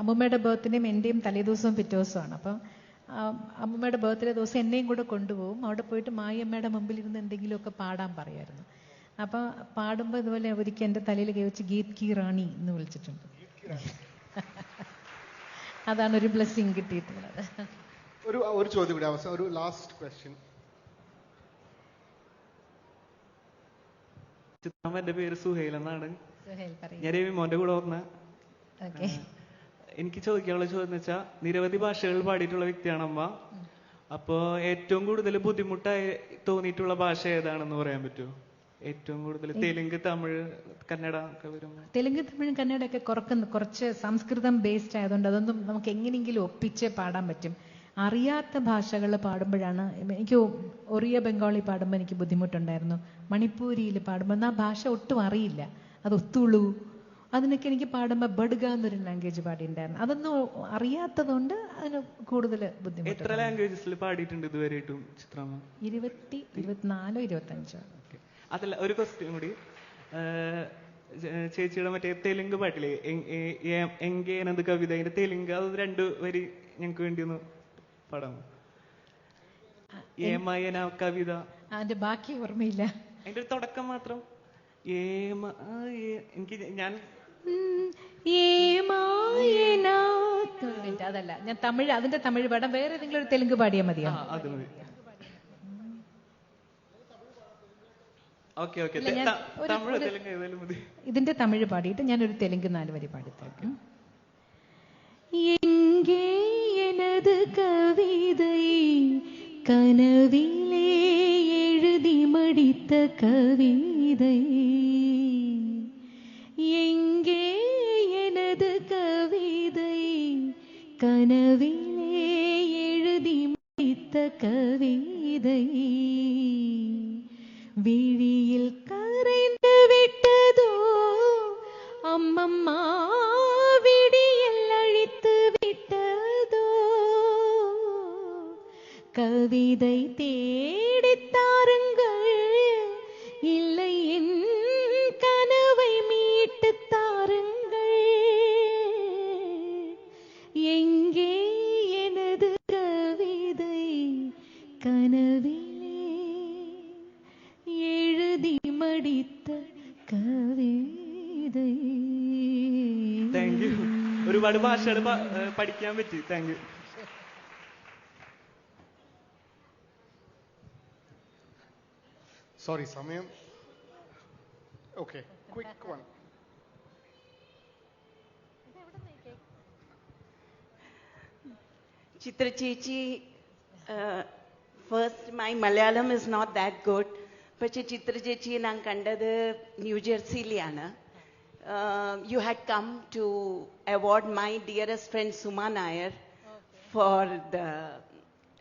അമ്മുമ്മയുടെ ബർത്ത്ഡേയും എൻ്റെയും തലേദിവസവും പിറ്റേ ദിവസമാണ്. അപ്പം അമ്മുമ്മയുടെ ബർത്ത്ഡേ ദിവസം എന്നെയും കൂടെ കൊണ്ടുപോകും. അവിടെ പോയിട്ട് മായിയമ്മയുടെ മുമ്പിൽ ഇരുന്ന് എന്തെങ്കിലുമൊക്കെ പാടാൻ പറയുമായിരുന്നു. അപ്പം പാടുമ്പോൾ ഇതുപോലെ ഒരിക്കൽ എൻ്റെ തലയിൽ കൈവച്ച് ഗീത് കി റാണി എന്ന് വിളിച്ചിട്ടുണ്ട്. അതാണ് ഒരു ബ്ലെസ്സിങ് കിട്ടിയിട്ടുള്ളത്. ഒരു ചോദ്യം കൂടി, അവസാനം ഒരു ലാസ്റ്റ് ക്വസ്റ്റ്യൻ. എന്റെ പേര് സുഹൈൽ എന്നാണ്. ഞാൻ രവി മോന്റെ കൂടെ വന്ന. എനിക്ക് ചോദിക്കാനുള്ള ചോദ്യം എന്ന് വെച്ചാൽ, നിരവധി ഭാഷകൾ പാടിയിട്ടുള്ള വ്യക്തിയാണ് അമ്മ. അപ്പോ ഏറ്റവും കൂടുതൽ ബുദ്ധിമുട്ടായി തോന്നിയിട്ടുള്ള ഭാഷ ഏതാണെന്ന് പറയാൻ പറ്റുമോ? ഏറ്റവും കൂടുതൽ തെലുങ്ക്, തമിഴ്, കന്നഡ ഒക്കെ വരുമ്പോൾ? തെലുങ്ക്, തമിഴ്, കന്നഡ ഒക്കെ കുറച്ച് സംസ്കൃതം ബേസ്ഡ് ആയതുകൊണ്ട് അതൊന്നും നമുക്ക് എങ്ങനെയെങ്കിലും ഒപ്പിച്ച് പാടാൻ പറ്റും. അറിയാത്ത ഭാഷകൾ പാടുമ്പോഴാണ് എനിക്ക്. ഒറിയ ബംഗാളി പാടുമ്പോൾ എനിക്ക് ബുദ്ധിമുട്ടുണ്ടായിരുന്നു. മണിപ്പൂരിയിൽ പാടുമ്പോൾ ആ ഭാഷ ഒട്ടും അറിയില്ല. അത് ഒത്തുളു, അതിനൊക്കെ എനിക്ക് പാടുമ്പോൾ ബഡ്ഗ എന്നൊരു ലാംഗ്വേജ് പാടിയിട്ടുണ്ടായിരുന്നു. അതൊന്നും അറിയാത്തതുകൊണ്ട് അതിന് കൂടുതൽ ബുദ്ധിമുട്ട്. എത്ര ലാംഗ്വേജസിൽ പാടിയിട്ടുണ്ട് ഇതുവരെയായിട്ടും ചിത്രമ്മ? 24 25. അതല്ല, ഒരു ക്വസ്റ്റ്യൻ കൂടി. ചേച്ചിയുടെ മറ്റേ തെലുങ്ക് പാട്ടില്ലേ, എങ്കേനത് കവിത, അതിന്റെ തെലുങ്ക് അത് 2 വരി ഞങ്ങൾക്ക് വേണ്ടി ഒന്ന് പാടാമോ? ഏമായന കവിത. അതിന്റെ ബാക്കി ഓർമ്മയില്ല. അതിന്റെ ഒരു തുടക്കം മാത്രം. അതല്ല, ഞാൻ തമിഴ്, അതിന്റെ തമിഴ് പാടാം. വേറെ ഏതെങ്കിലും ഒരു തെലുങ്ക് പാടിയാൽ മതിയോ? അത് മതി. ഇതിന്റെ തമിഴ് പാടിയിട്ട് ഞാനൊരു തെലുങ്ക് 4 വരി പാടിത്തേക്കും. എങ്കേ எனது കവിതൈ കനവിലേ എഴുതി മടിത്ത കവിതൈ, എങ്കേ எனது കവിതൈ കനവിലേ എഴുതി മടിത്ത കവിതൈ, விழியில் கரைந்து விட்டதோ அம்மம்மா, விடியல் அழித்து விட்டதோ, கவிதை தேடித் தாருங்கள், இல்லை என் கனவை மீட்டுத் தாருங்கள், எங்கே எனது கவிதை ഒരുപാട് ഭാഷകൾ പഠിക്കാൻ പറ്റി. Thank you. സോറി, സമയം. Okay, quick one. Chitra Chechi, first my Malayalam is not that good. പക്ഷെ ചിത്ര ചേച്ചി ഞാൻ കണ്ടത് ന്യൂജേഴ്സിയിലാണ്. You had come to award my dearest friend Suma Nair for the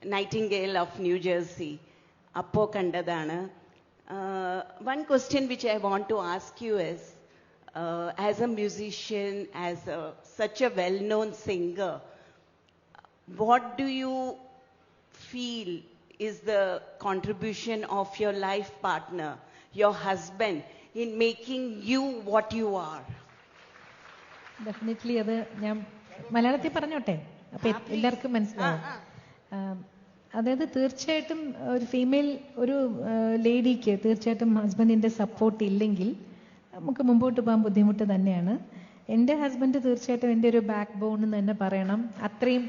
Nightingale of New Jersey. അപ്പോ കണ്ടതാണ്. One question which I want to ask you is, as a musician, as such a well-known singer, what do you feel is the contribution of your life partner, your husband, in making you what you are? Definitely അത് ഞാൻ മലയാളത്തിൽ പറഞ്ഞോട്ടെ, അപ്പൊ എല്ലാവർക്കും മനസ്സിലാവും. അതായത് തീർച്ചയായിട്ടും ഒരു ഫീമെയിൽ ഒരു ലേഡിക്ക് തീർച്ചയായിട്ടും ഹസ്ബൻഡിന്റെ സപ്പോർട്ട് ഇല്ലെങ്കിൽ നമുക്ക് മുമ്പോട്ട് പോകാൻ ബുദ്ധിമുട്ട് തന്നെയാണ്. എൻ്റെ ഹസ്ബൻഡ് തീർച്ചയായിട്ടും എൻ്റെ ഒരു ബാക്ക് ബോൺ എന്ന് തന്നെ പറയണം. അത്രയും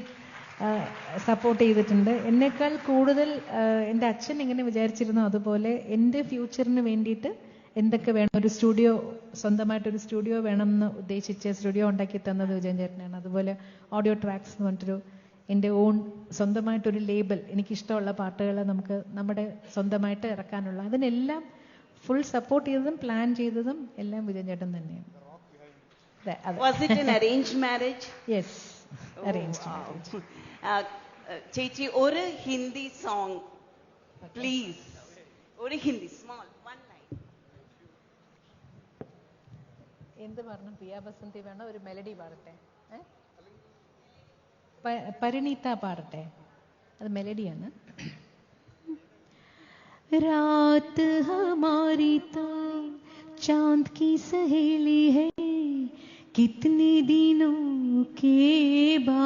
സപ്പോർട്ട് ചെയ്തിട്ടുണ്ട്. എന്നേക്കാൾ കൂടുതൽ എൻ്റെ അച്ഛൻ എങ്ങനെ വിചാരിച്ചിരുന്നോ അതുപോലെ എൻ്റെ ഫ്യൂച്ചറിന് വേണ്ടിയിട്ട് എന്തൊക്കെ വേണം, ഒരു സ്റ്റുഡിയോ, സ്വന്തമായിട്ടൊരു സ്റ്റുഡിയോ വേണമെന്ന് ഉദ്ദേശിച്ച് സ്റ്റുഡിയോ ഉണ്ടാക്കി തന്നത് വിജയൻ ചേട്ടനാണ്. അതുപോലെ ഓഡിയോ ട്രാക്സ് എന്ന് പറഞ്ഞിട്ടൊരു എൻ്റെ ഓൺ സ്വന്തമായിട്ടൊരു ലേബൽ, എനിക്കിഷ്ടമുള്ള പാട്ടുകൾ നമുക്ക് നമ്മുടെ സ്വന്തമായിട്ട് ഇറക്കാനുള്ള, അതിനെല്ലാം ഫുൾ സപ്പോർട്ട് ചെയ്തതും പ്ലാൻ ചെയ്തതും എല്ലാം വിജയൻ ചേട്ടൻ തന്നെയാണ്. Was it an arranged marriage? Yes, arranged marriage. ചേച്ചി ഒരു ഹിന്ദി സോങ് പ്ലീസ്, ഒരു ഹിന്ദി സ്മോൾ വൺ ലൈൻ. എന്ത് പറഞ്ഞു? പിയ ബസന്തി വേണോ? ഒരു മെലഡി പാടട്ടെ? പരിണീത പാടട്ടെ, അത് മെലഡിയാണ്. रात हमारी तो चांद की सहेली है, कितने दिनों के बाद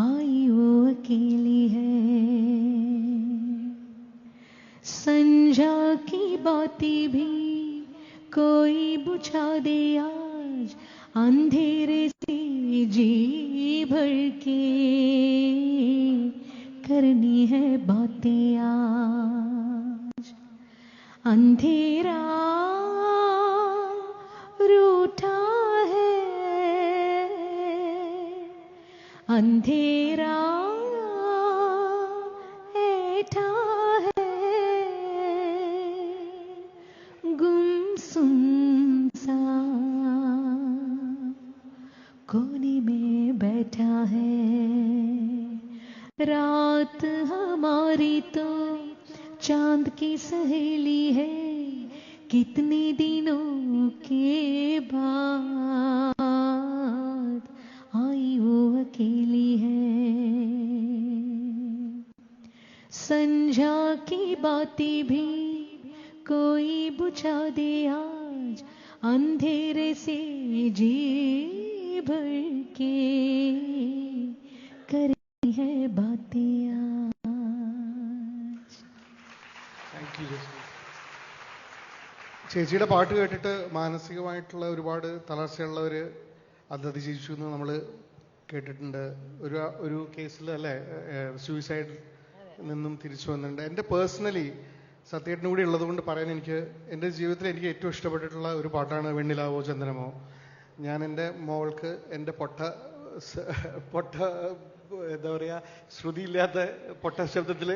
आई वो अकेली है. संझा की बातें भी कोई बुझा दे आज, अंधेरे से जी भर के करनी है बातें आज. अंधेरा रूठा है, अंधेरा ऐठा है, गुमसुम सा कोने में बैठा है. रात हमारी तो चांद की सहेली है, कितने दिनों के बाद आई वो अकेली है. संझा की बातें भी कोई बुझा दे आज, अंधेरे से जी भर के कर है बातें आज. താങ്ക് യു ചേച്ചി. ചേച്ചിയുടെ പാട്ട് കേട്ടിട്ട് മാനസികമായിട്ടുള്ള ഒരുപാട് തളർച്ചയുള്ളവർ അത് അതിജീവിച്ചു എന്ന് നമ്മൾ കേട്ടിട്ടുണ്ട്. ഒരു കേസിൽ അല്ലേ, സൂയിസൈഡ് നിന്നും തിരിച്ചു വന്നിട്ടുണ്ട്. എൻ്റെ പേഴ്സണലി സത്യേട്ടനും കൂടി ഉള്ളത് കൊണ്ട് പറയാൻ, എൻ്റെ ജീവിതത്തിൽ എനിക്ക് ഏറ്റവും ഇഷ്ടപ്പെട്ടിട്ടുള്ള ഒരു പാട്ടാണ് വെണ്ണിലാവോ ചന്ദനമോ. ഞാൻ എൻ്റെ മോൾക്ക് എൻ്റെ പൊട്ട എന്താ പറയാ, ശ്രുതിയില്ലാത്ത പൊട്ട ശബ്ദത്തിൽ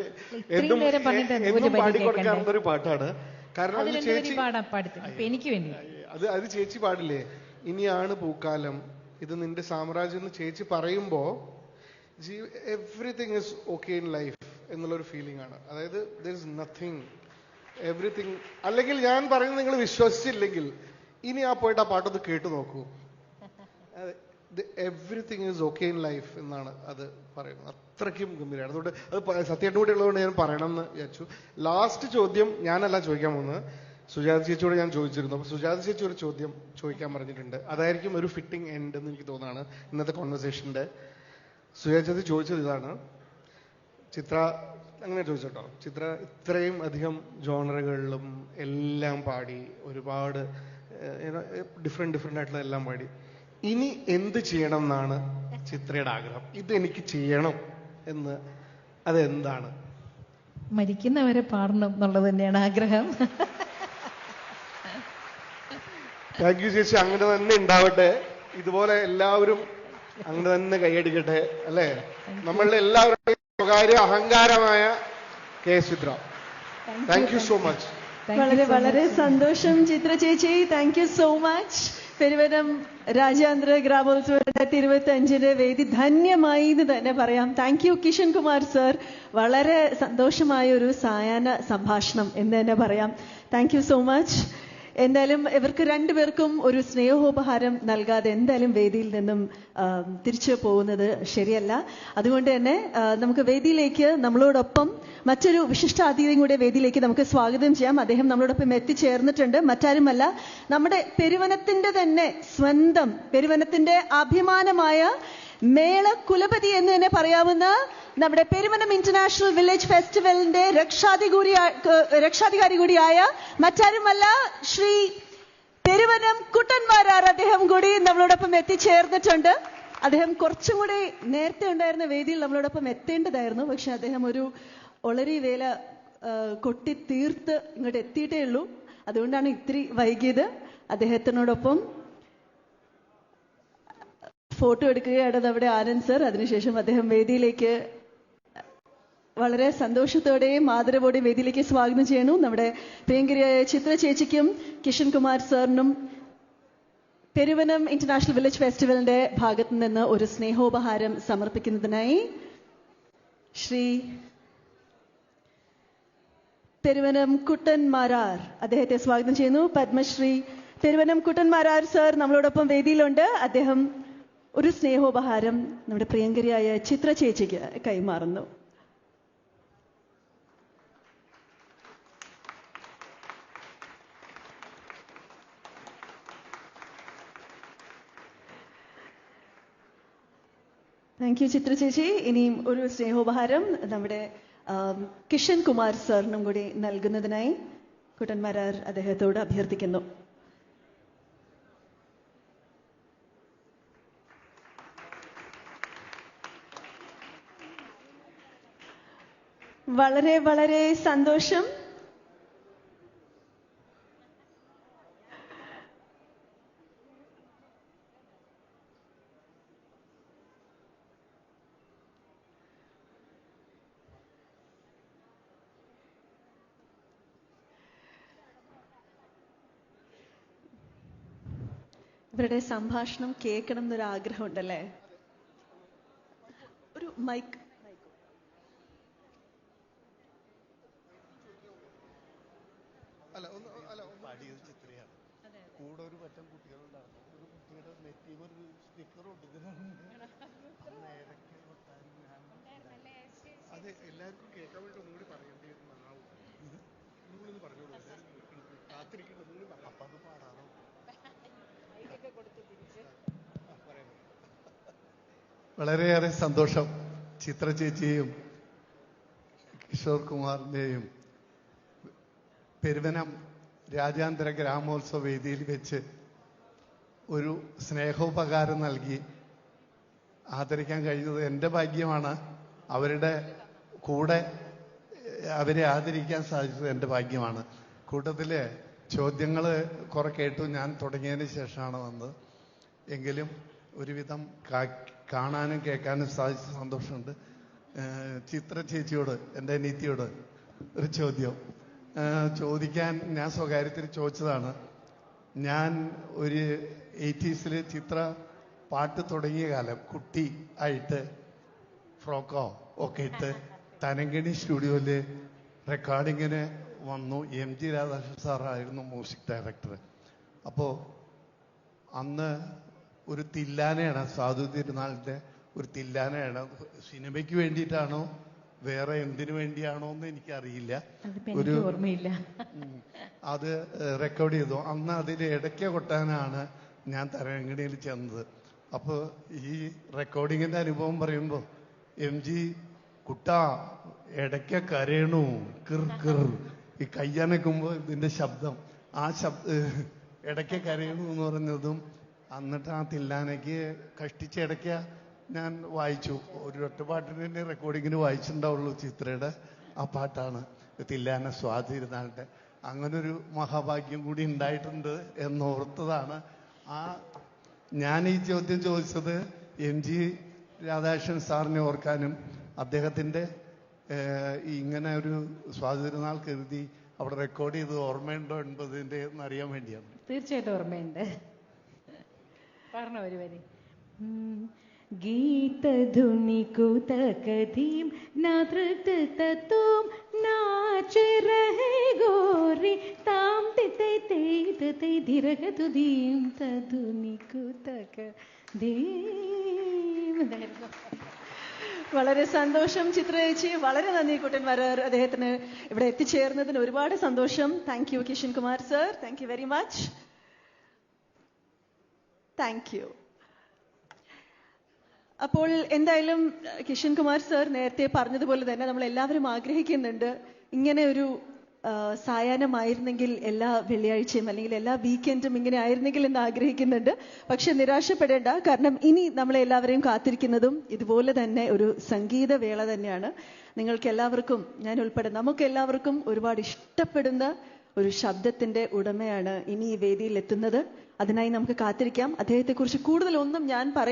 എന്നും പാടിക്കൊടുക്കാറുള്ള ഒരു പാട്ടാണ്. കാരണം അത് ചേച്ചി അത് ചേച്ചി പാടില്ലേ, ഇനിയാണ് പൂക്കാലം, ഇത് നിന്റെ സാമ്രാജ്യം എന്ന് ചേച്ചി പറയുമ്പോ everything is okay in life എന്നുള്ളൊരു ഫീലിംഗ് ആണ്. അതായത് ദർ ഇസ് നത്തിങ്, എവ്രിതിങ്. അല്ലെങ്കിൽ ഞാൻ പറയുന്നത് നിങ്ങൾ വിശ്വസിച്ചില്ലെങ്കിൽ ഇനി പോയിട്ട് ആ പാട്ടൊന്ന് കേട്ടു നോക്കൂ. Everything is okay in life എന്നാണ് അത് പറയുന്നത്. അത്രയ്ക്കും ഗംഭീരമാണ്. അതുകൊണ്ട് അത് സത്യേട്ടൻ കൂടി ഉള്ളതുകൊണ്ട് ഞാൻ പറയണം എന്ന് വിചാരിച്ചു. ലാസ്റ്റ് ചോദ്യം ഞാനല്ല ചോദിക്കാൻ പോകുന്നത്, സുജാത ചേച്ചിയോട് ഞാൻ ചോദിച്ചിരുന്നു. അപ്പൊ സുജാത ചേച്ചി ഒരു ചോദ്യം ചോദിക്കാൻ പറഞ്ഞിട്ടുണ്ട്. അതായിരിക്കും ഒരു ഫിറ്റിംഗ് എൻഡ് എന്ന് എനിക്ക് തോന്നുന്നതാണ് ഇന്നത്തെ കോൺവെർസേഷന്റെ. സുജാത ചേച്ചി ചോദിച്ചത് ഇതാണ്, ചിത്ര അങ്ങനെ ചോദിച്ചോട്ടോ, ചിത്ര ഇത്രയും അധികം ജോണറുകളിലും എല്ലാം പാടി ഒരുപാട് ഡിഫറെന്റ് ആയിട്ടുള്ള എല്ലാം പാടി. ഇനി എന്ത് ചെയ്യണം എന്നാണ് ചിത്രയുടെ ആഗ്രഹം? ഇതെനിക്ക് ചെയ്യണം എന്ന്, അതെന്താണ്? മരിക്കുന്നവരെ പാടണം എന്നുള്ളത് തന്നെയാണ് ആഗ്രഹം. താങ്ക് യു ചേച്ചി. അങ്ങനെ തന്നെ ഉണ്ടാവട്ടെ. ഇതുപോലെ എല്ലാവരും അങ്ങനെ തന്നെ കൈയടിക്കട്ടെ അല്ലേ? നമ്മളുടെ എല്ലാവരുടെയും സ്വകാര്യ അഹങ്കാരമായ K Chithra. Thank you so much. വളരെ വളരെ സന്തോഷം ചിത്ര ചേച്ചി. Thank you so much. Peruvanam രാജ്യാന്തര ഗ്രാമോത്സവം 2025 വേദി ധന്യമായി എന്ന് തന്നെ പറയാം. Thank you Kishan Kumar sir. വളരെ സന്തോഷമായ ഒരു സായാഹ്ന സംഭാഷണം എന്ന് തന്നെ പറയാം. Thank you so much. എന്തായാലും ഇവർക്ക് രണ്ടുപേർക്കും ഒരു സ്നേഹോപഹാരം നൽകാതെ എന്തായാലും വേദിയിൽ നിന്നും തിരിച്ചു പോകുന്നത് ശരിയല്ല. അതുകൊണ്ട് തന്നെ നമുക്ക് വേദിയിലേക്ക് നമ്മളോടൊപ്പം മറ്റൊരു വിശിഷ്ട അതിഥിയും കൂടെ വേദിയിലേക്ക് നമുക്ക് സ്വാഗതം ചെയ്യാം. അദ്ദേഹം നമ്മളോടൊപ്പം എത്തിച്ചേർന്നിട്ടുണ്ട്. മറ്റാരുമല്ല, നമ്മുടെ പെരുവനത്തിന്റെ തന്നെ സ്വന്തം, പെരുവനത്തിന്റെ അഭിമാനമായ മേള കുലപതി എന്ന് തന്നെ പറയാവുന്ന നമ്മുടെ പെരുവനം ഇന്റർനാഷണൽ വില്ലേജ് ഫെസ്റ്റിവലിന്റെ രക്ഷാധികാരി കൂടിയായ മറ്റാരുമല്ല ശ്രീ പെരുവനം കുട്ടന്മാരാർ. അദ്ദേഹം കൂടി നമ്മളോടൊപ്പം എത്തിച്ചേർന്നിട്ടുണ്ട്. അദ്ദേഹം കുറച്ചും കൂടി നേരത്തെ ഉണ്ടായിരുന്ന വേദിയിൽ നമ്മളോടൊപ്പം എത്തേണ്ടതായിരുന്നു. പക്ഷെ അദ്ദേഹം ഒരു ഒളരി വേല കൊട്ടി തീർത്ത് ഇങ്ങോട്ട് എത്തിയിട്ടേ ഉള്ളൂ. അതുകൊണ്ടാണ് ഇത്തിരി വൈകിയത്. അദ്ദേഹത്തിനോടൊപ്പം ഫോട്ടോ എടുക്കുകയാണ് നമ്മുടെ ആനന്ദ് സർ. അതിനുശേഷം അദ്ദേഹം വേദിയിലേക്ക് വളരെ സന്തോഷത്തോടെയും ആദരവോടെയും വേദിയിലേക്ക് സ്വാഗതം ചെയ്യുന്നു. നമ്മുടെ പ്രിയങ്കരിയായ ചിത്ര ചേച്ചിക്കും കിഷൻ കുമാർ സാറിനും പെരുവനം ഇന്റർനാഷണൽ വില്ലേജ് ഫെസ്റ്റിവലിന്റെ ഭാഗത്തു നിന്ന് ഒരു സ്നേഹോപഹാരം സമർപ്പിക്കുന്നതിനായി ശ്രീ പെരുവനം കുട്ടന്മാരാർ അദ്ദേഹത്തെ സ്വാഗതം ചെയ്യുന്നു. പത്മശ്രീ പെരുവനം കുട്ടന്മാരാർ സർ നമ്മളോടൊപ്പം വേദിയിലുണ്ട്. അദ്ദേഹം ഒരു സ്നേഹോപഹാരം നമ്മുടെ പ്രിയങ്കരിയായ ചിത്ര ചേച്ചിക്ക് കൈമാറുന്നു. താങ്ക് യു ചിത്ര ചേച്ചി. ഇനിയും ഒരു സ്നേഹോപഹാരം നമ്മുടെ കിഷൻ കുമാർ സാറിനും കൂടി നൽകുന്നതിനായി കുട്ടന്മാരാർ അദ്ദേഹത്തോട് അഭ്യർത്ഥിക്കുന്നു. വളരെ വളരെ സന്തോഷം. ഇവരുടെ സംഭാഷണം കേൾക്കണം എന്നൊരു ആഗ്രഹമുണ്ടല്ലേ? ഒരു മൈക്ക്. കൂടെ ഒരു പറ്റം കുട്ടികളുണ്ടായിരുന്നു. ഒരു കുട്ടിയുടെ നെറ്റിയിൽ ഒരു സ്റ്റിക്കർ അത് എല്ലാവർക്കും കേൾക്കാൻ വേണ്ടി ഒന്നുകൂടി പറയേണ്ടി വരുന്നതാവും. നിങ്ങളൊന്ന് പറഞ്ഞോളൂ. കാത്തിരിക്കുന്നത് അപ്പൊ അത് പാടാറോ? വളരെയേറെ സന്തോഷം. ചിത്ര ചേച്ചിയെയും കിഷോർ കുമാറിന്റെയും പെരുവനം രാജ്യാന്തര ഗ്രാമോത്സവ വേദിയിൽ വെച്ച് ഒരു സ്നേഹോപകാരം നൽകി ആദരിക്കാൻ കഴിഞ്ഞത് എൻ്റെ ഭാഗ്യമാണ്. അവരുടെ കൂടെ അവരെ ആദരിക്കാൻ സാധിച്ചത് എൻ്റെ ഭാഗ്യമാണ്. കൂട്ടത്തിലെ ചോദ്യങ്ങൾ കുറെ കേട്ടു. ഞാൻ തുടങ്ങിയതിന് ശേഷമാണ് വന്നത്. എങ്കിലും ഒരുവിധം കാണാനും കേൾക്കാനും സാധിച്ച സന്തോഷമുണ്ട്. ചിത്ര ചേച്ചിയോട്, എൻ്റെ അനിയത്തിയോട് ഒരു ചോദ്യം ചോദിക്കാൻ ഞാൻ സ്വകാര്യത്തിൽ ചോദിച്ചതാണ്. ഞാൻ ഒരു 80s ചിത്ര പാട്ട് തുടങ്ങിയ കാലം കുട്ടി ആയിട്ട് ഫ്രോക്കോ ഒക്കെ ഇട്ട് തനങ്കിണി സ്റ്റുഡിയോയിൽ റെക്കോർഡിങ്ങിന് വന്നു. MG രാധാകൃഷ്ണൻ സാറായിരുന്നു മ്യൂസിക് ഡയറക്ടർ. അപ്പോൾ അന്ന് ഒരു തില്ലാനയാണ്, സാധു തിരുനാളിൻ്റെ ഒരു തില്ലാനയാണ്. സിനിമയ്ക്ക് വേണ്ടിയിട്ടാണോ വേറെ എന്തിനു വേണ്ടിയാണോ എന്ന് എനിക്കറിയില്ല. ഒരു ഓർമ്മയില്ല. അത് റെക്കോർഡ് ചെയ്തു. അന്ന് അതിൽ ഇടയ്ക്ക കൊട്ടാനാണ് ഞാൻ തരംഗിണിയിൽ ചെന്നത്. അപ്പോൾ ഈ റെക്കോർഡിങ്ങിൻ്റെ അനുഭവം പറയുമ്പോൾ MG കുട്ടാ ഇടയ്ക്ക കരയണു കിർ കിർ, ഈ കയ്യനക്കുമ്പോൾ ഇതിൻ്റെ ശബ്ദം, ആ ഇടയ്ക്ക് കരയുന്നു എന്ന് പറഞ്ഞതും, എന്നിട്ട് ആ തില്ലാനയ്ക്ക് കഷ്ടിച്ച് ഇടയ്ക്ക് ഞാൻ വായിച്ചു. ഒരു ഒറ്റപ്പാട്ടിൻ്റെ റെക്കോർഡിങ്ങിന് വായിച്ചിട്ടുണ്ടാവുള്ളൂ ചിത്രയുടെ ആ പാട്ടാണ് തില്ലാന സ്വാതിരുന്നാളുടെ. അങ്ങനൊരു മഹാഭാഗ്യം കൂടി ഉണ്ടായിട്ടുണ്ട് എന്നോർത്തതാണ്. ഞാൻ ഈ ചോദ്യം ചോദിച്ചത് MG രാധാകൃഷ്ണൻ സാറിനെ ഓർക്കാനും അദ്ദേഹത്തിൻ്റെ ഇങ്ങനെ ഒരു സ്വാതിരുന്നാൾ കരുതി അവിടെ റെക്കോർഡ് ചെയ്ത് ഓർമ്മയുണ്ടോ എന്നതിൻ്റെ എന്നറിയാൻ വേണ്ടിയാണ്. തീർച്ചയായിട്ടും ഓർമ്മയുണ്ട്. പറഞ്ഞ ഒരു വരി. ഗീതധുനി കുതകധീം നാതൃത് തത്തും നാച രഹേ ഗോരി താം തിതൈ തൈ തൈ ധിരഗതുദീം തധുനി കുതകധീം. വളരെ സന്തോഷം ചിത്ര ചേച്ചി. വളരെ നന്ദി കുട്ടന്മാരർ. അദ്ദേഹത്തിന് ഇവിടെ എത്തിച്ചേർന്നതിന് ഒരുപാട് സന്തോഷം. Thank you Kishan Kumar sir. Thank you very much. Thank U. അപ്പോൾ എന്തായാലും കിഷൻ കുമാർ സർ നേരത്തെ പറഞ്ഞതുപോലെ തന്നെ നമ്മൾ എല്ലാവരും ആഗ്രഹിക്കുന്നുണ്ട് ഇങ്ങനെ ഒരു സായാഹ്നമായിരുന്നെങ്കിൽ എല്ലാ വെള്ളിയാഴ്ചയും അല്ലെങ്കിൽ എല്ലാ വീക്കെൻഡും ഇങ്ങനെ ആയിരുന്നെങ്കിൽ എന്ന് ആഗ്രഹിക്കുന്നുണ്ട്. പക്ഷെ നിരാശപ്പെടേണ്ട, കാരണം ഇനി നമ്മളെ എല്ലാവരെയും കാത്തിരിക്കുന്നതും ഇതുപോലെ തന്നെ ഒരു സംഗീത വേള തന്നെയാണ്. നിങ്ങൾക്ക് എല്ലാവർക്കും, ഞാൻ ഉൾപ്പെടെ നമുക്ക് എല്ലാവർക്കും ഒരുപാട് ഇഷ്ടപ്പെടുന്ന ഒരു ശബ്ദത്തിന്റെ ഉടമയാണ് ഇനി ഈ വേദിയിൽ എത്തുന്നത്. അതിനായി നമുക്ക് കാത്തിരിക്കാം. അദ്ദേഹത്തെക്കുറിച്ച് കൂടുതൽ ഒന്നും ഞാൻ പറയാൻ